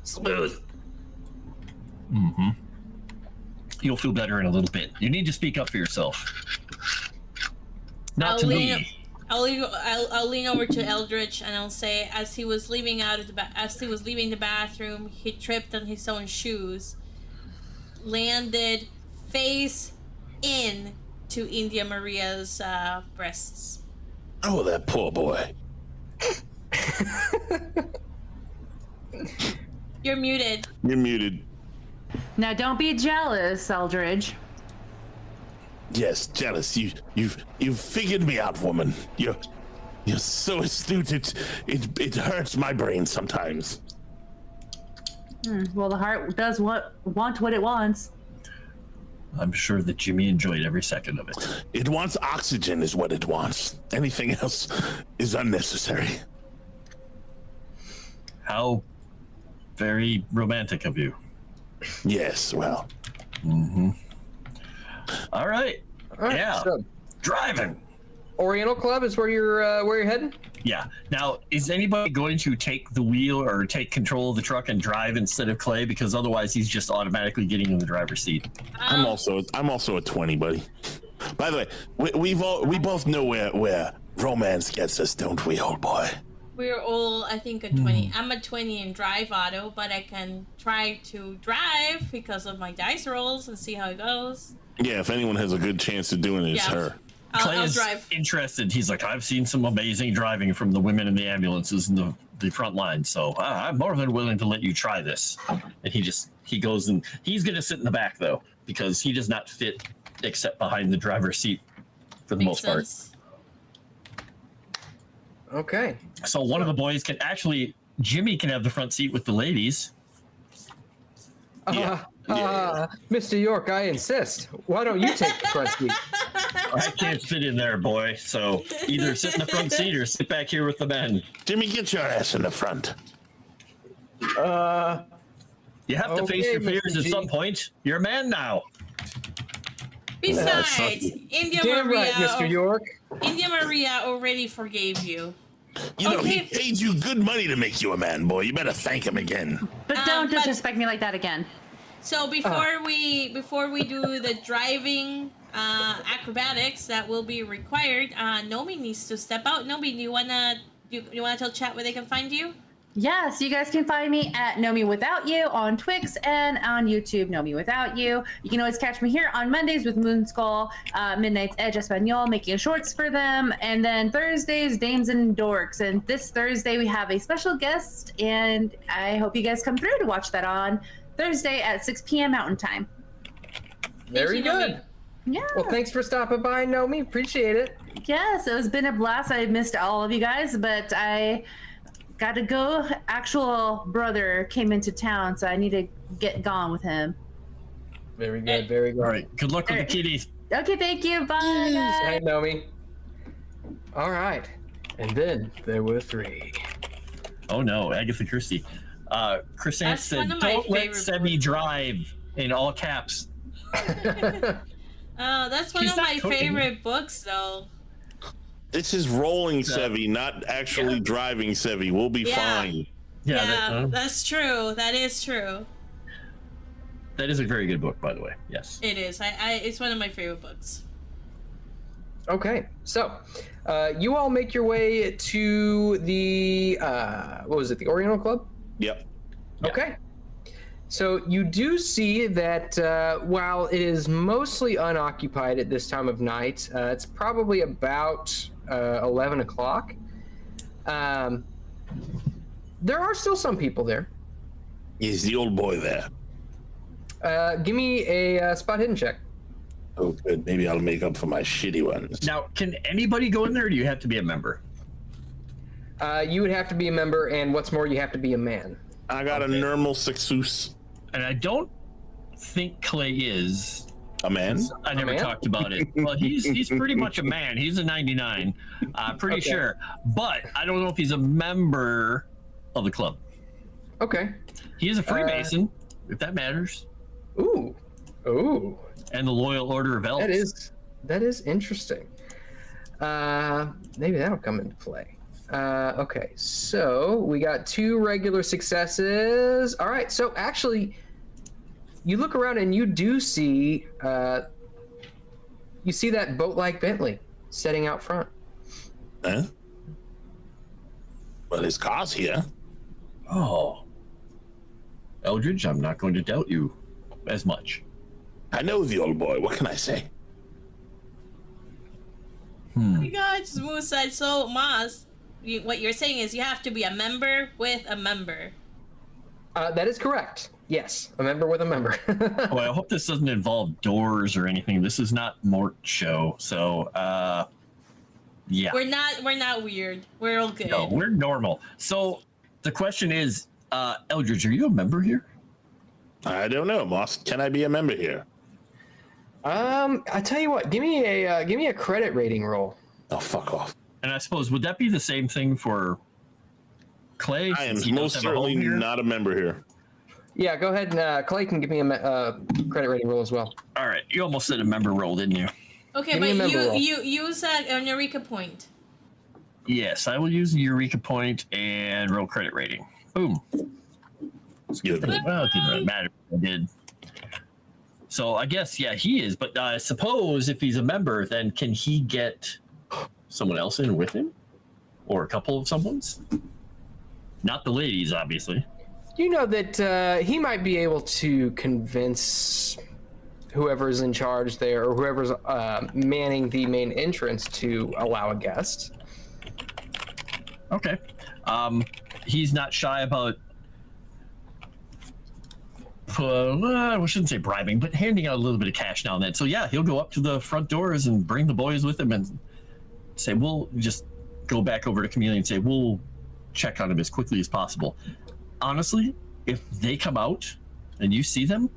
Smooth. Mm-hmm. You'll feel better in a little bit. You need to speak up for yourself. Not to me. I'll lean over to Eldritch and I'll say, as he was leaving the bathroom, he tripped on his own shoes, landed face in to India Maria's breasts. Oh, that poor boy. You're muted. You're muted. Now, don't be jealous, Eldridge. Yes, jealous. You've figured me out, woman. You're so astute. It hurts my brain sometimes. Well, the heart does want what it wants. I'm sure that Jimmy enjoyed every second of it. It wants oxygen, is what it wants. Anything else is unnecessary. How very romantic of you. Yes, well. Mm-hmm. All right. Yeah. So, driving. Oriental Club is where you're heading? Yeah. Now, is anybody going to take the wheel or take control of the truck and drive instead of Clay? Because otherwise, he's just automatically getting in the driver's seat. I'm also a 20, buddy. By the way, we both know where romance gets us, don't we, old boy? We're all, I think, a 20. I'm a 20 in drive auto, but I can try to drive because of my dice rolls and see how it goes. Yeah, if anyone has a good chance of doing it, it's her. Clay I'll is drive. interested. He's like, I've seen some amazing driving from the women in the ambulances in the front line, so I'm more than willing to let you try this. And he goes, and he's going to sit in the back, though, because he does not fit except behind the driver's seat for the Makes most part. sense. Okay. So one of the boys can actually, Jimmy can have the front seat with the ladies. Mr. York, I insist. Why don't you take the front seat? I can't fit in there, boy. So either sit in the front seat or sit back here with the men. Jimmy, get your ass in the front. You have to face Okay, your fears Mr. at G. some point. You're a man now. Besides, India Damn Maria, right, Mr. York. India Maria already forgave you. You know, he Okay. paid you good money to make you a man, boy. You better thank him again. But don't disrespect me like that again. So before we do the driving acrobatics that will be required, Nomi needs to step out. Nomi, do you wanna tell chat where they can find you? Yes, you guys can find me at Nomi Without You on Twix and on YouTube, Nomi Without You. You can always catch me here on Mondays with Moonskull, Midnight's Edge Espanol, making shorts for them, and then Thursdays, Dames and Dorks. And this Thursday we have a special guest, and I hope you guys come through to watch that on Thursday at 6 p.m. Mountain Time. Very Thank you, good. Nomi. Yeah. Well, thanks for stopping by, Nomi. Appreciate it. Yes, it's been a blast. I missed all of you guys, but I gotta go. Actual brother came into town, so I need to get gone with him. Very good. Very good. All right. Good luck with the kitties. Okay, thank you. Bye, All guys. right, Nomi. All right. And then there were three. Oh no, Agatha Christie. Chris Ant That's said, one of my "Don't let favorite Semi books." drive," in all caps. That's one She's of not my cooking. favorite books, though. This is rolling Sevi, not actually driving Sevi. We'll be Yeah. fine. Yeah, That's true. That is true. that is a very good book, by the way. Yes. It is. It's one of my favorite books. Okay, so you all make your way to the what was it? The Oriental Club. Yep. Yeah. Okay. So you do see that while it is mostly unoccupied at this time of night, it's probably about 11 o'clock. There are still some people there. Is the old boy there? Give me a spot hidden check. Oh, good. Maybe I'll make up for my shitty ones. Now, can anybody go in there, or do you have to be a member? You would have to be a member, and what's more, you have to be a man. I got a normal sixus. And I don't think Clay is. A man? I never man? talked about it. Well, he's pretty much a man. He's a 99, pretty Okay. sure. But I don't know if he's a member of the club. Okay. He is a Freemason, if that matters, Ooh. Ooh. and the Loyal Order of Elves. That is interesting. Maybe that'll come into play. Okay, so we got 2 regular successes. All right, so actually, you look around and you do see that boat-like Bentley setting out front. Huh? Well, his car's here. Oh, Eldritch, I'm not going to doubt you as much. I know the old boy. What can I say? Oh my God, smooth side. So, Maz, what you're saying is you have to be a member with a member. That is correct. Yes, a member with a member. Oh, I hope this doesn't involve doors or anything. This is not Mort show, so yeah. We're not weird. We're all good. No, we're normal. So the question is, Eldridge, are you a member here? I don't know, Moss. Can I be a member here? I tell you what, give me a credit rating roll. Oh, fuck off. And I suppose, would that be the same thing for Clay? I am since he does most have a home certainly here? not a member here. Yeah, go ahead and Clay can give me a credit rating roll as well. All right, you almost said a member role, didn't you? Okay, Give me a but member roll. you use a Eureka point. Yes, I will use the Eureka point and roll credit rating. Boom. Good. Well, it didn't really matter. I did. So I guess, yeah, he is. But I suppose if he's a member, then can he get someone else in with him? Or a couple of someone's? Not the ladies, obviously. You know that he might be able to convince whoever's in charge there or whoever's manning the main entrance to allow a guest. Okay. He's not shy about, I shouldn't say bribing, but handing out a little bit of cash now and then. So yeah, he'll go up to the front doors and bring the boys with him and say, we'll just go back over to Chameleon and say, we'll check on him as quickly as possible. Honestly, if they come out and you see them,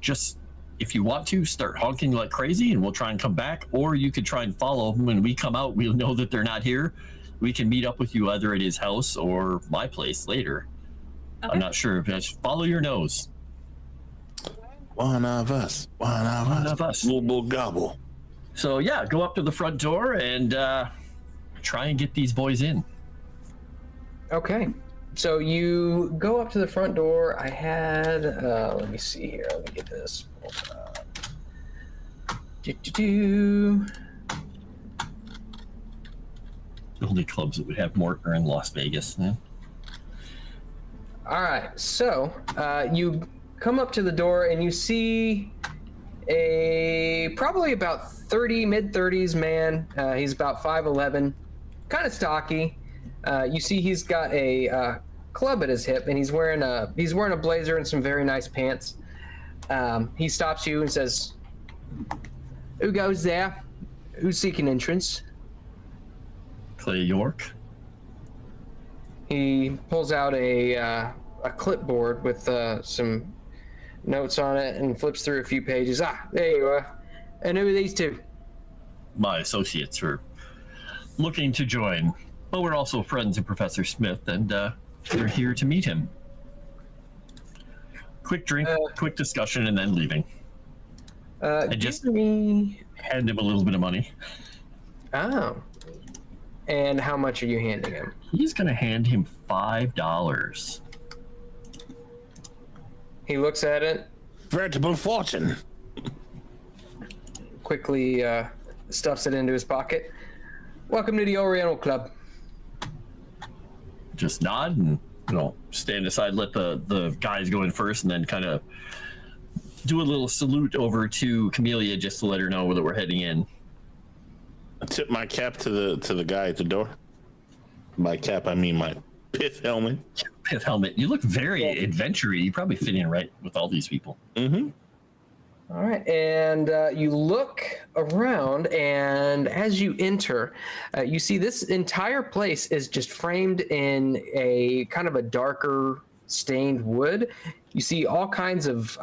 just, if you want to, start honking like crazy and we'll try and come back, or you could try and follow them. When we come out, we'll know that they're not here. We can meet up with you either at his house or my place later. Okay. I'm not sure if that's follow your nose. One of us. One of us. Gobble, gobble. So yeah, go up to the front door and try and get these boys in. Okay. So you go up to the front door. I had, let me see here. Let me get this. The only clubs that would have more are in Las Vegas. Yeah. All right. So you come up to the door and you see a probably about mid-30s man. He's about 5'11", kind of stocky. You see he's got a club at his hip, and he's wearing a blazer and some very nice pants. He stops you and says, "Who goes there? Who's seeking entrance?" Clay York. He pulls out a clipboard with some notes on it and flips through a few pages. There you are. And who are these two? My associates are looking to join, but we're also friends of Professor Smith, and we're here to meet him. Quick drink, quick discussion, and then leaving. And just hand him a little bit of money. Oh. And how much are you handing him? He's going to hand him $5. He looks at it. Veritable fortune. Quickly stuffs it into his pocket. Welcome to the Oriental Club. Just nod and, stand aside, let the guys go in first, and then kind of do a little salute over to Camellia just to let her know that we're heading in. I tip my cap to the guy at the door. By cap, I mean my pith helmet. Pith helmet. You look very adventure-y. You probably fit in right with all these people. Mm-hmm. All right, and you look around, and as you enter, you see this entire place is just framed in a kind of a darker stained wood. You see all kinds of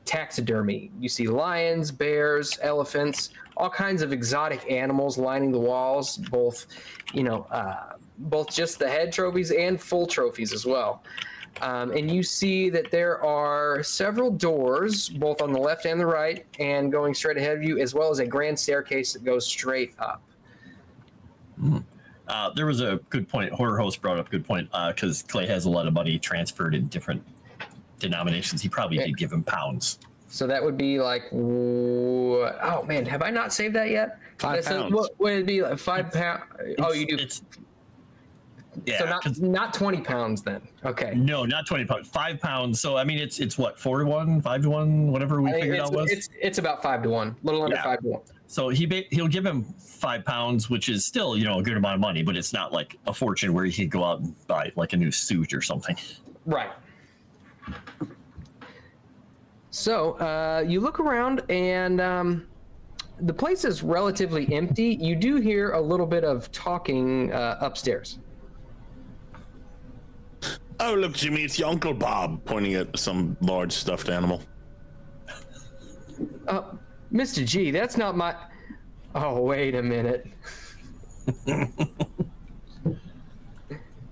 taxidermy. You see lions, bears, elephants, all kinds of exotic animals lining the walls, both just the head trophies and full trophies as well. And you see that there are several doors, both on the left and the right, and going straight ahead of you, as well as a grand staircase that goes straight up. There was a good point. Horror Host brought up a good point, because Clay has a lot of money transferred in different denominations. He probably did give him pounds. So that would be like, oh man, have I not saved that yet? £5. What would it be, like £5? Oh, you do. Yeah. So not 20 pounds then. Okay. No, not 20 pounds. 5 pounds. So I mean, it's what, 4 to 1, 5 to 1, whatever we figured out was. It's about 5 to 1, a little under 5 to 1. So he'll give him £5, which is still a good amount of money, but it's not like a fortune where he could go out and buy like a new suit or something. Right. So you look around, and the place is relatively empty. You do hear a little bit of talking upstairs. Oh, look, Jimmy, it's your Uncle Bob, pointing at some large stuffed animal. Mr. G, that's not my... Oh, wait a minute.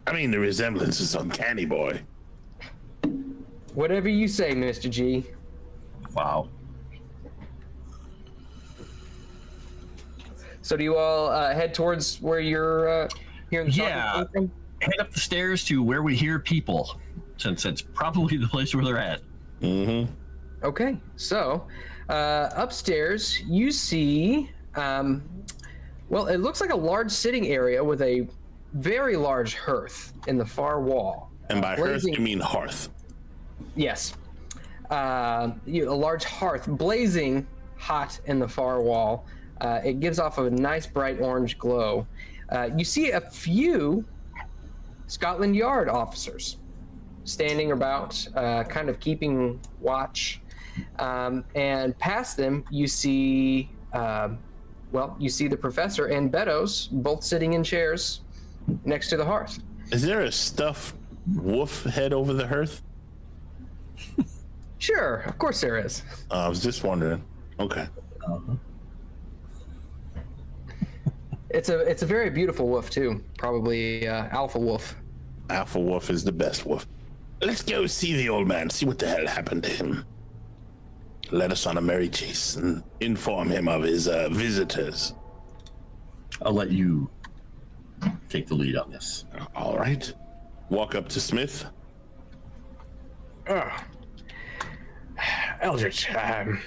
I mean, the resemblance is uncanny, boy. Whatever you say, Mr. G. Wow. So do you all head towards where you're hearing the talking from? Head up the stairs to where we hear people, since it's probably the place where they're at. Mm-hmm. Okay, so upstairs you see, well, it looks like a large sitting area with a very large hearth in the far wall. And by hearth, you mean hearth. Yes. A large hearth blazing hot in the far wall. It gives off a nice bright orange glow. You see a few Scotland Yard officers standing about, kind of keeping watch. And past them, you see, you see the professor and Beddoes both sitting in chairs next to the hearth. Is there a stuffed wolf head over the hearth? Sure, of course there is. I was just wondering. Okay. Uh-huh. It's a very beautiful wolf too. Probably alpha wolf. Alpha wolf is the best wolf. Let's go see the old man. See what the hell happened to him. led us on a merry chase and inform him of his visitors. I'll let you take the lead on this. All right. Walk up to Smith. Oh, Eldritch, I'm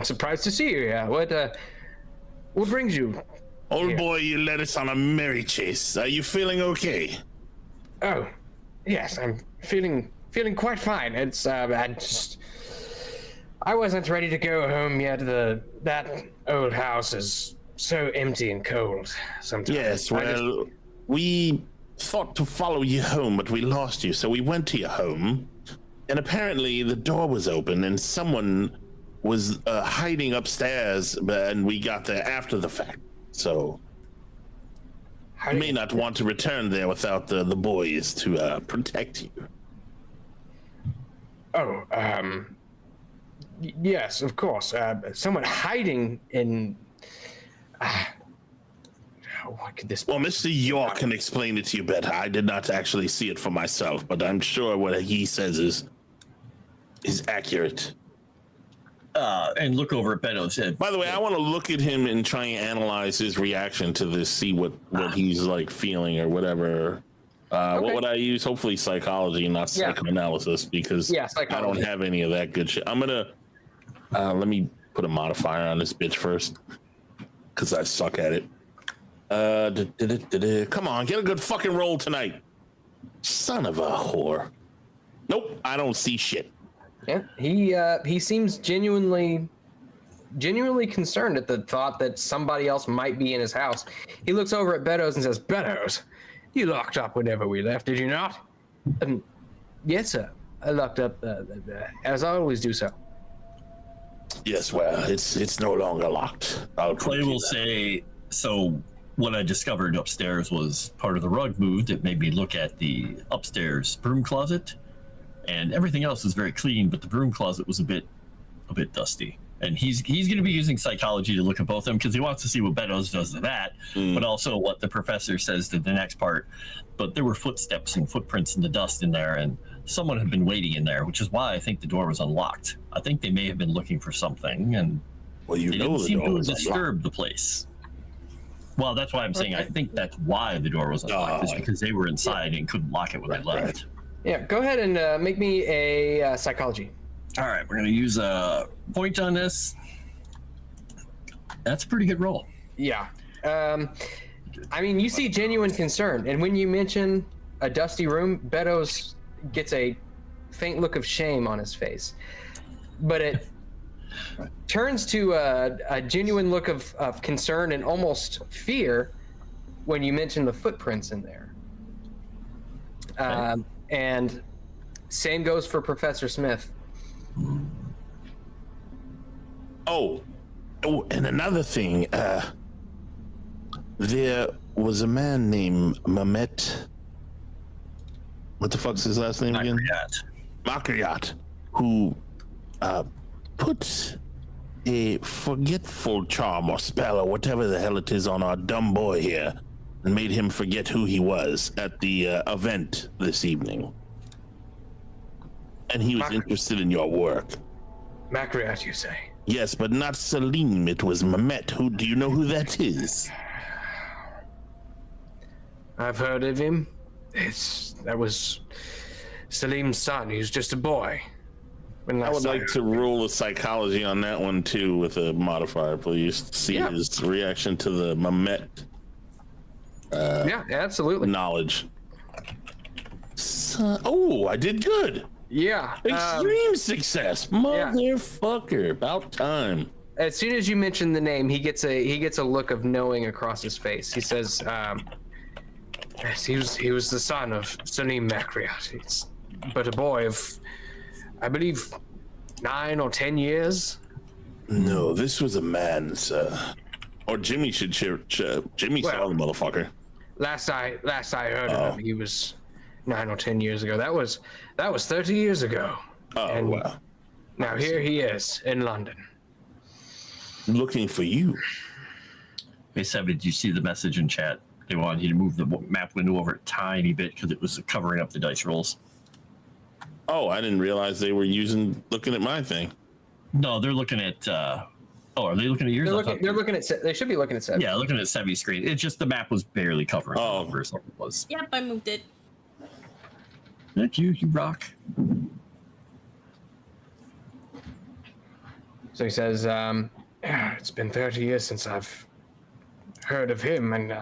surprised to see you here. What brings you? Old here? boy, you led us on a merry chase. Are you feeling okay? Oh, yes, I'm feeling quite fine. It's I wasn't ready to go home yet. That old house is so empty and cold sometimes. Yes, well, we thought to follow you home, but we lost you, so we went to your home, and apparently the door was open and someone was hiding upstairs, and we got there after the fact. So you may not want to return there without the boys to protect you. Oh, yes, of course. Someone hiding in. What could this be? Well, Mr. York can explain it to you better. I did not actually see it for myself, but I'm sure what he says is accurate. And look over at Beto's head. By the way, I want to look at him and try and analyze his reaction to this, see what he's like feeling or whatever. Okay. What would I use? Hopefully psychology, not psychoanalysis, because I don't have any of that good shit. I'm gonna let me put a modifier on this bitch first, because I suck at it. Come on, get a good fucking roll tonight. Son of a whore. Nope, I don't see shit. Yeah, he seems genuinely concerned at the thought that somebody else might be in his house. He looks over at Beddoes and says, "Beddoes, you locked up whenever we left, did you not?" Yes, sir. I locked up as I always do so. Yes, well, it's no longer locked. Clay will say, so what I discovered upstairs was part of the rug moved. It made me look at the upstairs broom closet, and everything else was very clean, but the broom closet was a bit dusty. And he's going to be using psychology to look at both of them because he wants to see what Beddoes does to that, but also what the professor says to the next part. But there were footsteps and footprints in the dust in there, and someone had been waiting in there, which is why I think the door was unlocked. I think they may have been looking for something, and well, they didn't seem to have disturbed the place. Well, that's why I'm saying I think that's why the door was unlocked, is because they were inside and couldn't lock it when they left. Right. Yeah, go ahead and make me a psychology. All right, we're going to use a point on this. That's a pretty good roll. Yeah. I mean, you see genuine concern, and when you mention a dusty room, Beddoes gets a faint look of shame on his face. But it turns to a genuine look of concern and almost fear when you mention the footprints in there. And same goes for Professor Smith. Oh, and another thing, there was a man named Mehmet. What the fuck's his last name again? Makriat, who put a forgetful charm or spell or whatever the hell it is on our dumb boy here and made him forget who he was at the event this evening. And he was interested in your work. Makriat, you say? Yes, but not Salim. It was Mehmet. Who do you know who that is? I've heard of him. That was Salim's son. He was just a boy. I would like to roll a psychology on that one too with a modifier, please. See his reaction to the Mehmet. Yeah, absolutely. Knowledge. Oh, I did good. Yeah. Extreme success, motherfucker! About time. As soon as you mention the name, he gets a look of knowing across his face. He says, "Yes, he was the son of Salim Makriat, but a boy of, I believe, 9 or 10 years." No, this was a man, sir. Or Jimmy should Jimmy saw the motherfucker. Last I heard of him, he was 9 or 10 years ago. That was 30 years ago. Oh, and wow. Now here he is in London. Looking for you. Hey, Seb, did you see the message in chat? They wanted you to move the map window over a tiny bit because it was covering up the dice rolls. Oh, I didn't realize they were looking at my thing. No, they're looking at. Are they looking at yours? They're looking at. They should be looking at Sevi. Yeah, looking at Sevi's screen. It's just the map was barely covering. Oh, it was. Yep, I moved it. Thank you. You rock. So he says, "It's been 30 years since I've heard of him, and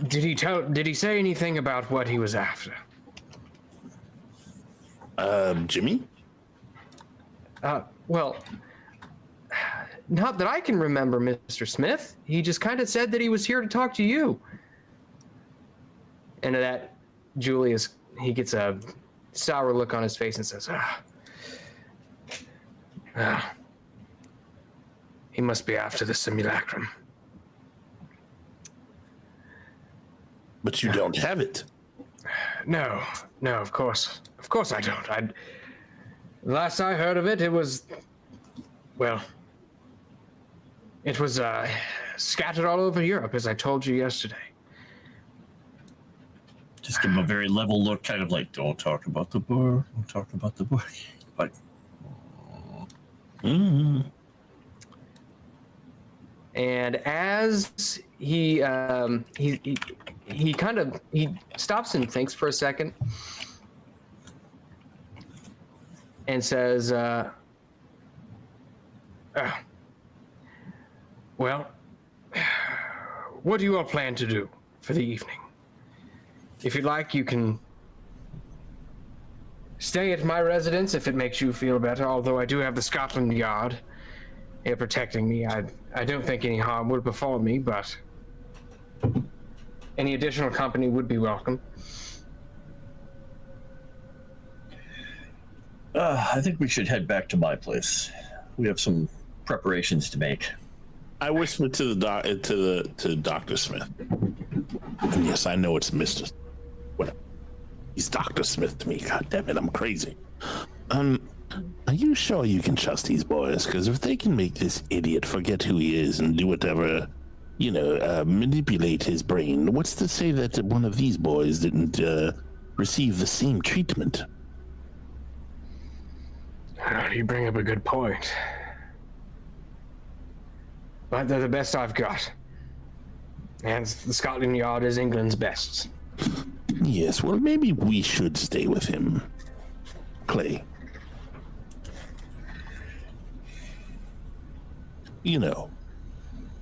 did he say anything about what he was after?" Jimmy? Well, not that I can remember, Mr. Smith. He just kind of said that he was here to talk to you. And at that, Julius, he gets a sour look on his face and says, he must be after the simulacrum. But you don't have it. No, of course I don't. Last I heard of it, it was scattered all over Europe, as I told you yesterday. Just give him a very level look, kind of like, don't talk about the bar, don't talk about the bar. But and as he stops and thinks for a second and says, well, what do you all plan to do for the evening? If you'd like, you can stay at my residence if it makes you feel better, although I do have the Scotland Yard here protecting me. I don't think any harm would befall me, but any additional company would be welcome. I think we should head back to my place. We have some preparations to make. I whispered to Dr. Smith. And yes, I know it's Mr. What? He's Dr. Smith to me. God damn it, I'm crazy. Are you sure you can trust these boys? Because if they can make this idiot forget who he is and do whatever, manipulate his brain, what's to say that one of these boys didn't receive the same treatment? You bring up a good point. But they're the best I've got. And the Scotland Yard is England's best. Yes, well, maybe we should stay with him. Clay.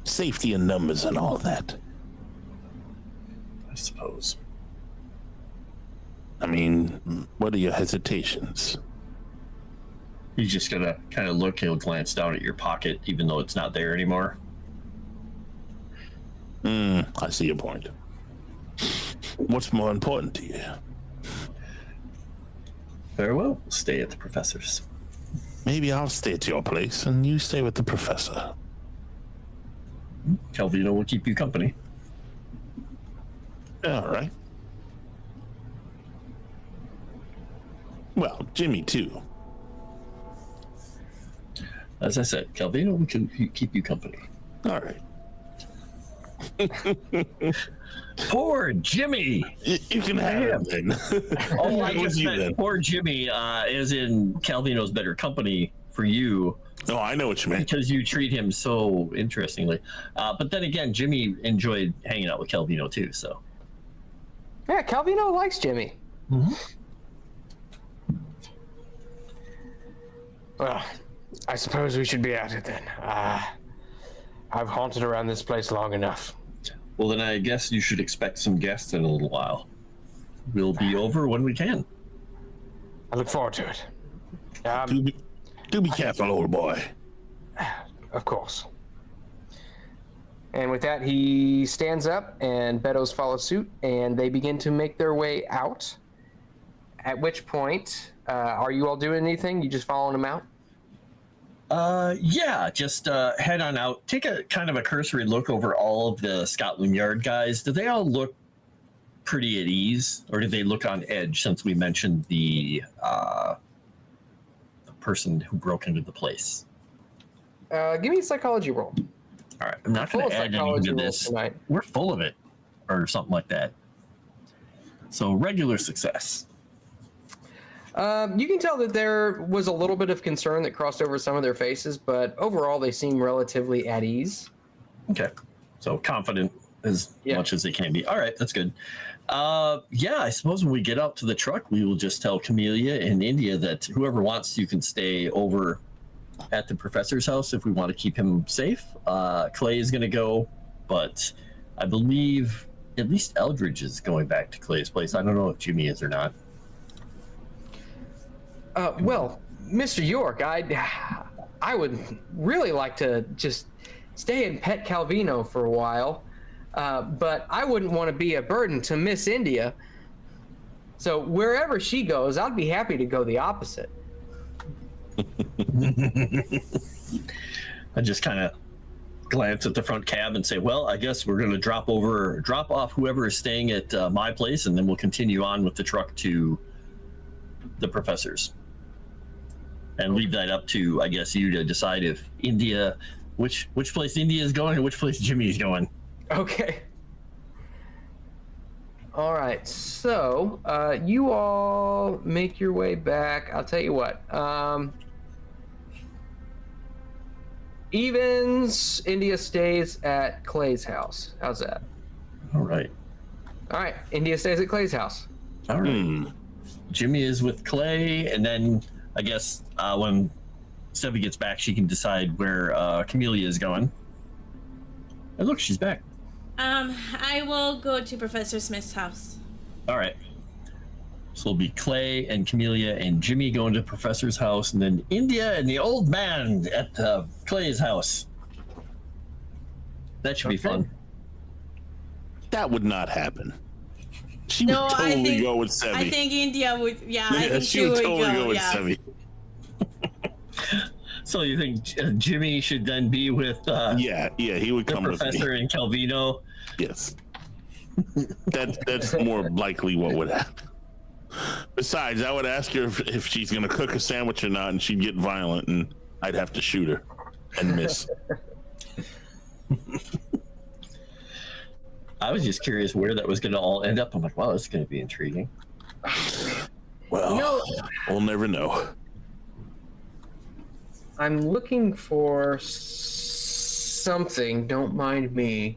Safety in numbers and all that. I suppose. I mean, what are your hesitations? He's just gonna kind of look, he'll glance down at your pocket, even though it's not there anymore. I see your point. What's more important to you? Very well, we'll stay at the professor's. Maybe I'll stay at your place and you stay with the professor. Calvino will keep you company. All right. Well, Jimmy too. As I said, Calvino will keep you company. All right. Poor Jimmy. You can have him then. Oh, I just meant poor Jimmy, as in Calvino's better company for you. Oh, I know what you meant. Because you treat him so interestingly. But then again, Jimmy enjoyed hanging out with Calvino too, so. Yeah, Calvino likes Jimmy. Mm-hmm. Well, I suppose we should be at it then. I've haunted around this place long enough. Well, then I guess you should expect some guests in a little while. We'll be over when we can. I look forward to it. Do be careful, old boy. Of course. And with that, he stands up, and Beddoes follow suit, and they begin to make their way out. At which point, are you all doing anything? You just following them out? Yeah, just head on out. Take a kind of a cursory look over all of the Scotland Yard guys. Do they all look pretty at ease, or do they look on edge? Since we mentioned the person who broke into the place. Give me a psychology roll. All right, I'm not going to add anything to this. Tonight. We're full of it, or something like that. So regular success. You can tell that there was a little bit of concern that crossed over some of their faces, but overall they seem relatively at ease. Okay. So confident as much as they can be. All right, that's good. Yeah, I suppose when we get out to the truck, we will just tell Camellia and India that whoever wants to can stay over at the professor's house if we want to keep him safe. Clay is going to go, but I believe at least Eldritch is going back to Clay's place. I don't know if Jimmy is or not. Well, Mr. York, I would really like to just stay in Pet Calvino for a while, but I wouldn't want to be a burden to Miss India. So wherever she goes, I'd be happy to go the opposite. I just kind of glance at the front cab and say, well, I guess we're going to drop off whoever is staying at my place, and then we'll continue on with the truck to the professor's. And leave that up to, I guess, you to decide if India, which place India is going and which place Jimmy is going. Okay. All right. So you all make your way back. I'll tell you what. Evans, India stays at Clay's house. How's that? All right. All right. India stays at Clay's house. All right. Jimmy is with Clay, and then I guess when Sevi gets back, she can decide where Camellia is going. And look, she's back. I will go to Professor Smith's house. All right. So it'll be Clay and Camellia and Jimmy going to Professor's house, and then India and the old man at Clay's house. That should be fun. That would not happen. She would totally go with Sevi. I think India would. Yeah, I think she would totally go with yeah. Sevi. So you think Jimmy should then be with? He would come with Professor me. and Calvino. Yes, that's more likely what would happen. Besides, I would ask her if she's going to cook a sandwich or not, and she'd get violent, and I'd have to shoot her and miss. I was just curious where that was going to all end up. I'm like, wow, this is going to be intriguing. Well, we'll never know. I'm looking for something. Don't mind me.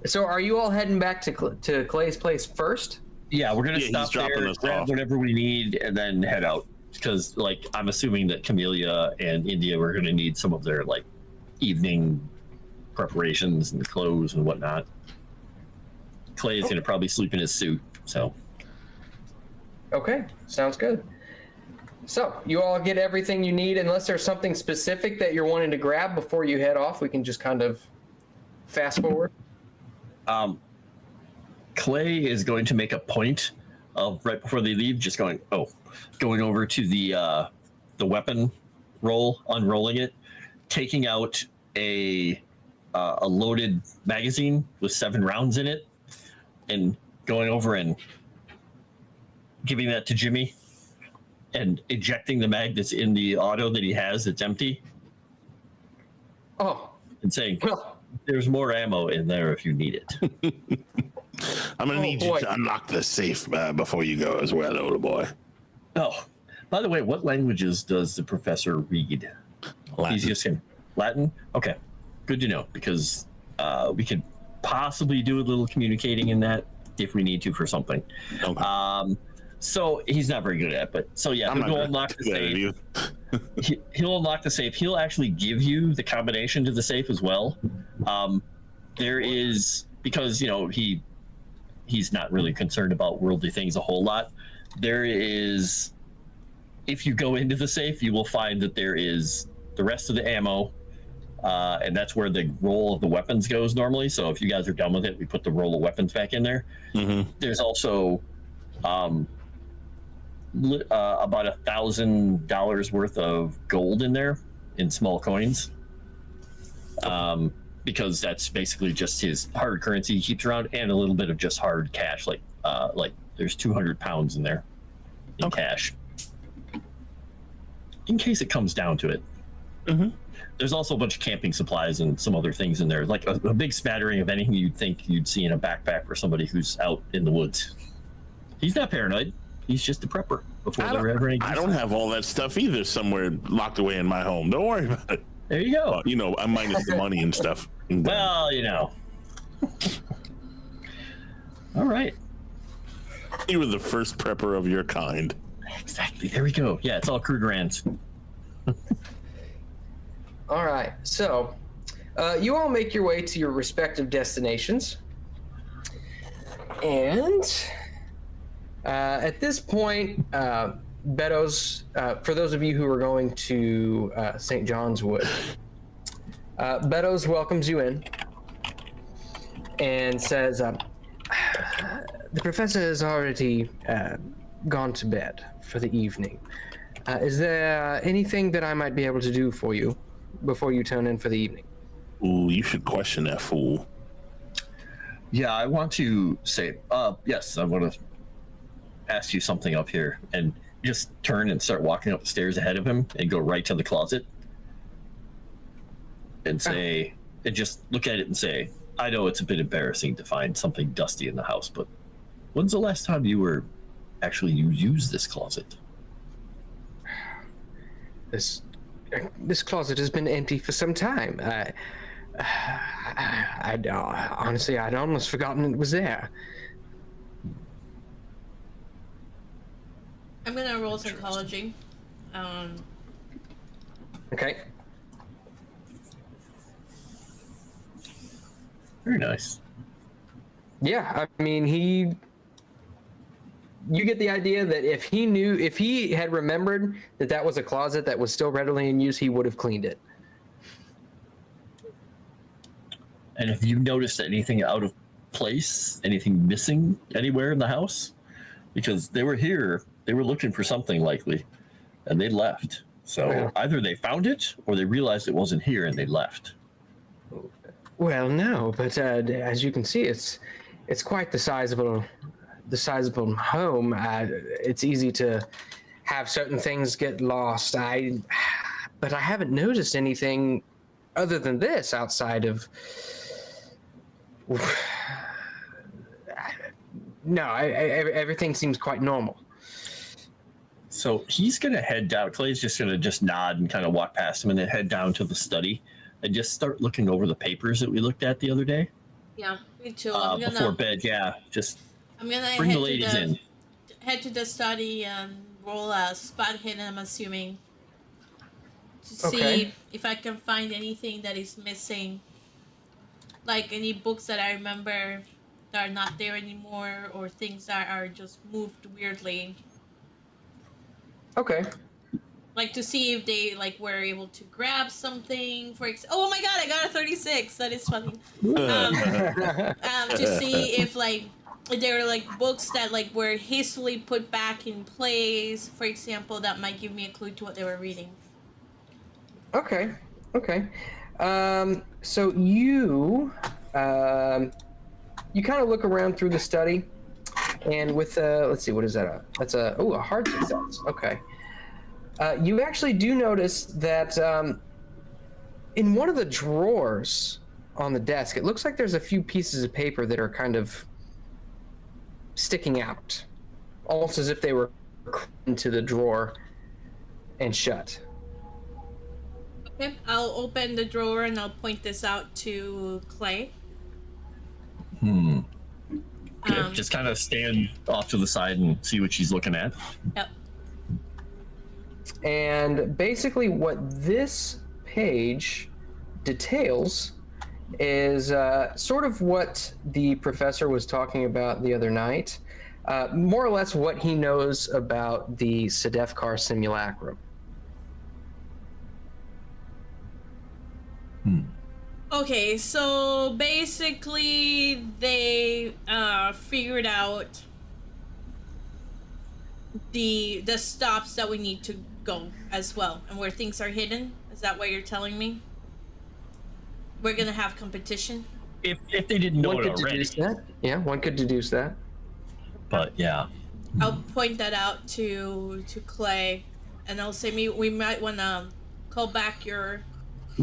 So are you all heading back to Clay's place first? Yeah, we're going to stop there, grab off. whatever we need, and then head out. Because, like, I'm assuming that Camellia and India were going to need some of their, like, evening preparations and clothes and whatnot. Clay is going to probably sleep in his suit, so. Okay, sounds good. So you all get everything you need, unless there's something specific that you're wanting to grab before you head off. We can just kind of fast forward. Clay is going to make a point of right before they leave, just going over to the weapon roll, unrolling it, taking out a loaded magazine with 7 rounds in it, and going over and giving that to Jimmy, and ejecting the mag that's in the auto that he has that's empty. Oh, and saying, well, there's more ammo in there if you need it. I'm going to need you to unlock the safe before you go as well, old boy. Oh, by the way, what languages does the professor read? Latin. He's just him. Latin? Okay. Good to know, because we could possibly do a little communicating in that if we need to for something. Okay. So he's not very good at it, but so yeah, he'll go unlock the safe. He'll unlock the safe. He'll actually give you the combination to the safe as well. There is, because, you know, he's not really concerned about worldly things a whole lot. There is, if you go into the safe, you will find that there is the rest of the ammo, and that's where the roll of the weapons goes normally. So if you guys are done with it, we put the roll of weapons back in there. Mm-hmm. There's also about $1,000 worth of gold in there in small coins, because that's basically just his hard currency he keeps around, and a little bit of just hard cash, like there's 200 pounds in there in cash, in case it comes down to it. There's also a bunch of camping supplies and some other things in there, like a big smattering of anything you'd think you'd see in a backpack for somebody who's out in the woods. He's not paranoid. He's just a prepper before there were ever any. I don't have all that stuff either somewhere locked away in my home. Don't worry about it. There you go. You know, I'm minus the money and stuff. Well, you know. All right. You were the first prepper of your kind. Exactly. There we go. Yeah, it's all Krugerrands. All right, so you all make your way to your respective destinations, and at this point, Beddoes, for those of you who are going to St. John's Wood, Beddoes welcomes you in and says, the professor has already gone to bed for the evening. Is there anything that I might be able to do for you before you turn in for the evening? Ooh, you should question that fool. Yeah, I want to say, yes, I want to ask you something up here, and just turn and start walking up the stairs ahead of him and go right to the closet and say, and just look at it and say, I know it's a bit embarrassing to find something dusty in the house, but when's the last time you used this closet? This closet has been empty for some time. Honestly, I'd almost forgotten it was there. I'm gonna roll psychology. Okay. Very nice. Yeah, I mean, you get the idea that if he had remembered that that was a closet that was still readily in use, he would have cleaned it. And if you noticed anything out of place, anything missing anywhere in the house, because they were here, they were looking for something likely, and they left. So either they found it or they realized it wasn't here and they left. Well, no, but as you can see, it's quite the sizable home. It's easy to have certain things get lost. But I haven't noticed anything other than this outside of. No, everything seems quite normal. So he's gonna head down. Clay's just gonna nod and kind of walk past him and then head down to the study and just start looking over the papers that we looked at the other day. Yeah, me too. Before bed, yeah. I'm gonna bring the ladies in. Head to the study and roll a spot hidden, I'm assuming, to see if I can find anything that is missing. Like any books that I remember that are not there anymore, or things that are just moved weirdly. Okay. Like to see if they were able to grab something. Oh my god, I got a 36. That is funny. To see if there were books that were hastily put back in place, for example, that might give me a clue to what they were reading. Okay. So you kind of look around through the study, and with let's see, what is that? That's a hard success. Okay. You actually do notice that in one of the drawers on the desk, it looks like there's a few pieces of paper that are kind of sticking out, almost as if they were into the drawer and shut. Okay, I'll open the drawer and I'll point this out to Clay. Okay, just kind of stand off to the side and see what she's looking at. Yep. And basically what this page details is sort of what the professor was talking about the other night, more or less what he knows about the Sedefkar simulacrum. Okay, so basically they figured out the stops that we need to go as well, and where things are hidden. Is that what you're telling me? We're gonna have competition? If they didn't know it already. Yeah, one could deduce that. But yeah. I'll point that out to Clay, and I'll say we might wanna call back your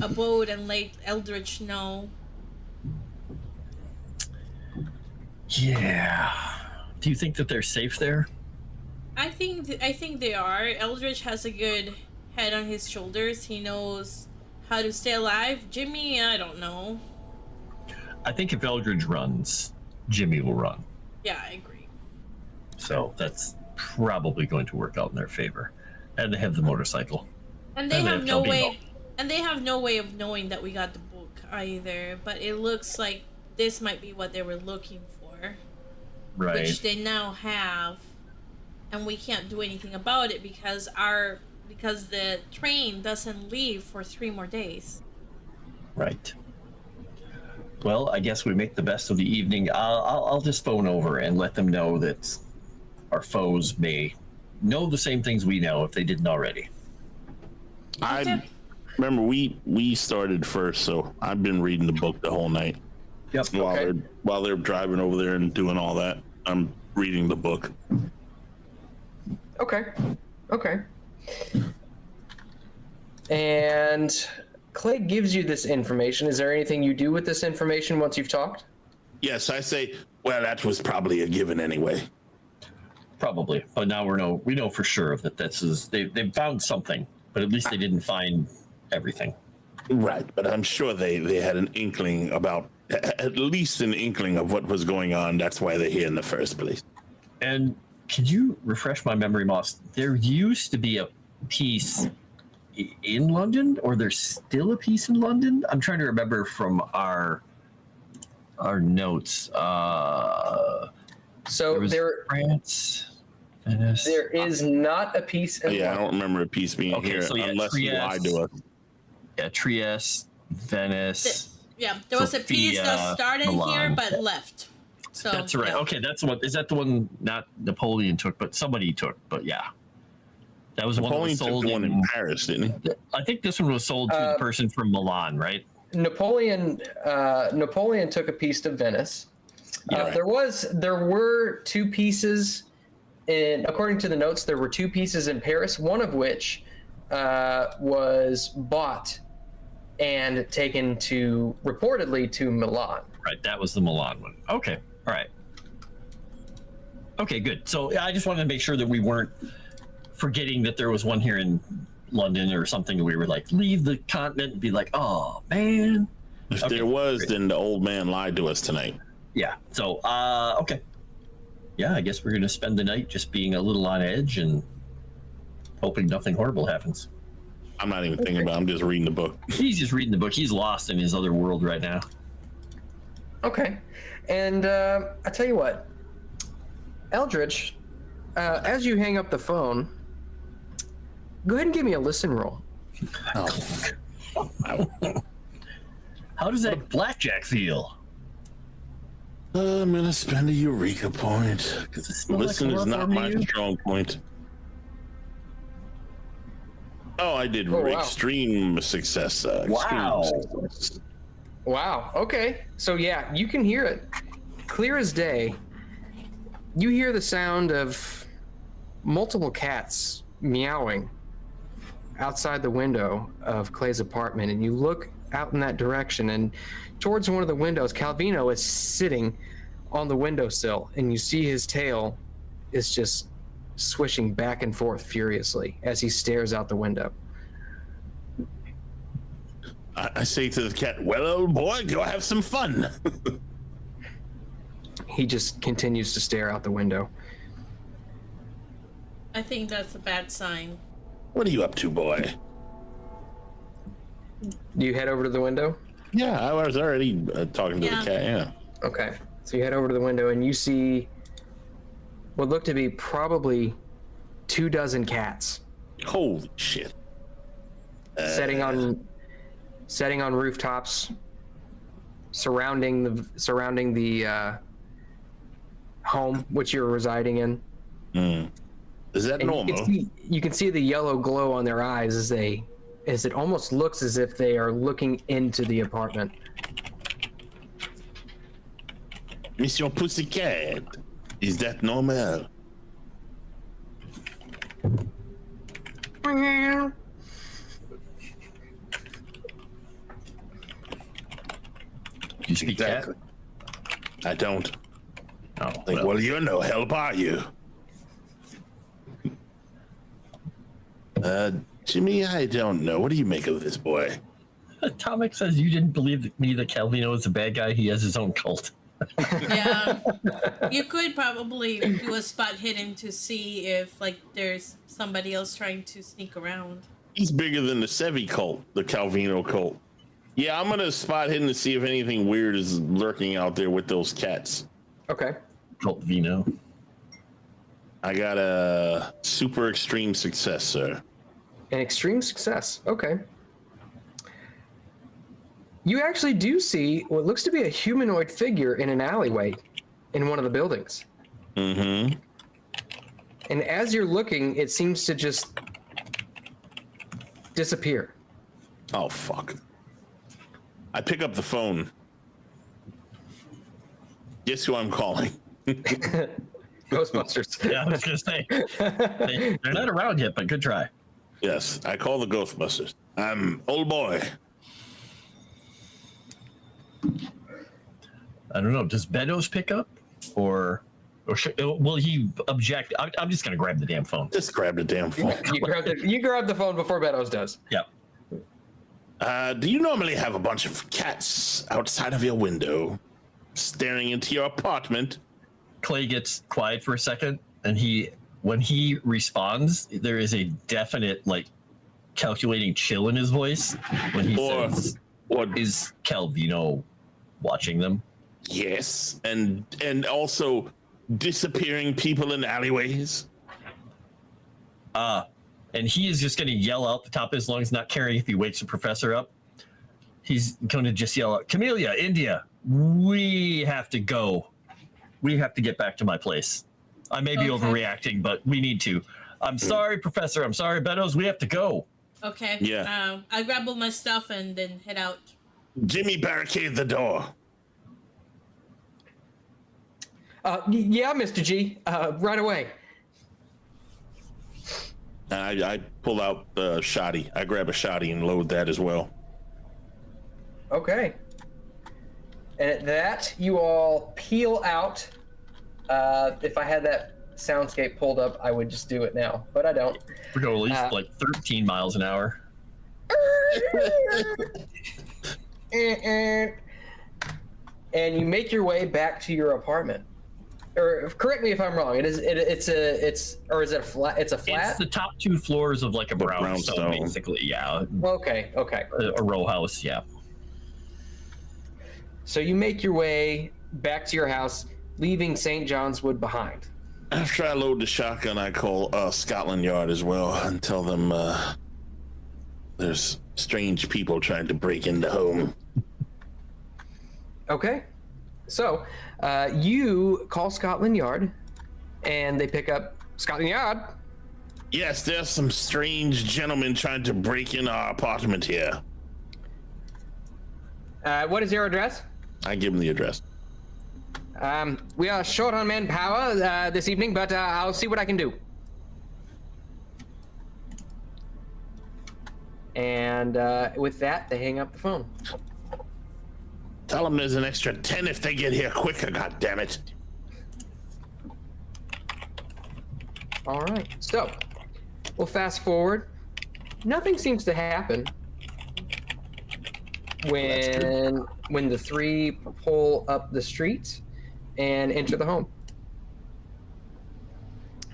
abode and let Eldritch know. Yeah. Do you think that they're safe there? I think they are. Eldritch has a good head on his shoulders. He knows how to stay alive. Jimmy, I don't know. I think if Eldridge runs, Jimmy will run. Yeah, I agree. So that's probably going to work out in their favor. And they have the motorcycle. And they have no Toby way Hall. and they have no way of knowing that we got the book either, but it looks like this might be what they were looking for. Right. Which they now have. And we can't do anything about it because the train doesn't leave for 3 more days. Right. Well, I guess we make the best of the evening. I'll just phone over and let them know that our foes may know the same things we know if they didn't already. I remember we started first, so I've been reading the book the whole night. Yep. While they're driving over there and doing all that, I'm reading the book. Okay. And Clay gives you this information. Is there anything you do with this information once you've talked? Yes, I say, well, that was probably a given anyway. Probably, but now we know for sure that they found something, but at least they didn't find everything. Right, but I'm sure they had an inkling about, at least an inkling of what was going on. That's why they're here in the first place. And can you refresh my memory, Moss? There used to be a piece in London, or there's still a piece in London? I'm trying to remember from our notes. So there France, Venice. there is not a piece in Yeah, I don't remember a piece being here unless you lied to us. Yeah, Trieste, Venice. There was a piece that Sophia, started Milan. here but left. So That's right. yeah. Okay, that's the one. Is that the one not Napoleon took, but somebody took? But yeah, that was the one that Napoleon was took sold the one in Paris, didn't he? I think this one was sold to the person from Milan, right? Napoleon took a piece to Venice. Yeah. There were 2 pieces according to the notes, there were 2 pieces in Paris, one of which was bought and taken reportedly to Milan. Right, that was the Milan one. Okay, all right. Okay, good. So I just wanted to make sure that we weren't forgetting that there was one here in London or something. We were like, leave the continent and be like, oh, man. If there was, then the old man lied to us tonight. Yeah, so, okay. Yeah, I guess we're going to spend the night just being a little on edge and hoping nothing horrible happens. I'm not even thinking about it. I'm just reading the book. He's just reading the book. He's lost in his other world right now. Okay. And I tell you what, Eldritch, as you hang up the phone, go ahead and give me a listen roll. Oh. How does that blackjack feel? I'm going to spend a Eureka point, because listen is not my strong point. Oh, I did extreme success. Wow. Extreme success. Wow. Okay. So yeah, you can hear it clear as day. You hear the sound of multiple cats meowing outside the window of Clay's apartment, and you look out in that direction, and towards one of the windows, Calvino is sitting on the windowsill, and you see his tail is just swishing back and forth furiously as he stares out the window. I say to the cat, well, old boy, go have some fun. He just continues to stare out the window. I think that's a bad sign. What are you up to, boy? Do you head over to the window? Yeah, I was already talking to the cat, yeah. Okay. So you head over to the window and you see what look to be probably 24 cats Holy shit. setting on rooftops, surrounding the home which you're residing in. Is that And normal? you can see the yellow glow on their eyes as it almost looks as if they are looking into the apartment. Monsieur Pussycat, is that normal? speak Exactly. I don't. cat? Oh, Well, you're no help, are you? Jimmy, I don't know. What do you make of this boy? Atomic says you didn't believe me that Calvino is a bad guy. He has his own cult. Yeah, you could probably do a spot hidden to see if like there's somebody else trying to sneak around. He's bigger than the Sevi cult, the Calvino cult. Yeah, I'm gonna spot hidden to see if anything weird is lurking out there with those cats. Okay. Cult Vino. I got a super extreme success, sir. An extreme success. Okay. You actually do see what looks to be a humanoid figure in an alleyway in one of the buildings. Mm-hmm. And as you're looking, it seems to just disappear. Oh, fuck. I pick up the phone. Guess who I'm calling? Ghostbusters. Yeah, I was gonna say they're not around yet, but good try. Yes, I call the Ghostbusters. I'm old boy. I don't know. Does Bedos pick up, or will he object? I'm just gonna grab the damn phone. Just grab the damn phone. You grab the phone before Bedos does. Yep. Do you normally have a bunch of cats outside of your window, staring into your apartment? Clay gets quiet for a second, and when he responds, there is a definite like calculating chill in his voice when he says, "Is Calvino watching them?" Yes, and also disappearing people in alleyways. And he is just going to yell out the top of his lungs, not caring if he wakes the professor up. He's going to just yell out, "Camellia, India, we have to go. We have to get back to my place. I may be overreacting, but we need to. I'm sorry, Professor. I'm sorry, Bedos. We have to go." Okay. Yeah. I grab all my stuff and then head out. Jimmy, barricade the door. Yeah, Mr. G. Right away. I pull out the shoddy. I grab a shoddy and load that as well. Okay. And at that, you all peel out. If I had that soundscape pulled up, I would just do it now, but I don't. We're going at least like 13 miles an hour. And you make your way back to your apartment. Or correct me if I'm wrong. It's a flat? It's a flat. It's the top two floors of like a brownstone, brownstone. basically. Yeah. Okay. A row house. Yeah. So you make your way back to your house, leaving St. John's Wood behind. After I load the shotgun, I call Scotland Yard as well and tell them there's strange people trying to break into home. Okay. So you call Scotland Yard, and they pick up Scotland Yard. Yes, there's some strange gentlemen trying to break in our apartment here. What is your address? I give them the address. We are short on manpower this evening, but I'll see what I can do. And with that, they hang up the phone. Tell them there's an extra 10 if they get here quicker, goddammit. All right, so we'll fast forward. Nothing seems to happen when the three pull up the street and enter the home.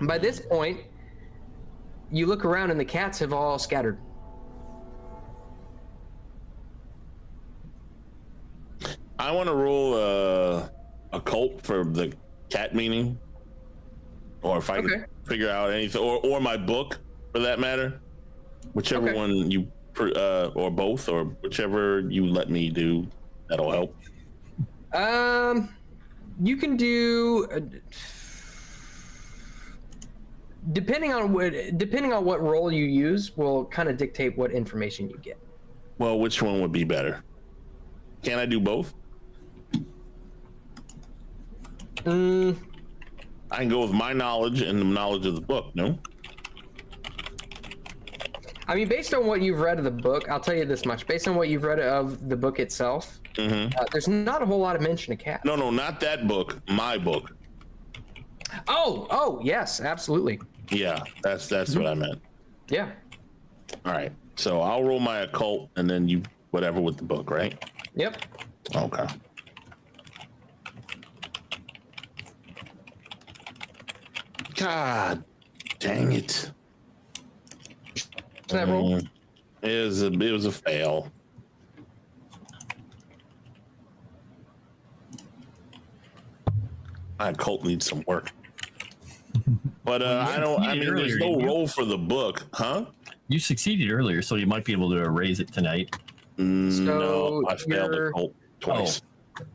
By this point, you look around and the cats have all scattered. I want to roll a cult for the cat meaning, or if I can figure out anything, or my book for that matter, whichever one you or both, or whichever you let me do, that'll help. You can do depending on what role you use will kind of dictate what information you get. Well, which one would be better? Can I do both? I can go with my knowledge and the knowledge of the book, no? I mean, based on what you've read of the book, I'll tell you this much. Based on what you've read of the book itself, There's not a whole lot of mention of cats. No, not that book. My book. Oh, yes, absolutely. Yeah, that's what I meant. Yeah. All right. So I'll roll my occult, and then you whatever with the book, right? Yep. Okay. God dang it. That roll? It was a fail. My occult needs some work. But there's no roll for the book, huh? You succeeded earlier, so you might be able to erase it tonight. No, I failed occult twice.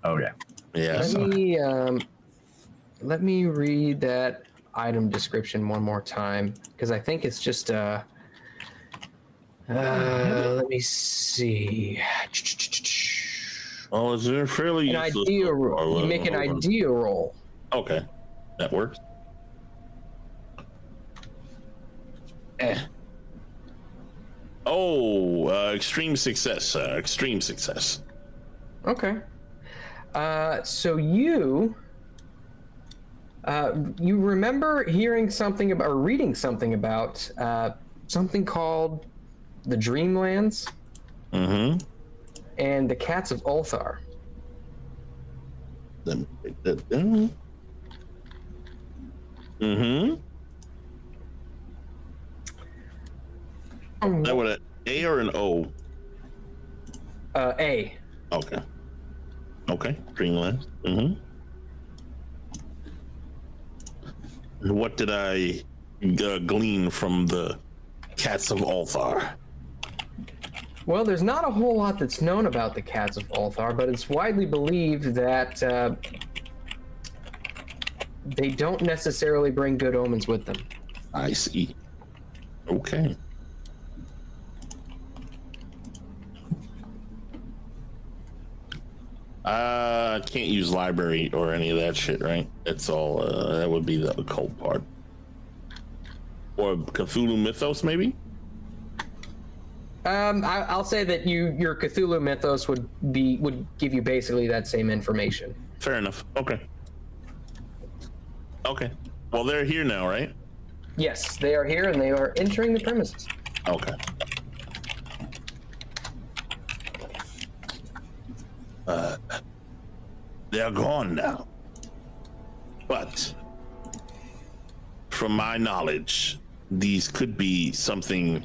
Oh yeah. Yeah. Let me read that item description one more time, because I think it's just let me see. Oh, is there fairly An idea roll. You make an idea roll. Okay, that works. Extreme success. Extreme success. Okay. So you remember hearing something about, or reading something about, something called the Dreamlands? Mm-hmm. And the Cats of Ulthar. Mm-hmm. That would an A or an O? A. Okay. Dreamland. Mm-hmm. And what did I glean from the Cats of Ulthar? Well, there's not a whole lot that's known about the Cats of Ulthar, but it's widely believed that they don't necessarily bring good omens with them. I see. Okay. Can't use library or any of that shit, right? It's all that would be the occult part. Or Cthulhu mythos, maybe? I'll say that your Cthulhu mythos would give you basically that same information. Fair enough. Okay. Well, they're here now, right? Yes, they are here and they are entering the premises. Okay. They are gone now. But from my knowledge, these could be something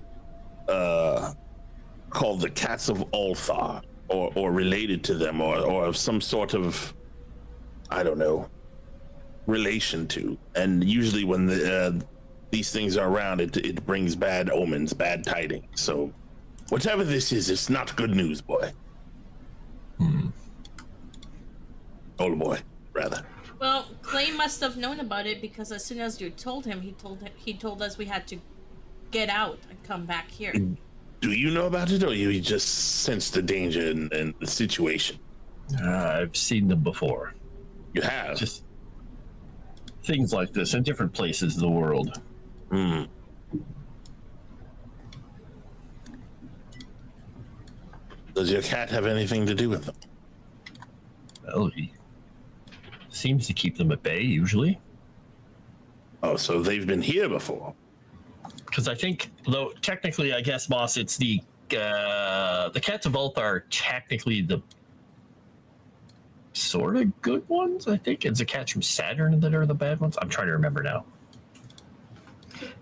called the Cats of Ulthar, or related to them, or of some sort of, I don't know, relation to. And usually when these things are around, it brings bad omens, bad tidings. So whatever this is, it's not good news, boy. Old boy, rather. Well, Clay must have known about it, because as soon as you told him, he told us we had to get out and come back here. Do you know about it, or you just sense the danger and the situation? I've seen them before. You have? Just things like this in different places of the world. Does your cat have anything to do with them? Well, he seems to keep them at bay usually. Oh, so they've been here before. Because I think, though technically, I guess, boss, it's the Cats of Ulthar are technically the sort of good ones. I think it's the cats from Saturn that are the bad ones. I'm trying to remember now.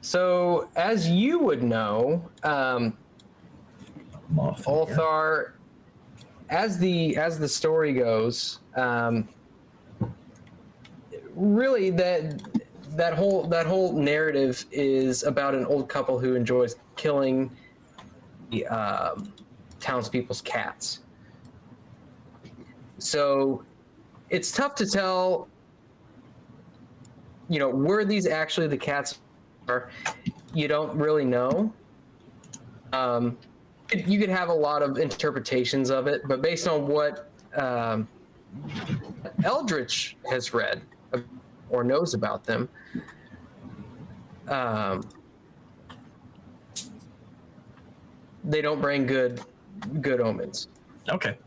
So, as you would know, Ulthar, as the story goes, really that whole narrative is about an old couple who enjoys killing the townspeople's cats. So it's tough to tell, were these actually the cats? You don't really know. You could have a lot of interpretations of it, but based on what Eldritch has read or knows about them, they don't bring good omens. Okay.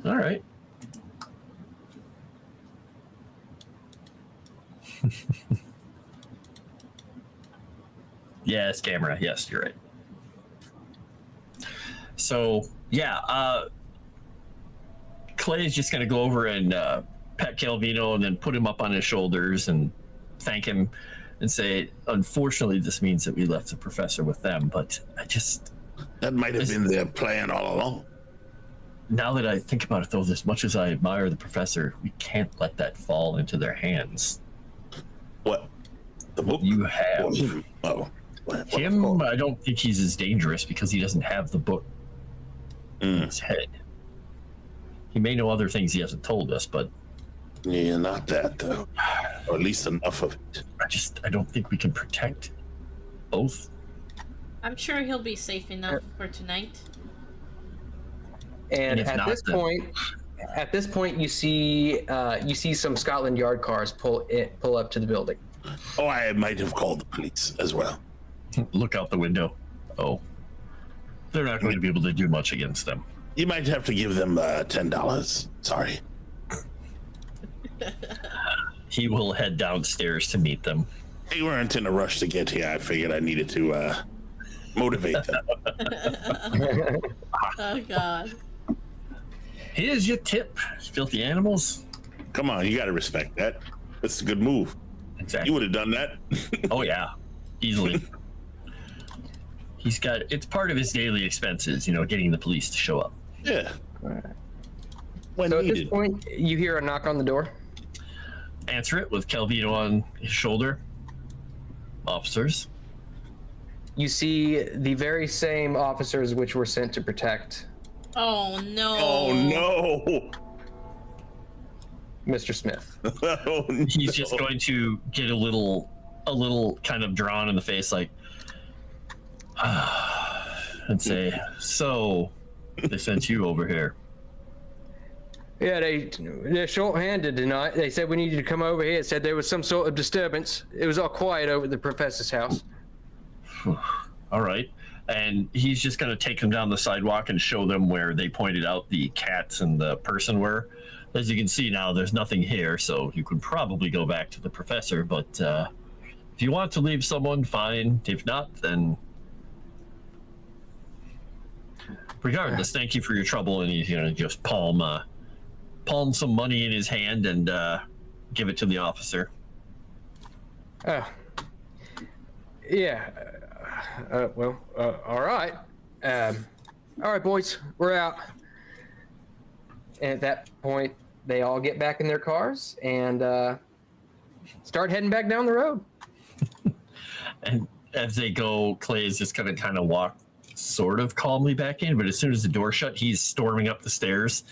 All right. Yes, camera. Yes, you're right. So, yeah, Clay is just going to go over and pet Calvino and then put him up on his shoulders and thank him and say, unfortunately, this means that we left the professor with them, but That might have been their plan all along. now that I think about it, though, as much as I admire the professor, we can't let that fall into their hands. What? The book? You have. Oh. Him, I don't think he's as dangerous because he doesn't have the book in his head. He may know other things he hasn't told us, but Yeah, not that though. Or at least enough of it. I don't think we can protect both. I'm sure he'll be safe enough for tonight. And if at not, this then- point, you see some Scotland Yard cars pull up to the building. Oh, I might have called the police as well. Look out the window. Oh. They're not going to be able to do much against them. You might have to give them $10. Sorry. He will head downstairs to meet them. They weren't in a rush to get here. I figured I needed to motivate them. Oh God. Here's your tip, filthy animals. Come on, you got to respect that. That's a good move. Exactly. You would have done that. Oh, yeah. Easily. It's part of his daily expenses, getting the police to show up. Yeah. When So at this needed. point, you hear a knock on the door. Answer it with Calvino on his shoulder. Officers. You see the very same officers which were sent to protect Oh no. Oh no. Mr. Smith. Oh, no. He's just going to get a little kind of drawn in the face, like, and say, so they sent you over here. Yeah, they're short-handed tonight. They said we needed to come over here. Said there was some sort of disturbance. It was all quiet over at the professor's house. All right. And he's just going to take them down the sidewalk and show them where they pointed out the cats and the person were. As you can see now, there's nothing here, so you could probably go back to the professor. But if you want to leave someone, fine. If not, then regardless, thank you for your trouble. And he's going to just palm some money in his hand and give it to the officer. Yeah. All right. All right, boys, we're out. And at that point, they all get back in their cars and start heading back down the road. And as they go, Clay is just going to kind of walk sort of calmly back in, but as soon as the door shut, he's storming up the stairs.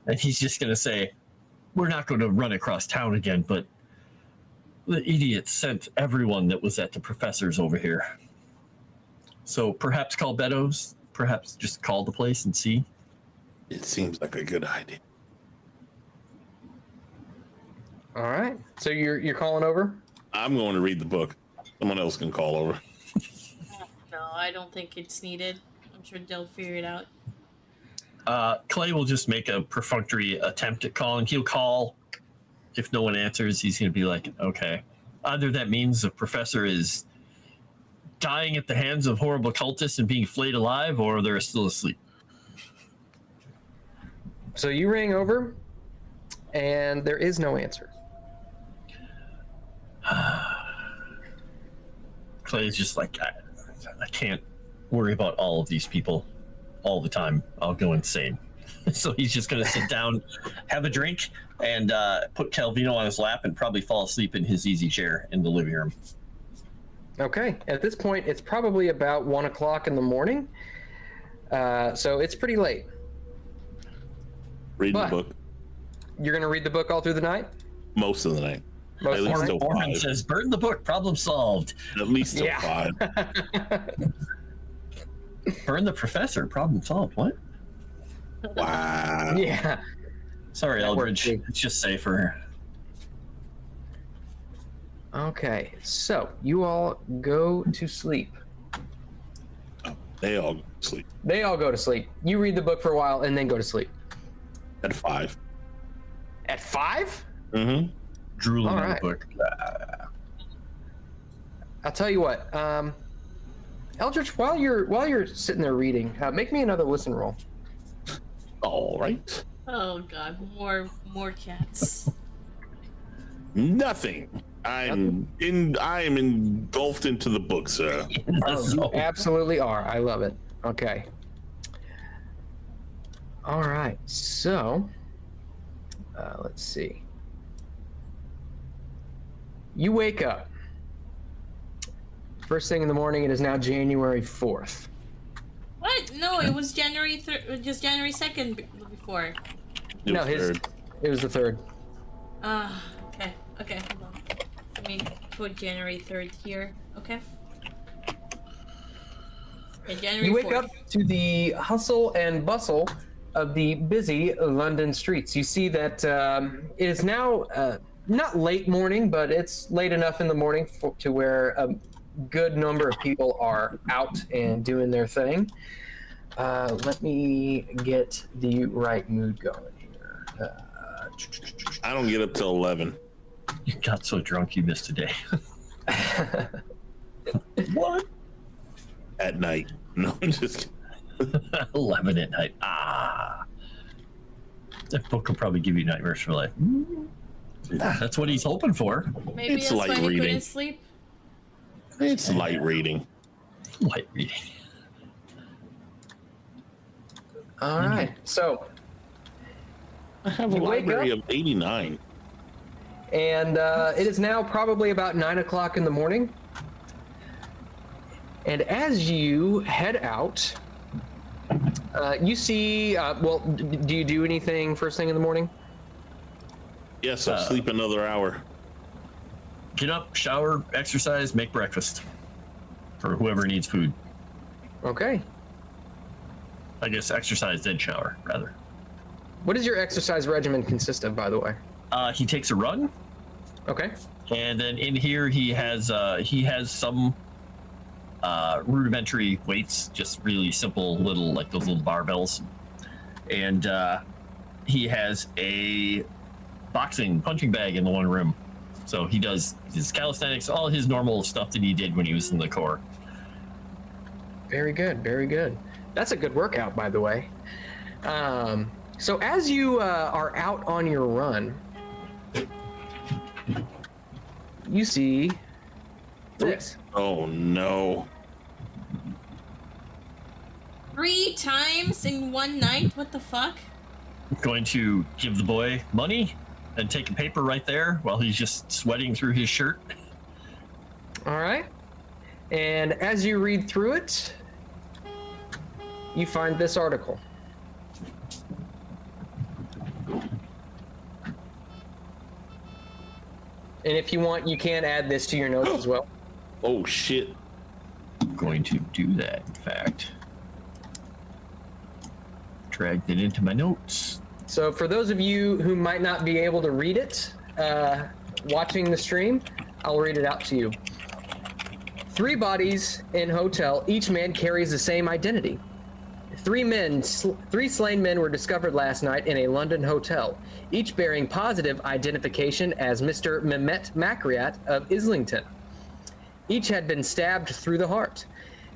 And he's just going to say, we're not going to run across town again, but the idiots sent everyone that was at the professor's over here. So perhaps call Beddoes, perhaps just call the place and see. It seems like a good idea. All right. So you're calling over? I'm going to read the book. Someone else can call over. No, I don't think it's needed. I'm sure they'll figure it out. Clay will just make a perfunctory attempt at calling. He'll call. If no one answers, he's going to be like, okay. Either that means the professor is dying at the hands of horrible cultists and being flayed alive, or they're still asleep. So you ring over, and there is no answer. Clay's just like, I can't worry about all of these people all the time. I'll go insane. So he's just going to sit down, have a drink, and put Calvino on his lap and probably fall asleep in his easy chair in the living room. Okay. At this point, it's probably about 1 o'clock in the morning. So it's pretty late. Read But- the book You're going to read the book all through the night? most of the night. Most At of the least night? till Foreman 5. says, burn the book, problem solved. At least till Yeah. 5. Burn the professor, problem solved. What? Wow. Yeah. Sorry, That Eldritch. works, too. It's just safer. Okay. So you all go to sleep. They all sleep. They all go to sleep. You read the book for a while and then go to sleep. At 5. At 5? Mm-hmm. Drooling All on the right. book. I'll tell you what. Eldritch, while you're sitting there reading, make me another listen roll. All right. Oh god, more cats. Nothing. I am engulfed into the book, sir. You absolutely are. I love it. Okay. All right. So, let's see. You wake up. First thing in the morning. It is now January 4th. What? No, it was January 2nd before. It was third. It was the 3rd. Okay, hold on. Let me put January 3rd here. Okay. Okay, January You wake 4th. up to the hustle and bustle of the busy London streets. You see that it is now not late morning, but it's late enough in the morning to where a good number of people are out and doing their thing. Let me get the right mood going here. I don't get up till 11. You got so drunk you missed a day. What? At night. No, I'm just kidding. 11 at night. That book will probably give you nightmares for life. That's what he's hoping for. Maybe It's that's light why he reading. couldn't sleep. It's light reading. Light reading. All right. So, I have a You wake library up? of 89. and it is now probably about 9 o'clock in the morning. And as you head out, you see, do you do anything first thing in the morning? Yes, I'll sleep another hour. Get up, shower, exercise, make breakfast for whoever needs food. Okay. I guess exercise then shower, rather. What does your exercise regimen consist of, by the way? He takes a run, Okay. and then in here he has some rudimentary weights, just really simple little, like those little barbells, and he has a punching bag in the one room. So he does his calisthenics, all his normal stuff that he did when he was in the Corps. Very good. Very good. That's a good workout, by the way. So as you are out on your run, you see this. Oh no. 3 times in one night? What the fuck? Going to give the boy money and take a paper right there while he's just sweating through his shirt. All right. And as you read through it, you find this article. And if you want, you can add this to your notes as well. Oh shit. I'm going to do that, in fact. Dragged it into my notes. So for those of you who might not be able to read it, watching the stream, I'll read it out to you. 3 bodies in hotel. Each man carries the same identity. 3 slain men were discovered last night in a London hotel, each bearing positive identification as Mr. Mehmet Makriat of Islington. Each had been stabbed through the heart.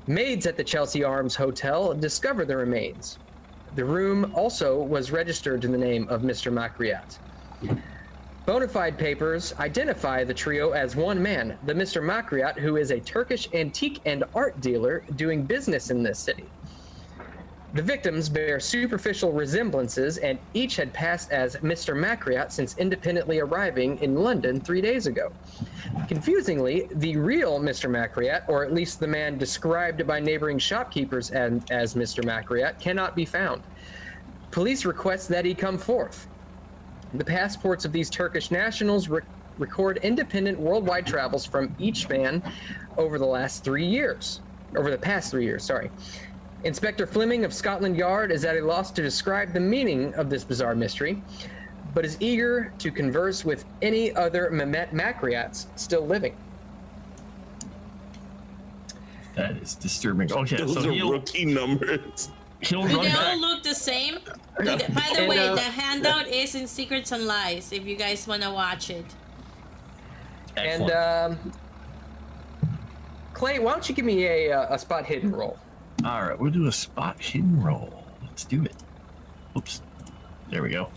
Maids at the Chelsea Arms Hotel discovered the remains. The room also was registered in the name of Mr. Makriat. Bona fide papers identify the trio as one man, the Mr. Makriat, who is a Turkish antique and art dealer doing business in this city. The victims bear superficial resemblances, and each had passed as Mr. Makriat since independently arriving in London 3 days ago. Confusingly, the real Mr. Makriat, or at least the man described by neighboring shopkeepers as Mr. Makriat, cannot be found. Police request that he come forth. The passports of these Turkish nationals record independent worldwide travels from each man over the past 3 years, sorry. Inspector Fleming of Scotland Yard is at a loss to describe the meaning of this bizarre mystery, but is eager to converse with any other Mehmet Makriats still living. That is disturbing. Okay, Those so are he'll rookie numbers. He'll Do run they all back. look the same? By the And, way, the handout is in Secrets and Lies if you guys want to watch it. Excellent. And Clay, why don't you give me a spot hidden roll? All right, we'll do a spot hidden roll. Let's do it. Oops. There we go.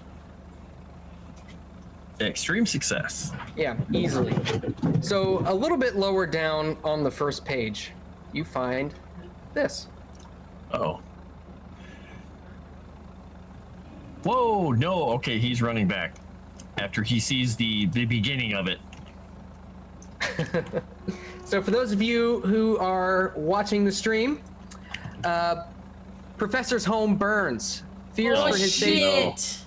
Extreme success. Yeah, easily. So a little bit lower down on the first page, you find this. Uh-oh. Whoa, no. Okay, he's running back after he sees the beginning of it. So for those of you who are watching the stream, Professor's home burns. Fears Oh for his safety. shit!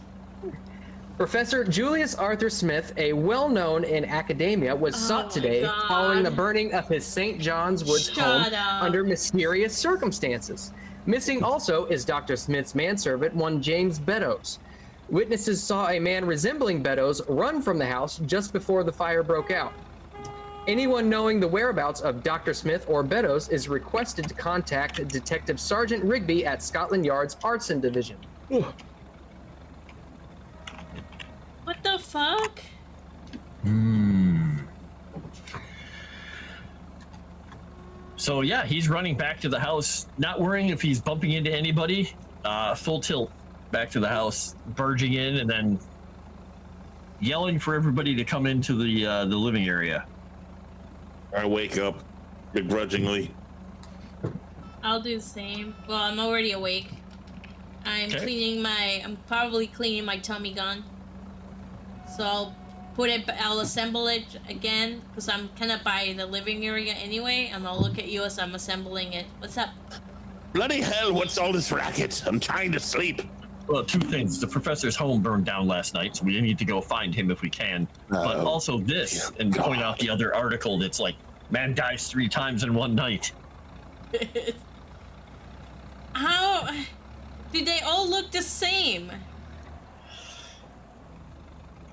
Professor Julius Arthur Smith, a well-known in academia, was sought my today God. following the burning of his St. John's Woods Shut home up. under mysterious circumstances. Missing also is Dr. Smith's manservant, one James Beddoes. Witnesses saw a man resembling Beddoes run from the house just before the fire broke out. Anyone knowing the whereabouts of Dr. Smith or Beddoes is requested to contact Detective Sergeant Rigby at Scotland Yard's Arson Division. What the fuck? So yeah, he's running back to the house, not worrying if he's bumping into anybody. Full tilt back to the house, barging in, and then yelling for everybody to come into the living area. I wake up begrudgingly. I'll do the same. Well, I'm already awake. I'm Okay. I'm probably cleaning my tummy gun. So I'll assemble it again, because I'm kind of by the living area anyway, and I'll look at you as I'm assembling it. What's up? Bloody hell, what's all this racket? I'm trying to sleep. Well, two things. The professor's home burned down last night, so we need to go find him if we can. But Oh, also this, and point out the other article that's like, man dies 3 times in one night. How do they all look the same?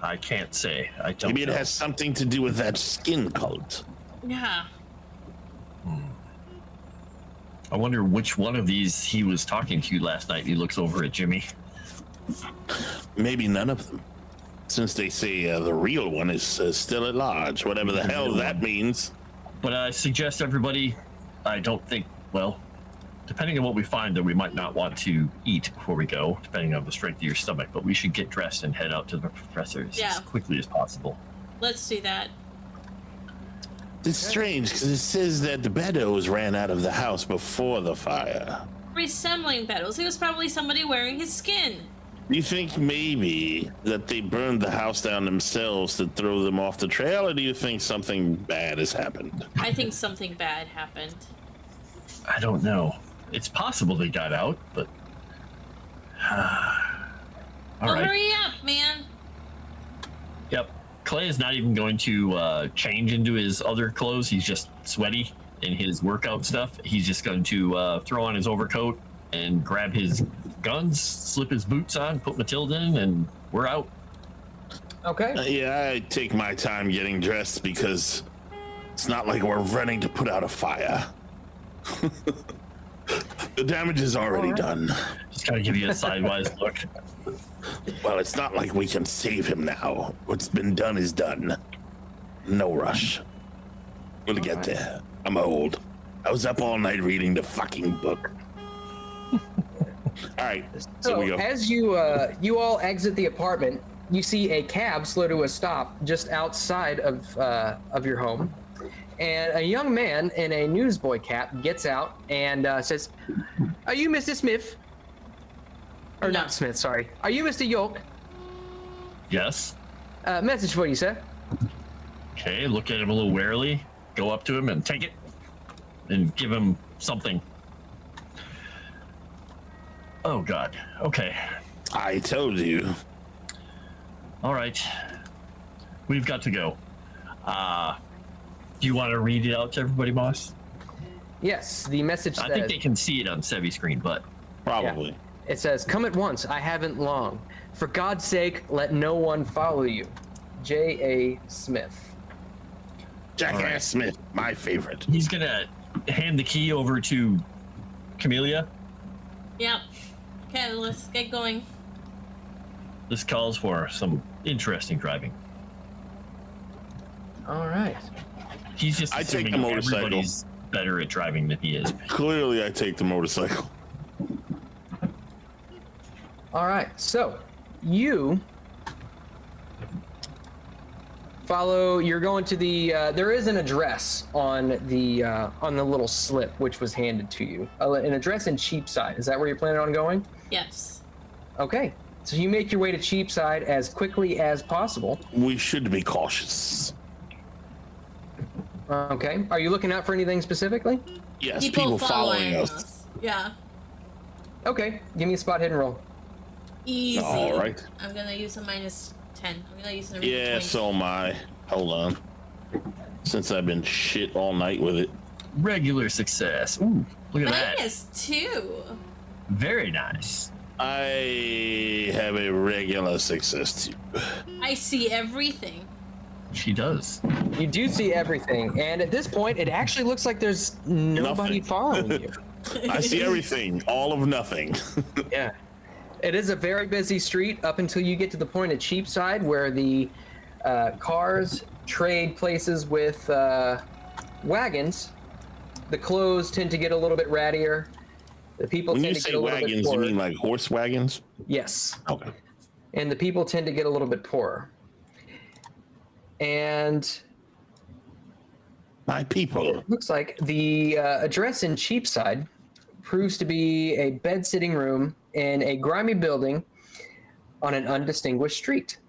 I can't say. I don't Maybe it know. has something to do with that skin cult. Yeah. I wonder which one of these he was talking to last night. He looks over at Jimmy. Maybe none of them. Since they say the real one is still at large, whatever the hell that means. But I suggest everybody, I don't think, well, depending on what we find, that we might not want to eat before we go, depending on the strength of your stomach, but we should get dressed and head out to the professors Yeah. as quickly as possible. Let's do that. It's strange because it says that the Beddoes ran out of the house before the fire. Resembling Beddoes. He was probably somebody wearing his skin. Do you think maybe that they burned the house down themselves to throw them off the trail, or do you think something bad has happened? I think something bad happened. I don't know. It's possible they got out, but... All Well, right. hurry up, man. Yep. Clay is not even going to change into his other clothes. He's just sweaty in his workout stuff. He's just going to throw on his overcoat and grab his guns, slip his boots on, put Matilda in, and we're out. Okay. Yeah, I take my time getting dressed because it's not like we're running to put out a fire. The damage is already done. Just kind of give you a sidewise look. Well, it's not like we can save him now. What's been done is done. No rush. We'll get there. I'm old. I was up all night reading the fucking book. All right, so we go. As you all exit the apartment, you see a cab slow to a stop just outside of your home, and a young man in a newsboy cap gets out and says, "Are you Mr. Smith? Or No. not Smith? Sorry. Are you Mr. York? Yes. Message for you, sir." Okay, look at him a little warily, go up to him and take it, and give him something. Oh, God. Okay. I told you. All right. We've got to go. Do you want to read it out to everybody, boss? Yes. The message I says. think they can see it on Sevi's screen, but... Probably. It says, "Come at once. I haven't long. For God's sake, let no one follow you. J.A. Smith." Jackass All right. Smith, my favorite. He's going to hand the key over to Camellia Yep. Okay, let's get going. This calls for some interesting driving. All right. He's just I take the assuming motorcycle. everybody's better at driving than he is. Clearly, I take the motorcycle. All right. So you follow. You're going to the. There is an address on the little slip which was handed to you. An address in Cheapside. Is that where you're planning on going? Yes. Okay. So you make your way to Cheapside as quickly as possible. We should be cautious. Okay. Are you looking out for anything specifically? Yes, people following us. Yeah. Okay. Give me a spot hidden roll. Easy. All right. I'm gonna use a -10. I'm gonna use a Yeah, 20. so am I. Hold on. Since I've been shit all night with it. Regular success. Ooh, look at that. -2. Very nice. I have a regular success too. I see everything. She does. You do see everything, and at this point, it actually looks like there's nobody Nothing. following you. I see everything, all of nothing. Yeah. It is a very busy street up until you get to the point at Cheapside where the cars trade places with wagons. The clothes tend to get a little bit rattier. The people When tend you to get say a little bit wagons, you poorer. mean like horse wagons? Yes. Okay. And the people tend to get a little bit poorer. And My people. it looks like the address in Cheapside proves to be a bed-sitting room in a grimy building on an undistinguished street.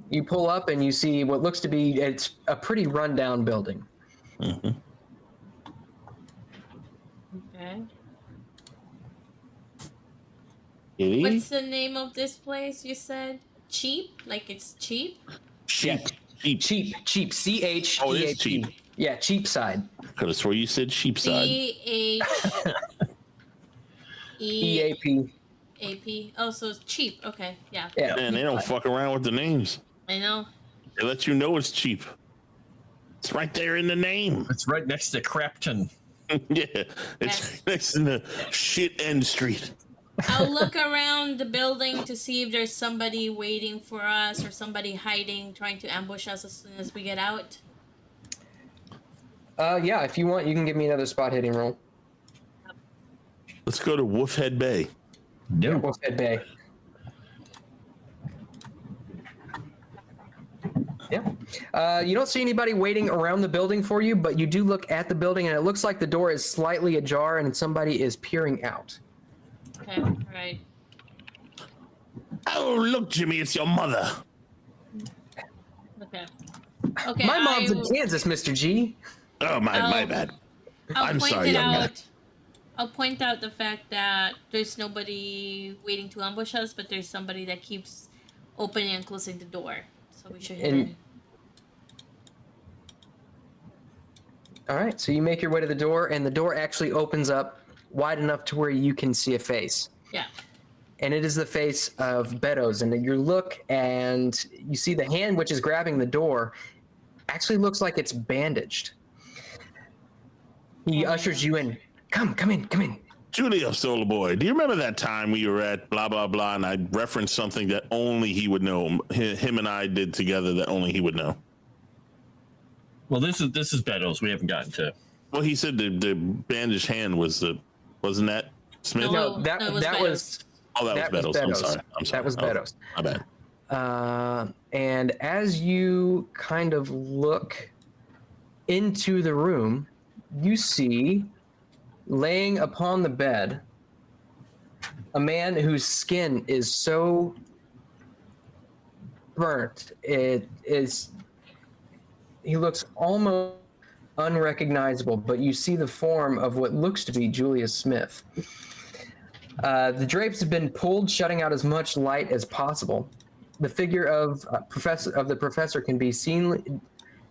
You pull up and you see what looks to be, it's a pretty rundown building. Mm-hmm. Okay. Kitty? What's the name of this place you said? Cheap? Like it's cheap? Sheep. Sheep. Cheap, C-H-E-A-P. Oh, it is cheap. Yeah, Cheapside. Could have swore you said sheepside. C-H-E-A-P. E-A-P. Oh, so it's cheap. Okay, yeah. Yeah. Man, they don't fuck around with the names. I know. They let you know it's cheap. It's right there in the name. It's right next to Crapton. Yeah, it's next in the shit end street. I'll look around the building to see if there's somebody waiting for us or somebody hiding, trying to ambush us as soon as we get out. Yeah, if you want, you can give me another spot hitting roll. Let's go to Wolfhead Bay. No. Wolfhead Bay. Yeah. You don't see anybody waiting around the building for you, but you do look at the building, and it looks like the door is slightly ajar, and somebody is peering out. Okay, right. Oh, look, Jimmy, it's your mother. Okay. Okay. My mom's in Kansas, Mr. G. Oh, my bad. I'm point sorry, it young man. out. I'll point out the fact that there's nobody waiting to ambush us, but there's somebody that keeps opening and closing the door. So we should hit it. All right, so you make your way to the door, and the door actually opens up wide enough to where you can see a face. Yeah. And it is the face of Beddoes. And then you look, and you see the hand which is grabbing the door actually looks like it's bandaged. He ushers you in. Come in. Julia, Solar Boy, do you remember that time we were at blah, blah, blah, and I referenced something that only he would know? Him and I did together that only he would know. Well, this is Beddoes. We haven't gotten to. Well, he said the bandaged hand was wasn't that Smith? No. No, that was Oh, that was Beddoes. I'm sorry. That was Beddoes. My bad. And as you kind of look into the room, you see, laying upon the bed, a man whose skin is so burnt, he looks almost unrecognizable, but you see the form of what looks to be Julius Smith. The drapes have been pulled, shutting out as much light as possible. The figure of the professor can be seen.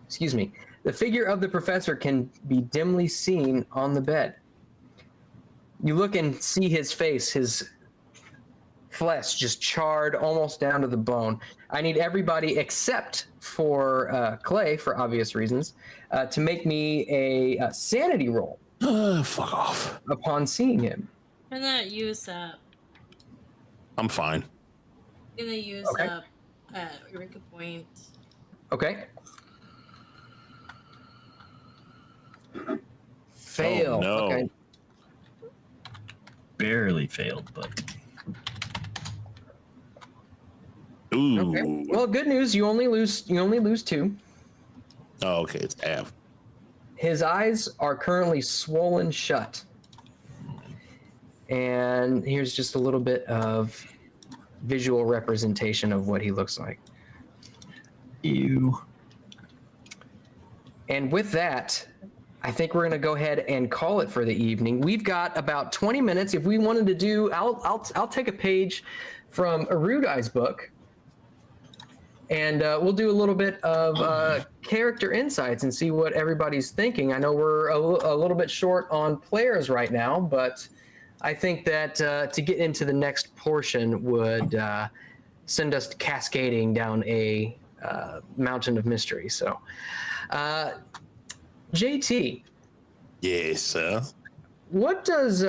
Excuse me. The figure of the professor can be dimly seen on the bed. You look and see his face, his flesh just charred almost down to the bone. I need everybody except for Clay, for obvious reasons, to make me a sanity roll Fuck off. upon seeing him. gonna use up. I'm fine. Gonna use Okay. up Eureka point. Okay. Fail. Oh, no. Okay. Barely failed, but Ooh. Okay. Well, good news. You only lose 2. Oh, okay, it's half. His eyes are currently swollen shut. And here's just a little bit of visual representation of what he looks like. ew. And with that, I think we're going to go ahead and call it for the evening. We've got about 20 minutes. If we wanted to do, I'll take a page from Erudai's book, and we'll do a little bit of character insights and see what everybody's thinking. I know we're a little bit short on players right now, but I think that to get into the next portion would send us cascading down a mountain of mystery. So, JT, Yes, sir. what does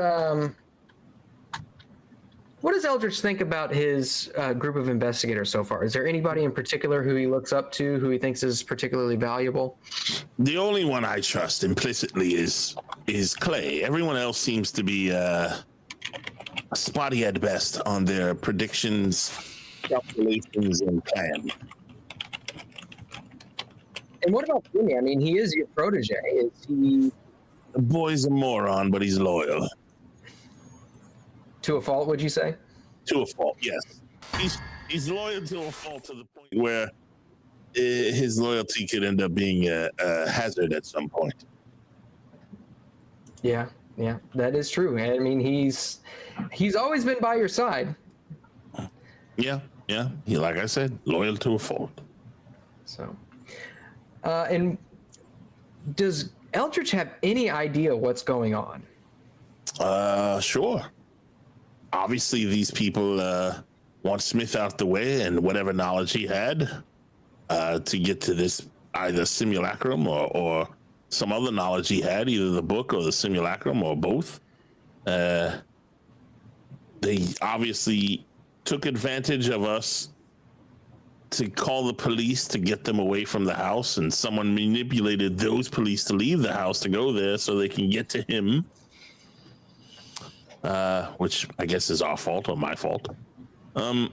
Eldritch think about his group of investigators so far? Is there anybody in particular who he looks up to, who he thinks is particularly valuable? The only one I trust implicitly is Clay. Everyone else seems to be spotty at best on their predictions, calculations, and plan. And what about Jimmy? I mean, he is your protege. Is he The boy's a moron, but he's loyal. to a fault, would you say? To a fault, yes. He's loyal to a fault to the point where his loyalty could end up being a hazard at some point. Yeah, that is true. I mean, he's always been by your side. Yeah. He, like I said, loyal to a fault. So, and does Eldritch have any idea what's going on? Sure. Obviously, these people want Smith out the way and whatever knowledge he had to get to this either simulacrum or some other knowledge he had, either the book or the simulacrum or both. They obviously took advantage of us to call the police to get them away from the house, and someone manipulated those police to leave the house to go there so they can get to him. Which I guess is our fault or my fault. And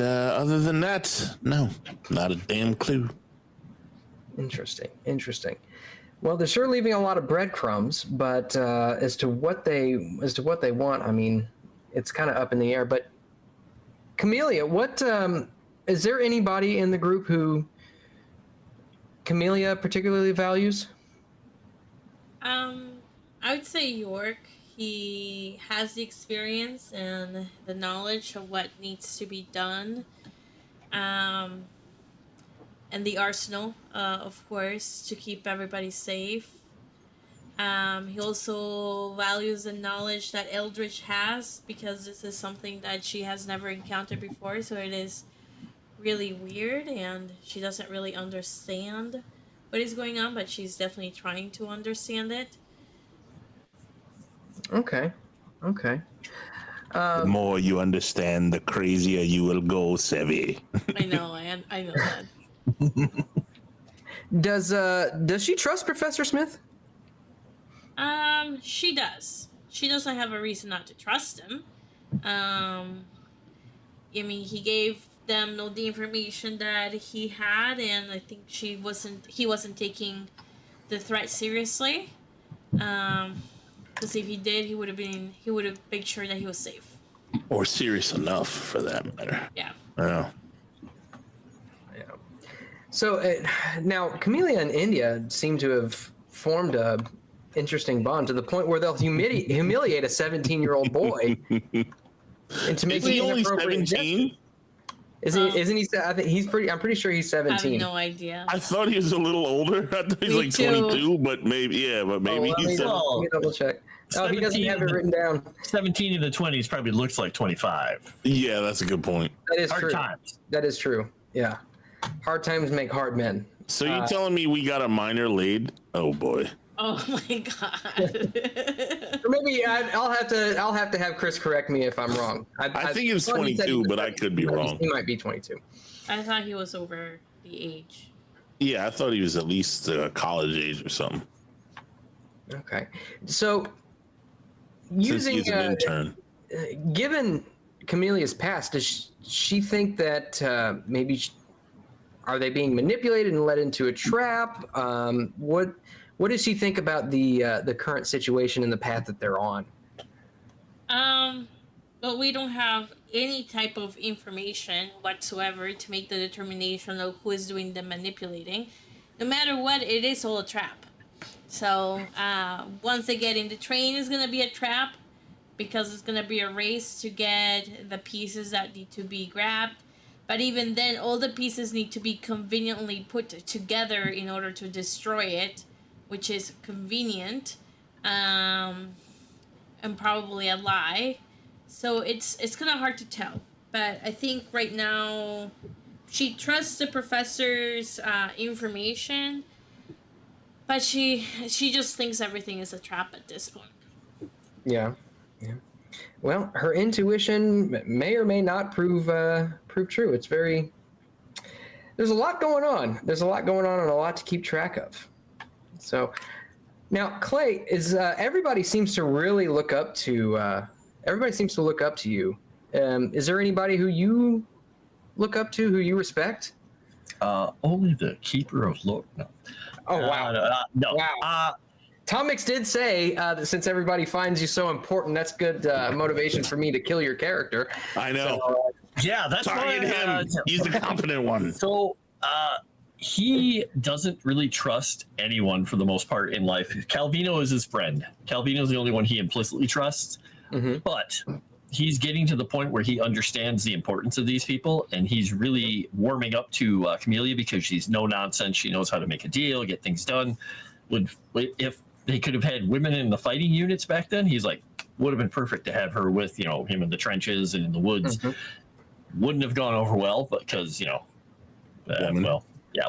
other than that, no, not a damn clue. Interesting. Well, they're sure leaving a lot of breadcrumbs, but as to what they want, I mean, it's kind of up in the air. But Camellia, what is there anybody in the group who Camellia particularly values? I would say York. He has the experience and the knowledge of what needs to be done. And the arsenal, of course, to keep everybody safe. He also values the knowledge that Eldritch has, because this is something that she has never encountered before, so it is really weird, and she doesn't really understand what is going on, but she's definitely trying to understand it. Okay. The more you understand, the crazier you will go, Sevi. I know that. Does she trust Professor Smith? She does. She doesn't have a reason not to trust him. I mean, he gave them all the information that he had, and I think he wasn't taking the threat seriously. Because if he did, he would have made sure that he was safe. Or serious enough, for that matter. Yeah. Yeah. So now Camellia and India seem to have formed a interesting bond to the point where they'll humiliate a 17-year-old boy into making he an only appropriate 17? gesture. Isn't he? I think I'm pretty sure he's 17. I have no idea. I thought he was a little older. I thought he's Me like too. 22, but maybe he's let me double check. Oh, he doesn't have it written down. 17 in the 20s probably looks like 25. Yeah, that's a good point. That is Hard true. times. That is true. Yeah. Hard times make hard men. So you're telling me we got a minor laid? Oh boy. Oh my god. Or maybe I'll have to have Chris correct me if I'm wrong. I think it was thought he said 22, he was but I could be wrong. He might be 22. I thought he was over the age. Yeah, I thought he was at least college age or something. Okay, so Since using he's an intern. given Camelia's past, does she think that maybe are they being manipulated and led into a trap? What does she think about the current situation and the path that they're on? But we don't have any type of information whatsoever to make the determination of who is doing the manipulating. No matter what, it is all a trap. So once they get in the train, it's gonna be a trap because it's gonna be a race to get the pieces that need to be grabbed. But even then, all the pieces need to be conveniently put together in order to destroy it, which is convenient, and probably a lie. So it's kind of hard to tell. But I think right now she trusts the professor's information, but she just thinks everything is a trap at this point. Yeah. Well, her intuition may or may not prove true. It's there's a lot going on. There's a lot going on and a lot to keep track of. So now, Clay, everybody seems to really look up to. Everybody seems to look up to you. Is there anybody who you look up to, who you respect? Only the keeper of Lord. No. Oh wow! No. Wow. Tom Mix did say that since everybody finds you so important, that's good motivation for me to kill your character. I know. So, Yeah, that's Target him. He's the competent one. So he doesn't really trust anyone for the most part in life. Calvino is his friend. Calvino is the only one he implicitly trusts. Mm-hmm. But he's getting to the point where he understands the importance of these people, and he's really warming up to Camellia because she's no nonsense. She knows how to make a deal, get things done. If they could have had women in the fighting units back then, he's like, would have been perfect to have her with, him in the trenches and in the woods. Mm-hmm. Wouldn't have gone over well, because,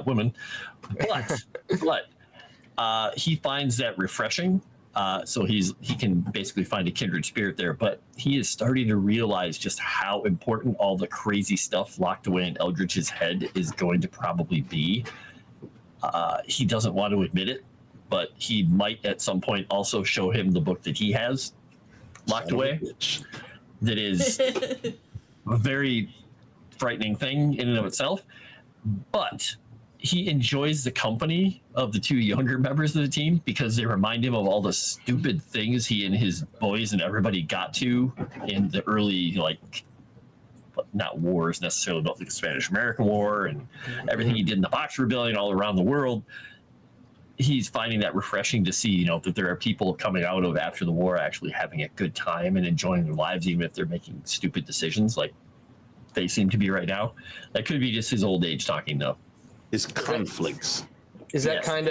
women. But he finds that refreshing. So he can basically find a kindred spirit there, but he is starting to realize just how important all the crazy stuff locked away in Eldritch's head is going to probably be. He doesn't want to admit it, but he might at some point also show him the book that he has locked away. That is a very frightening thing in and of itself, but he enjoys the company of the two younger members of the team because they remind him of all the stupid things he and his boys and everybody got to in the early, not wars necessarily, but the Spanish-American War and everything he did in the Boxer Rebellion all around the world. He's finding that refreshing to see, that there are people coming out of after the war actually having a good time and enjoying their lives, even if they're making stupid decisions like they seem to be right now. That could be just his old age talking, though. His conflicts. Is that Yes. kind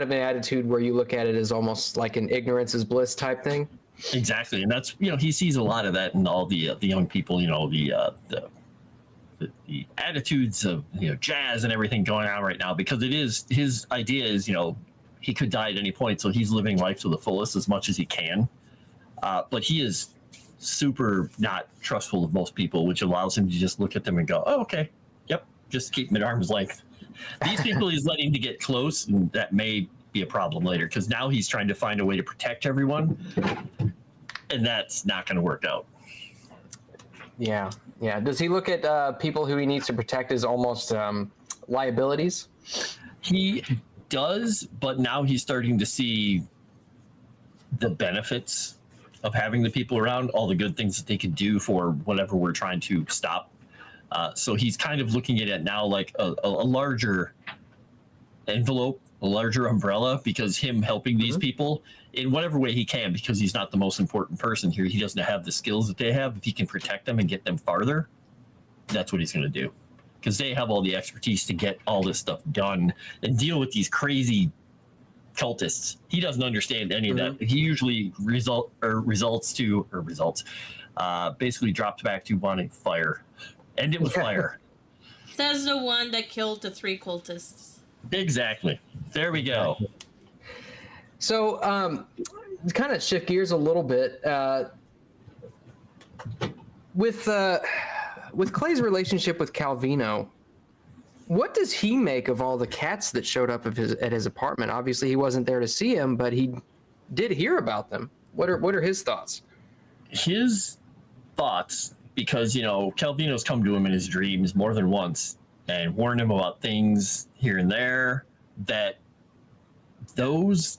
of an attitude where you look at it as almost like an ignorance is bliss type thing? Exactly, and that's he sees a lot of that in all the young people. The attitudes of jazz and everything going on right now, because it is his idea is he could die at any point, so he's living life to the fullest as much as he can. But he is super not trustful of most people, which allows him to just look at them and go, "Oh, okay, yep, just keep them at arm's length." These people he's letting to get close, and that may be a problem later, because now he's trying to find a way to protect everyone, and that's not going to work out. Yeah. Does he look at people who he needs to protect as almost liabilities? He does, but now he's starting to see the benefits of having the people around, all the good things that they could do for whatever we're trying to stop. So he's kind of looking at it now like a larger envelope, a larger umbrella, because him helping these people in whatever way he can, because he's not the most important person here. He doesn't have the skills that they have. If he can protect them and get them farther, that's what he's going to do, because they have all the expertise to get all this stuff done and deal with these crazy cultists. He doesn't understand any of that. He usually basically drops back to wanting fire. End it with fire. Says the one that killed the 3 cultists. Exactly. There we go. So, to kind of shift gears a little bit, with Clay's relationship with Calvino, what does he make of all the cats that showed up at his apartment? Obviously, he wasn't there to see him, but he did hear about them. What are his thoughts? His thoughts, because Calvino's come to him in his dreams more than once and warned him about things here and there, that those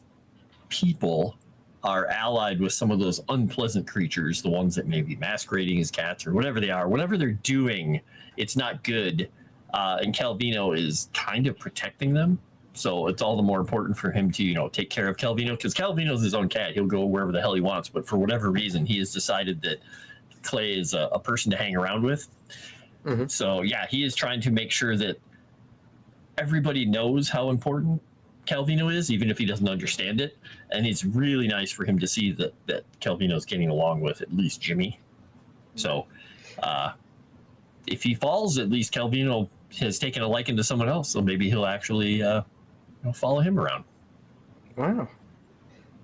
people are allied with some of those unpleasant creatures, the ones that may be masquerading as cats or whatever they are. Whatever they're doing, it's not good. And Calvino is kind of protecting them. So it's all the more important for him to, take care of Calvino, because Calvino's his own cat. He'll go wherever the hell he wants. But for whatever reason, he has decided that Clay is a person to hang around with. Mm-hmm. So, yeah, he is trying to make sure that everybody knows how important Calvino is, even if he doesn't understand it. And it's really nice for him to see that Calvino's getting along with at least Jimmy. So if he falls, at least Calvino has taken a liking to someone else. So maybe he'll actually follow him around. Wow.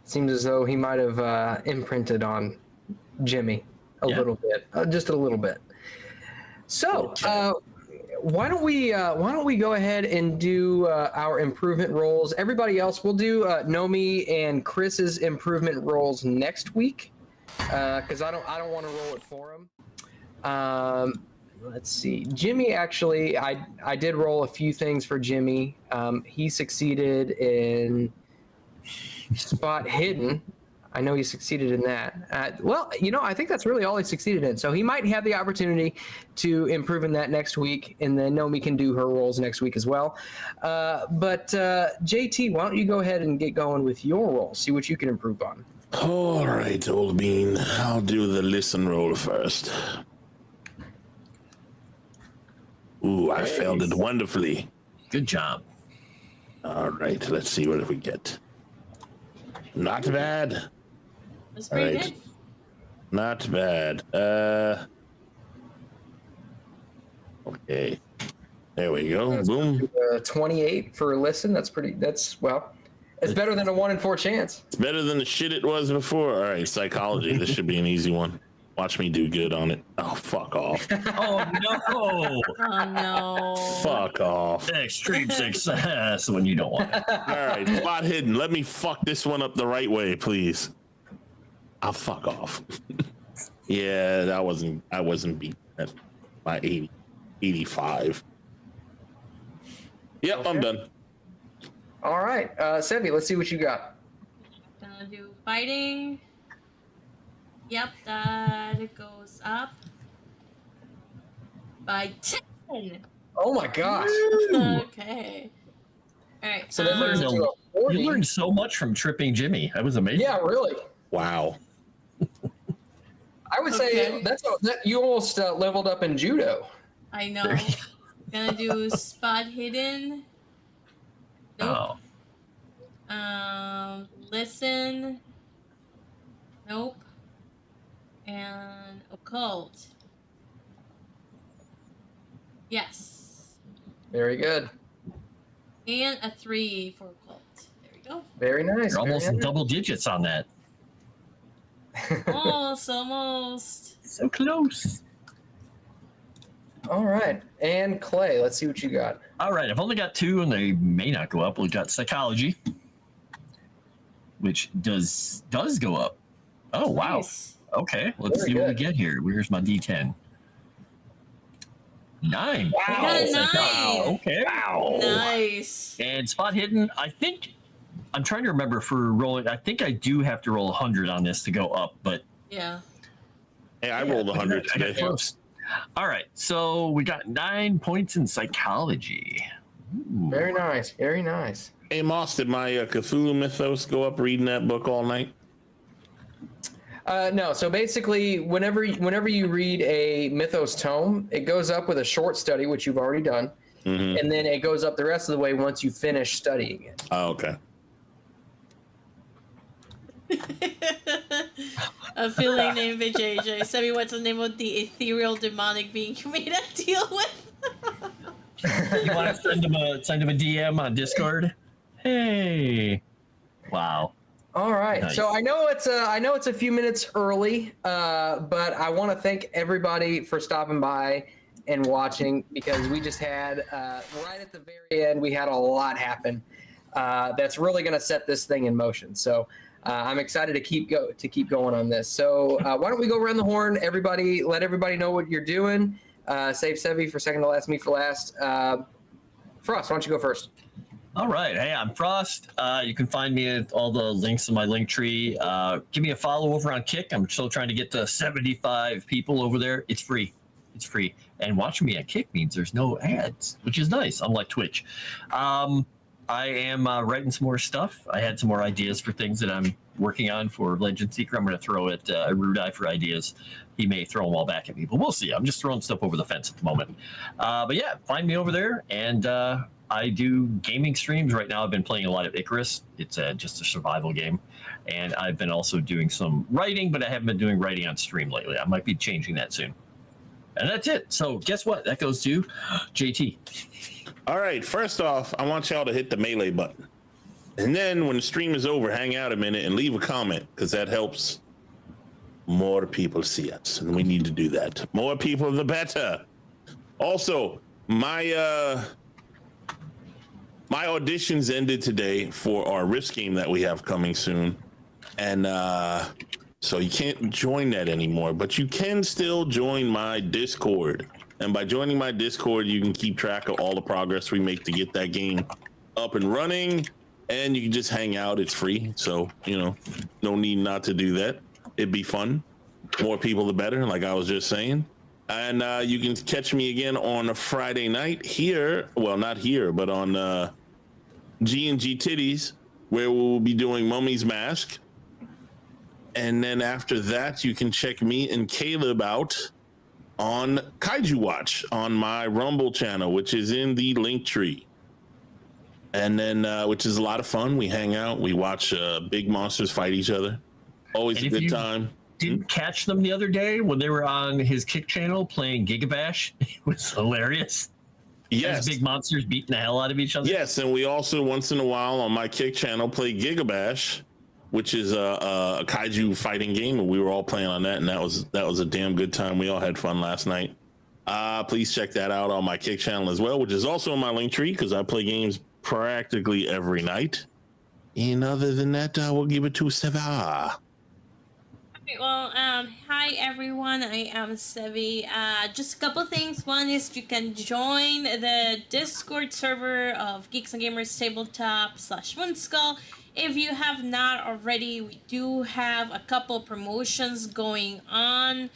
Seems as though he might have imprinted on Jimmy a little bit, just a little bit. So, why don't we go ahead and do our improvement rolls? Everybody else, we'll do Nomi and Chris's improvement rolls next week, because I don't want to roll it for him. Let's see, Jimmy. Actually, I did roll a few things for Jimmy. He succeeded in spot hidden. I know he succeeded in that. Well, I think that's really all he succeeded in. So he might have the opportunity to improve in that next week, and then Nomi can do her roles next week as well. But JT, why don't you go ahead and get going with your role? See what you can improve on. All right, old bean. I'll do the listen roll first. Ooh, I failed it wonderfully. Good job. All right, let's see what we get. Not bad. That's pretty good. Not bad. Okay. There we go. Boom. 28 for a listen. It's better than a 1 in 4 chance. It's better than the shit it was before. All right, psychology. This should be an easy one. Watch me do good on it. Oh, fuck off. Oh, no. Oh, no. Fuck off. Extreme success when you don't want it. All right, spot hidden. Let me fuck this one up the right way, please. I'll fuck off. Yeah, I wasn't beat at my 85. Yep, okay. I'm done. All right, Sevi, let's see what you got. Gonna do fighting. Yep, that goes up by 10. Oh my gosh. Okay. All right. So you learned so much from tripping Jimmy. That was amazing. Yeah, really. Wow. I would say that you almost leveled up in judo. I know. Gonna do spot hidden. Nope. Oh. Listen. Nope. And occult. Yes. Very good. And a 3 for occult. There we go. Very nice. You're almost in double digits on that. Almost. So close. All right. And Clay, let's see what you got. All right. I've only got 2, and they may not go up. We've got psychology, which does go up. Oh, wow. Nice. Okay, let's see what we get here. Where's my D10? 9. Wow. You got a 9. Wow. Okay. Wow. Nice. And spot hidden, I think, I'm trying to remember for rolling, I think I do have to roll 100 on this to go up, but. Yeah. Hey, I rolled 100 today. Close. All right, so we got 9 points in psychology. Ooh. Very nice. Very nice. Hey, Moss, did my Cthulhu mythos go up reading that book all night? No, so basically, whenever you read a mythos tome, it goes up with a short study, which you've already done, and then it goes up the rest of the way once you finish studying it. Oh, okay. A feeling named JJ. Sebi, what's the name of the ethereal demonic being you made a deal with? You want to send him a DM on Discord? Hey. Wow. All right. Nice. So I know it's a few minutes early, but I want to thank everybody for stopping by and watching, because we just had right at the very end we had a lot happen that's really going to set this thing in motion. So I'm excited to keep going on this. So why don't we go around the horn? Everybody, let everybody know what you're doing. Save Sevi for second to last, me for last. Frost, why don't you go first? All right. Hey, I'm Frost. You can find me at all the links in my link tree. Give me a follow over on Kick. I'm still trying to get to 75 people over there. It's free. It's free. And watching me on Kick means there's no ads, which is nice, unlike Twitch. I am writing some more stuff. I had some more ideas for things that I'm working on for Legend Seeker. I'm going to throw at Rudai for ideas. He may throw them all back at me, but we'll see. I'm just throwing stuff over the fence at the moment. But yeah, find me over there. And I do gaming streams right now. I've been playing a lot of Icarus. It's just a survival game. And I've been also doing some writing, but I haven't been doing writing on stream lately. I might be changing that soon. And that's it. So guess what? That goes to JT. All right. First off, I want y'all to hit the melee button. And then when the stream is over, hang out a minute and leave a comment, because that helps more people see us. And we need to do that. More people, the better. Also, my auditions ended today for our Rift game that we have coming soon. And so you can't join that anymore, but you can still join my Discord. And by joining my Discord, you can keep track of all the progress we make to get that game up and running. And you can just hang out. It's free. So, no need not to do that. It'd be fun. More people, the better, like I was just saying. And you can catch me again on a Friday night here. Well, not here, but on G&G Titties, where we'll be doing Mummy's Mask. And then after that, you can check me and Caleb out on Kaiju Watch on my Rumble channel, which is in the link tree. And then, which is a lot of fun. We hang out, we watch big monsters fight each other. Always a good time. Didn't catch them the other day when they were on his Kick channel playing Gigabash. It was hilarious. Yes. Those big monsters beating the hell out of each other. Yes, and we also once in a while on my Kick channel play Gigabash, which is a kaiju fighting game, and we were all playing on that, and that was a damn good time. We all had fun last night. Please check that out on my Kick channel as well, which is also in my link tree, because I play games practically every night. And other than that, we'll give it to Seva. Well, hi everyone, I am Sevi. Just a couple things. One is you can join the Discord server of Geeks and Gamers Tabletop / Moonskull. If you have not already, we do have a couple promotions going on.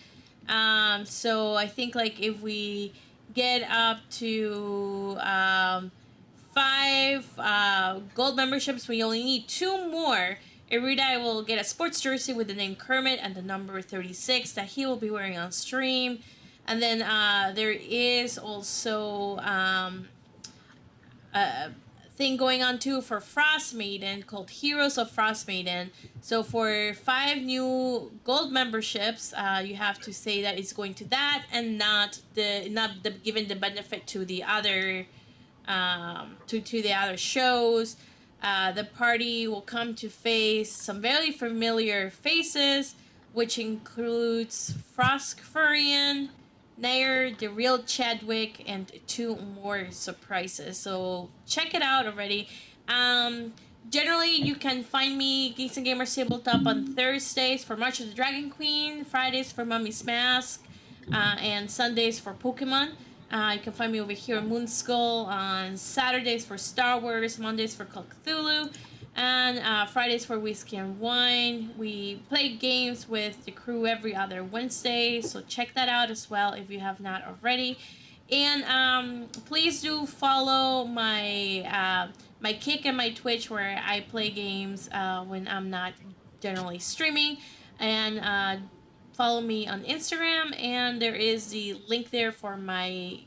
So I think like if we get up to 5 gold memberships, we only need 2 more. Erudai will get a sports jersey with the name Kermit and the number 36 that he will be wearing on stream. And then there is also a thing going on too for Frost Maiden called Heroes of Frost Maiden. So for 5 new gold memberships, you have to say that it's going to that and not giving the benefit to the other to the other shows. The party will come to face some very familiar faces, which includes Frost Furian, Nair, the real Chadwick, and 2 more surprises. So check it out already. Generally, you can find me Geeks and Gamers Tabletop on Thursdays for March of the Dragon Queen, Fridays for Mummy's Mask, and Sundays for Pokemon. You can find me over here on Moonskull on Saturdays for Star Wars, Mondays for Call of Cthulhu, and Fridays for Whiskey and Wine. We play games with the crew every other Wednesday, so check that out as well if you have not already. And please do follow my my Kick and my Twitch, where I play games when I'm not generally streaming, and follow me on Instagram, and there is the link there for my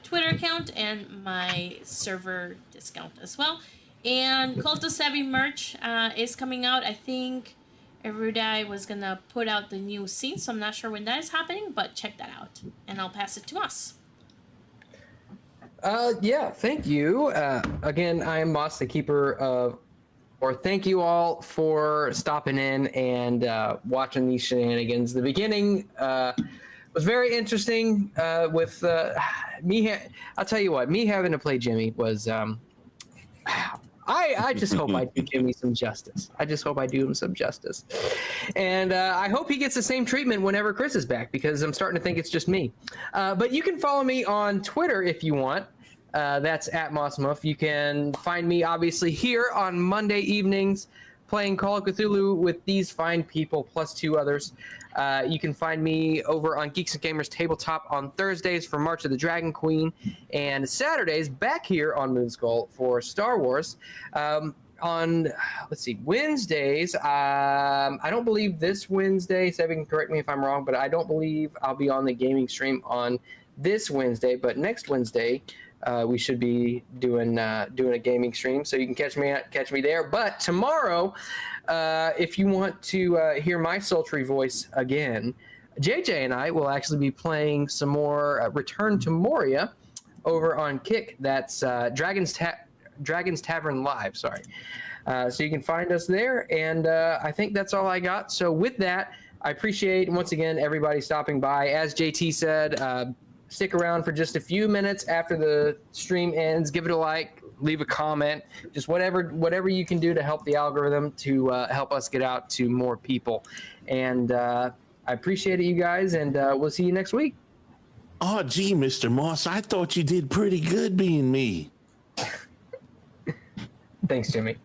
Twitter account and my server discount as well. And Cult of Savvy merch is coming out. I think Erudai was gonna put out the new scene, so I'm not sure when that is happening, but check that out, and I'll pass it to us. Yeah, thank you. Again, I am Moss, the keeper of or thank you all for stopping in and watching these shenanigans. The beginning was very interesting with me. I'll tell you what, me having to play Jimmy was. I just hope I do Jimmy some justice. I just hope I do him some justice. And I hope he gets the same treatment whenever Chris is back, because I'm starting to think it's just me. But you can follow me on Twitter if you want. That's at MossMuff. You can find me obviously here on Monday evenings playing Call of Cthulhu with these fine people plus 2 others. You can find me over on Geeks and Gamers Tabletop on Thursdays for March of the Dragon Queen, and Saturdays back here on Moonskull for Star Wars. On, let's see, Wednesdays, I don't believe this Wednesday, Seven can correct me if I'm wrong, but I don't believe I'll be on the gaming stream on this Wednesday, but next Wednesday, we should be doing a gaming stream, so you can catch me there. But tomorrow, if you want to hear my sultry voice again, JJ and I will actually be playing some more Return to Moria over on Kick. That's Dragon's Tavern Live. Sorry. So you can find us there, and I think that's all I got. So with that, I appreciate once again everybody stopping by. As JT said. Stick around for just a few minutes after the stream ends. Give it a like, leave a comment, just whatever you can do to help the algorithm to help us get out to more people. And I appreciate it, you guys, and we'll see you next week. Oh, gee, Mr. Moss, I thought you did pretty good being me. Thanks, Jimmy.